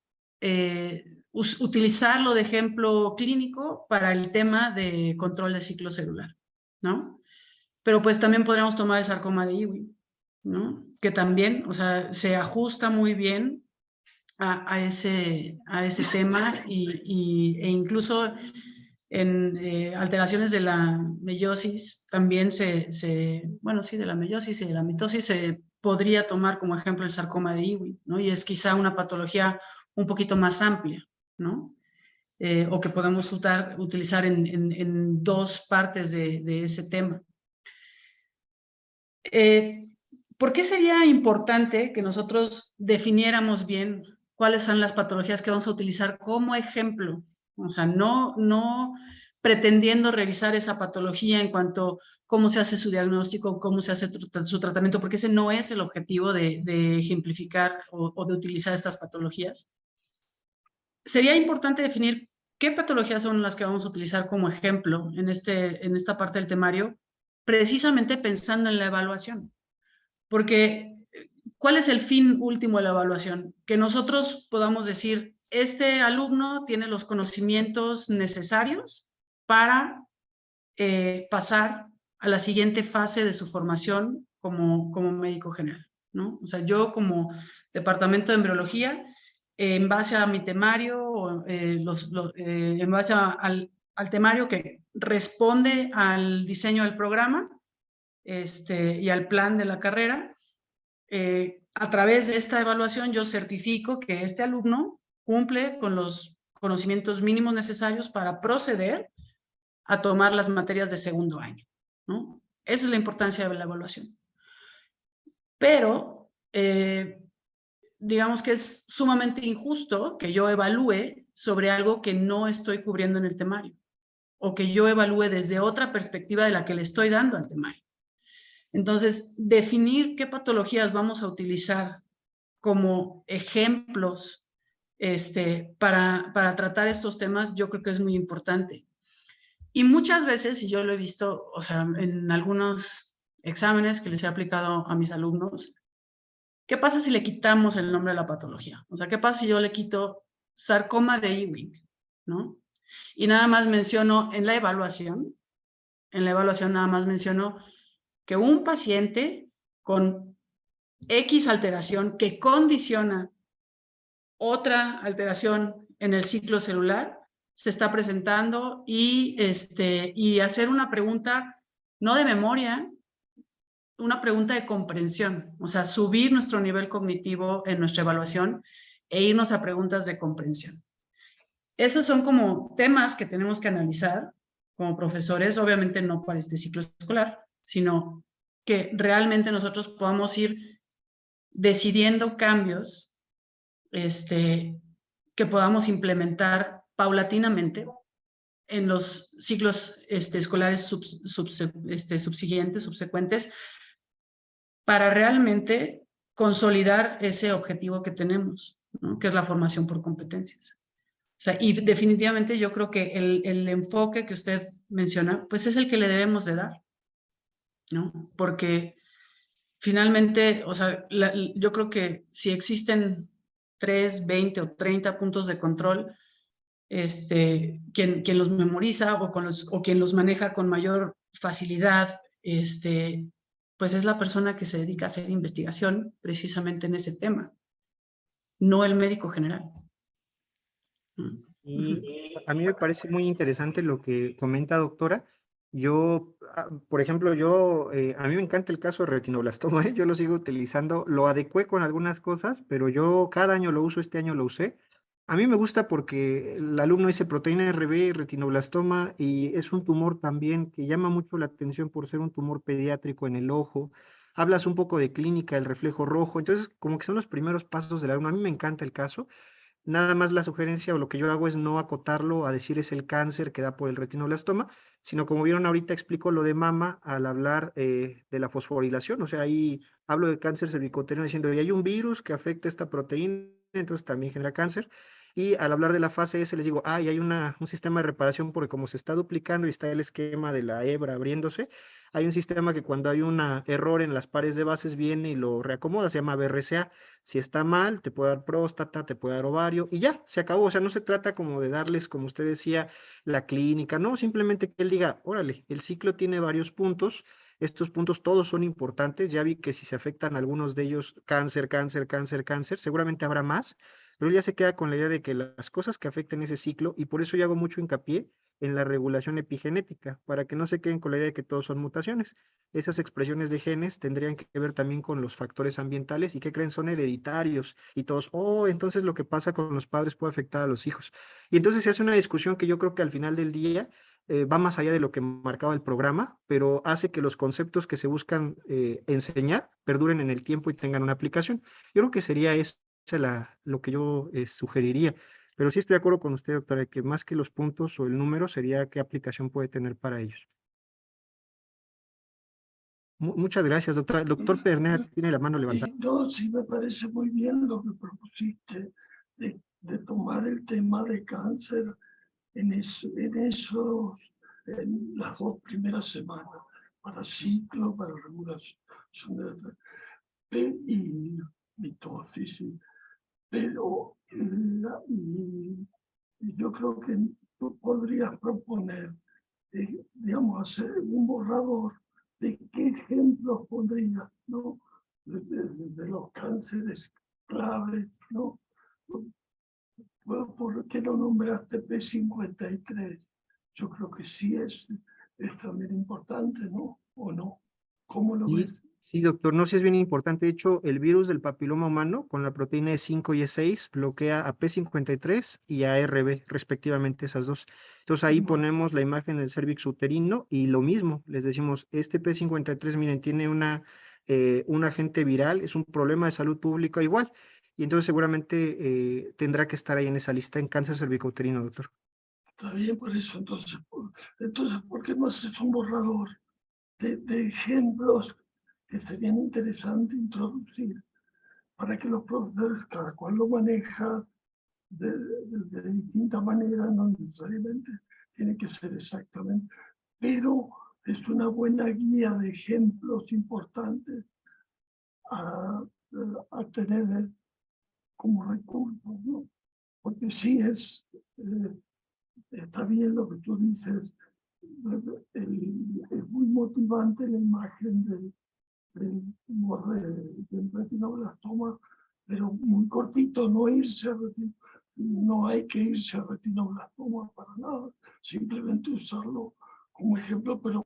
Speaker 2: utilizarlo de ejemplo clínico para el tema de control de ciclo celular, ¿no? Pero pues también podríamos tomar el sarcoma de Ewing, ¿no? Que también, o sea, se ajusta muy bien a ese tema, e incluso en alteraciones de la meiosis también bueno, sí, de la meiosis y de la mitosis se podría tomar como ejemplo el sarcoma de Ewing, ¿no? Y es quizá una patología un poquito más amplia, ¿no? O que podemos utilizar en dos partes de ese tema. ¿Por qué sería importante que nosotros definiéramos bien cuáles son las patologías que vamos a utilizar como ejemplo? O sea, no pretendiendo revisar esa patología en cuanto a cómo se hace su diagnóstico, cómo se hace su tratamiento, porque ese no es el objetivo de ejemplificar o de utilizar estas patologías. Sería importante definir qué patologías son las que vamos a utilizar como ejemplo en esta parte del temario, precisamente pensando en la evaluación. Porque, ¿cuál es el fin último de la evaluación? Que nosotros podamos decir, este alumno tiene los conocimientos necesarios para pasar a la siguiente fase de su formación como médico general, ¿no? O sea, yo como departamento de embriología, en base a mi temario, en base al temario que responde al diseño del programa, y al plan de la carrera, a través de esta evaluación yo certifico que este alumno cumple con los conocimientos mínimos necesarios para proceder a tomar las materias de segundo año, ¿no? Esa es la importancia de la evaluación. Pero, digamos que es sumamente injusto que yo evalúe sobre algo que no estoy cubriendo en el temario, o que yo evalúe desde otra perspectiva de la que le estoy dando al temario. Entonces, definir qué patologías vamos a utilizar como ejemplos para tratar estos temas, yo creo que es muy importante. Y muchas veces, y yo lo he visto, o sea, en algunos exámenes que les he aplicado a mis alumnos, ¿qué pasa si le quitamos el nombre de la patología? O sea, ¿qué pasa si yo le quito sarcoma de Ewing, ¿no? Y nada más menciono en la evaluación nada más menciono que un paciente con X alteración que condiciona otra alteración en el ciclo celular se está presentando, y hacer una pregunta no de memoria, una pregunta de comprensión, o sea, subir nuestro nivel cognitivo en nuestra evaluación, e irnos a preguntas de comprensión. Esos son como temas que tenemos que analizar como profesores, obviamente no para este ciclo escolar, sino que realmente nosotros podamos ir decidiendo cambios que podamos implementar paulatinamente en los ciclos escolares subsecuentes, para realmente consolidar ese objetivo que tenemos, ¿no? Que es la formación por competencias. O sea, y definitivamente yo creo que el enfoque que usted menciona, pues es el que le debemos de dar, ¿no? Porque finalmente, o sea, yo creo que si existen 3, 20 o 30 puntos de control, quien los memoriza o quien los maneja con mayor facilidad, pues es la persona que se dedica a hacer investigación precisamente en ese tema, no el médico general.
Speaker 1: Y a mí me parece muy interesante lo que comenta, doctora. Yo, por ejemplo, a mí me encanta el caso de retinoblastoma, ¿eh? Yo lo sigo utilizando, lo adecué con algunas cosas, pero yo cada año lo uso, este año lo usé. A mí me gusta porque el alumno dice proteína RB, retinoblastoma, y es un tumor también que llama mucho la atención por ser un tumor pediátrico en el ojo. Hablas un poco de clínica, el reflejo rojo, entonces como que son los primeros pasos del alumno. A mí me encanta el caso. Nada más la sugerencia o lo que yo hago es no acotarlo a decir es el cáncer que da por el retinoblastoma, sino como vieron ahorita explico lo de mama al hablar de la fosforilación, o sea, ahí hablo de cáncer cervicuterino diciendo, y hay un virus que afecta esta proteína, entonces también genera cáncer, y al hablar de la fase S les digo, y hay un sistema de reparación porque como se está duplicando y está el esquema de la hebra abriéndose, hay un sistema que cuando hay un error en las pares de bases viene y lo reacomoda, se llama BRCA. Si está mal, te puede dar próstata, te puede dar ovario y ya, se acabó. O sea, no se trata como de darles, como usted decía, la clínica, no, simplemente que él diga, órale, el ciclo tiene varios puntos, estos puntos todos son importantes, ya vi que si se afectan algunos de ellos, cáncer, cáncer, cáncer, cáncer, seguramente habrá más, pero él ya se queda con la idea de que las cosas que afecten ese ciclo, y por eso yo hago mucho hincapié en la regulación epigenética, para que no se queden con la idea de que todos son mutaciones. Esas expresiones de genes tendrían que ver también con los factores ambientales y que creen son hereditarios y todos, entonces lo que pasa con los padres puede afectar a los hijos. Y entonces se hace una discusión que yo creo que al final del día va más allá de lo que marcaba el programa, pero hace que los conceptos que se buscan enseñar perduren en el tiempo y tengan una aplicación. Yo creo que sería eso lo que yo sugeriría. Pero sí estoy de acuerdo con usted, doctora, que más que los puntos o el número sería qué aplicación puede tener para ellos. Muchas gracias, doctora. El doctor Pernera tiene la mano levantada.
Speaker 4: No, sí me parece muy bien lo que propusiste de tomar el tema de cáncer en las 2 primeras semanas, para ciclo, para regulación y mitosis. Pero yo creo que tú podrías proponer, digamos, hacer un borrador de qué ejemplos pondrías, ¿no? De los cánceres claves, ¿no? ¿Por qué no nombraste P53? Yo creo que sí es también importante, ¿no? ¿O no? ¿Cómo lo ves?
Speaker 1: Sí, doctor, no, sí es bien importante. De hecho, el virus del papiloma humano con la proteína E5 y E6 bloquea a P53 y a RB, respectivamente, esas dos. Entonces ahí ponemos la imagen del cérvix uterino y lo mismo, les decimos, este P53, miren, tiene un agente viral, es un problema de salud pública igual. Y entonces seguramente tendrá que estar ahí en esa lista en cáncer cervicouterino, doctor.
Speaker 4: Está bien, por eso, entonces, ¿por qué no haces un borrador de ejemplos que serían interesantes introducir para que los profesores, cada cual lo maneja de distinta manera, no necesariamente tiene que ser exactamente, pero es una buena guía de ejemplos importantes a tener como recursos, ¿no? Porque sí está bien lo que tú dices, es muy motivante la imagen del tumor del retinoblastoma, pero muy cortito, no hay que irse a retinoblastoma para nada, simplemente usarlo como ejemplo, pero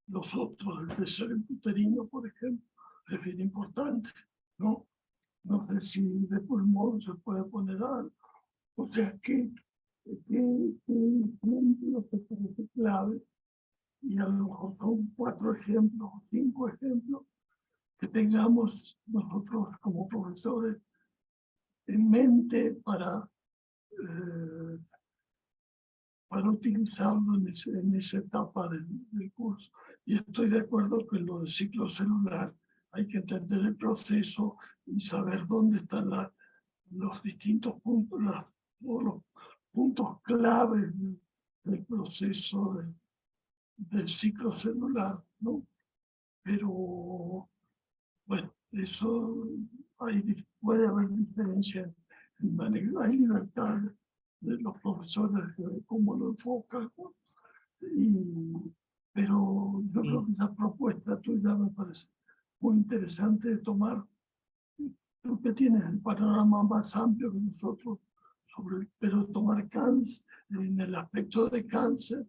Speaker 4: los otros, el de cervicuterino, por ejemplo, es bien importante, ¿no? no sé si de pulmón se puede poner algo. O sea que ejemplos que parece clave, y a lo mejor son 4 ejemplos o 5 ejemplos que tengamos nosotros como profesores en mente para utilizarlo en esa etapa del curso. Y estoy de acuerdo que en lo del ciclo celular hay que entender el proceso y saber dónde están los distintos puntos, los puntos claves del proceso del ciclo celular, ¿no? Pero, bueno, eso puede haber diferencia en manejo, hay libertad de los profesores de cómo lo enfocan, ¿no? Pero yo creo que esa propuesta tuya me parece muy interesante de tomar. Tú que tienes el panorama más amplio que nosotros, pero tomar cáncer, en el aspecto de cáncer,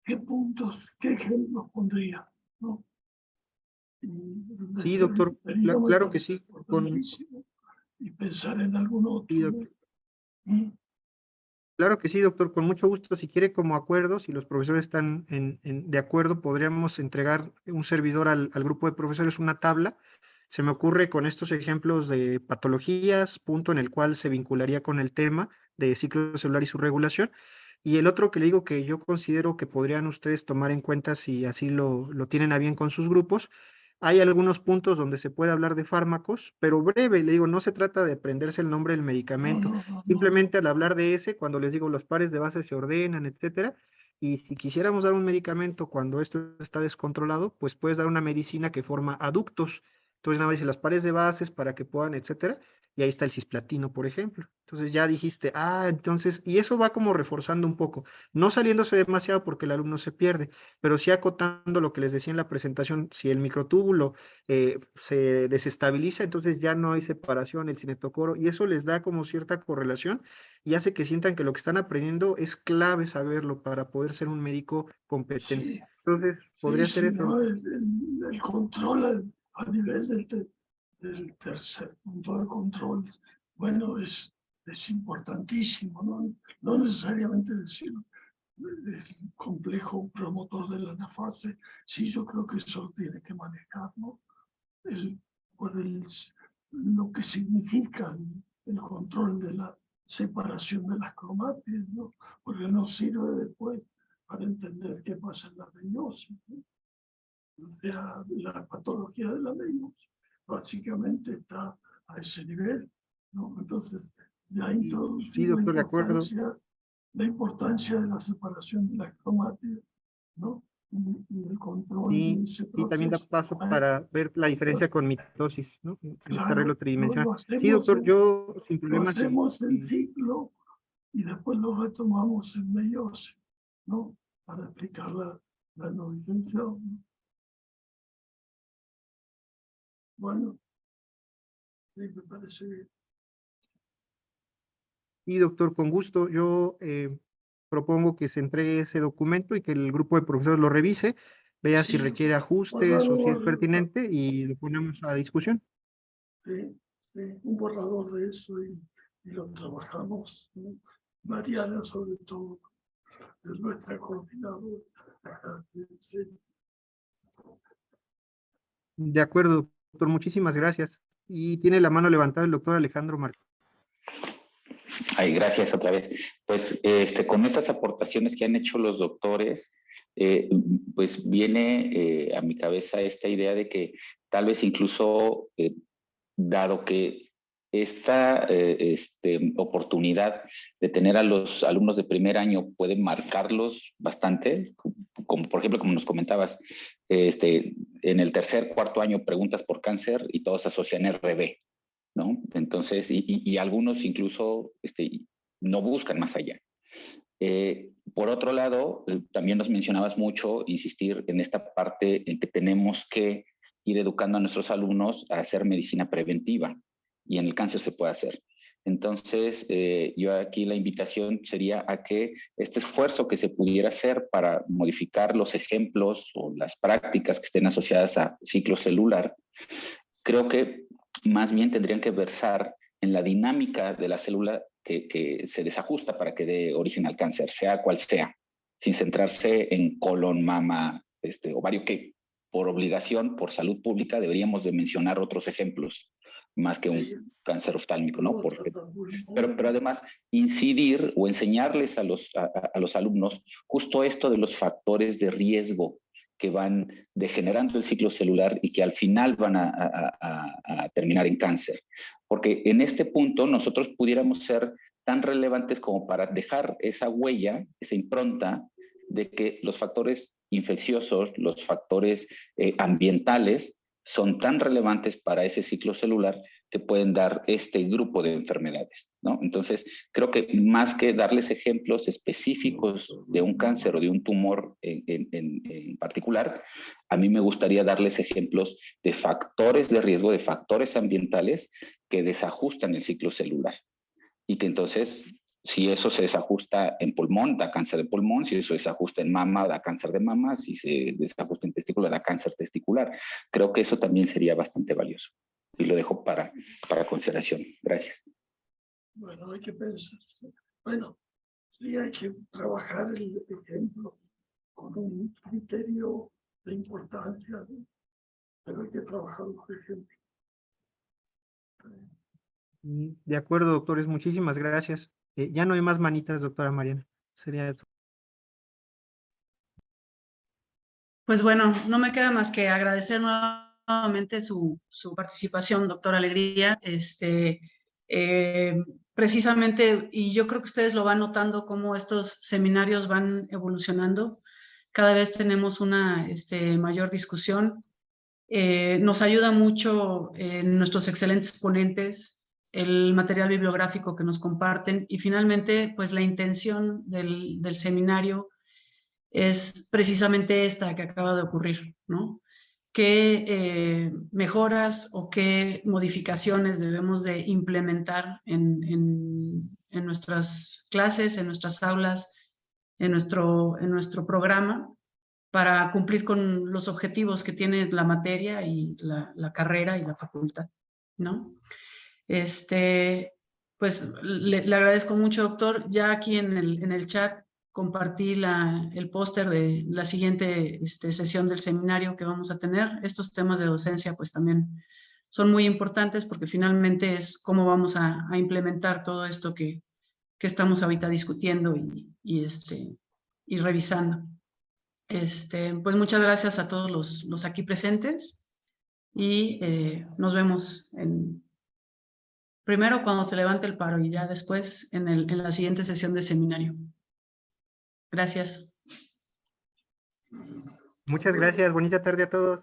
Speaker 4: ¿qué puntos, qué ejemplos pondría? ¿No?
Speaker 1: Sí, doctor, claro que sí.
Speaker 4: Y pensar en algún otro.
Speaker 1: Sí,
Speaker 4: ¿no? ¿Mm?
Speaker 1: Claro que sí, doctor, con mucho gusto. Si quiere como acuerdo, si los profesores están de acuerdo, podríamos entregar un servidor al grupo de profesores una tabla. Se me ocurre con estos ejemplos de patologías, punto en el cual se vincularía con el tema de ciclo celular y su regulación. Y el otro que le digo que yo considero que podrían ustedes tomar en cuenta si así lo tienen a bien con sus grupos. Hay algunos puntos donde se puede hablar de fármacos, pero breve, le digo, no se trata de aprenderse el nombre del medicamento.
Speaker 4: No.
Speaker 1: Simplemente al hablar de ese, cuando les digo los pares de base se ordenan, etcétera, y si quisiéramos dar un medicamento cuando esto está descontrolado, pues puedes dar una medicina que forma aductos. Entonces, nada más dice las pares de bases para que puedan, etcétera, y ahí está el cisplatino, por ejemplo. Entonces ya dijiste, entonces, y eso va como reforzando un poco, no saliéndose demasiado porque el alumno se pierde, pero sí acotando lo que les decía en la presentación, si el microtúbulo se desestabiliza, entonces ya no hay separación, el cinetocoro, y eso les da como cierta correlación y hace que sientan que lo que están aprendiendo es clave saberlo para poder ser un médico competente.
Speaker 4: Sí,
Speaker 1: Entonces, podría ser eso.
Speaker 4: ¿no? El control a nivel del tercer punto de control, bueno, es importantísimo, ¿no? No necesariamente decir el complejo promotor de la anafase, sí, yo creo que eso lo tiene que manejar, ¿no? Lo que significa el control de la separación de las cromátides, ¿no? Porque nos sirve después para entender qué pasa en la meiosis, ¿no? O sea, la patología de la meiosis básicamente está a ese nivel, ¿no? Entonces, ya introducir
Speaker 1: Sí, doctor, de acuerdo.
Speaker 4: la importancia de la separación de las cromátides, ¿no? Y el control de ese
Speaker 1: Y también da
Speaker 4: proceso.
Speaker 1: paso para ver la diferencia con mitosis, ¿no? En este arreglo
Speaker 4: Claro,
Speaker 1: tridimensional. Sí, doctor, yo sin
Speaker 4: lo
Speaker 1: problemas.
Speaker 4: hacemos en ciclo y después lo retomamos en meiosis, ¿no? Para explicar la no distinción, ¿no? Bueno, sí, me parece bien.
Speaker 1: Sí, doctor, con gusto. Yo propongo que se entregue ese documento y que el grupo de profesores lo revise, vea si
Speaker 4: Sí,
Speaker 1: requiere ajustes o si es pertinente y lo ponemos a discusión.
Speaker 4: sí, un borrador de eso y lo trabajamos, ¿no? Mariana, sobre todo, es nuestra coordinadora. Sí.
Speaker 1: De acuerdo, doctor, muchísimas gracias. Y tiene la mano levantada el doctor Alejandro Martínez.
Speaker 6: Ay, gracias otra vez. Pues con estas aportaciones que han hecho los doctores, pues viene a mi cabeza esta idea de que tal vez incluso, dado que esta oportunidad de tener a los alumnos de primer año puede marcarlos bastante, como por ejemplo, como nos comentabas, en el tercer, cuarto año preguntas por cáncer y todos asocian RB, ¿no? Entonces, y algunos incluso no buscan más allá. Por otro lado, también nos mencionabas mucho, insistir en esta parte en que tenemos que ir educando a nuestros alumnos a hacer medicina preventiva, y en el cáncer se puede hacer. Entonces, yo aquí la invitación sería a que este esfuerzo que se pudiera hacer para modificar los ejemplos o las prácticas que estén asociadas a ciclo celular, creo que más bien tendrían que versar en la dinámica de la célula que se desajusta para que dé origen al cáncer, sea cual sea, sin centrarse en colon, mama, ovario, que por obligación, por salud pública, deberíamos de mencionar otros ejemplos, más que un cáncer oftálmico, ¿no? Pero además, incidir o enseñarles a los alumnos justo esto de los factores de riesgo que van degenerando el ciclo celular y que al final van a terminar en cáncer. Porque en este punto nosotros pudiéramos ser tan relevantes como para dejar esa huella, esa impronta de que los factores infecciosos, los factores ambientales son tan relevantes para ese ciclo celular que pueden dar este grupo de enfermedades, ¿no? Entonces, creo que más que darles ejemplos específicos de un cáncer o de un tumor en particular, a mí me gustaría darles ejemplos de factores de riesgo, de factores ambientales que desajustan el ciclo celular. Y que entonces, si eso se desajusta en pulmón, da cáncer de pulmón; si eso se desajusta en mama, da cáncer de mama; si se desajusta en testículo, da cáncer testicular. Creo que eso también sería bastante valioso. Y lo dejo para consideración. Gracias.
Speaker 4: Bueno, hay que pensar. Bueno, sí hay que trabajar el ejemplo con un criterio de importancia, ¿no? Pero hay que trabajar los ejemplos.
Speaker 1: De acuerdo, doctores, muchísimas gracias. Ya no hay más manitas, doctora Mariana. Sería eso.
Speaker 2: Pues bueno, no me queda más que agradecer nuevamente su participación, doctora Alegría. Precisamente, y yo creo que ustedes lo van notando, cómo estos seminarios van evolucionando. Cada vez tenemos una mayor discusión. Nos ayuda mucho nuestros excelentes ponentes, el material bibliográfico que nos comparten, y finalmente, pues la intención del seminario es precisamente esta que acaba de ocurrir, ¿no? ¿Qué mejoras o qué modificaciones debemos de implementar en nuestras clases, en nuestras aulas, en nuestro programa, para cumplir con los objetivos que tiene la materia y la carrera y la facultad, ¿no? Pues le agradezco mucho, doctor. Ya aquí en el chat compartí el póster de la siguiente sesión del seminario que vamos a tener. Estos temas de docencia pues también son muy importantes, porque finalmente es cómo vamos a implementar todo esto que estamos ahorita discutiendo y revisando. Pues muchas gracias a todos los aquí presentes, y nos vemos primero cuando se levante el paro, y ya después en la siguiente sesión de seminario. Gracias.
Speaker 1: Muchas gracias. Bonita tarde a todos.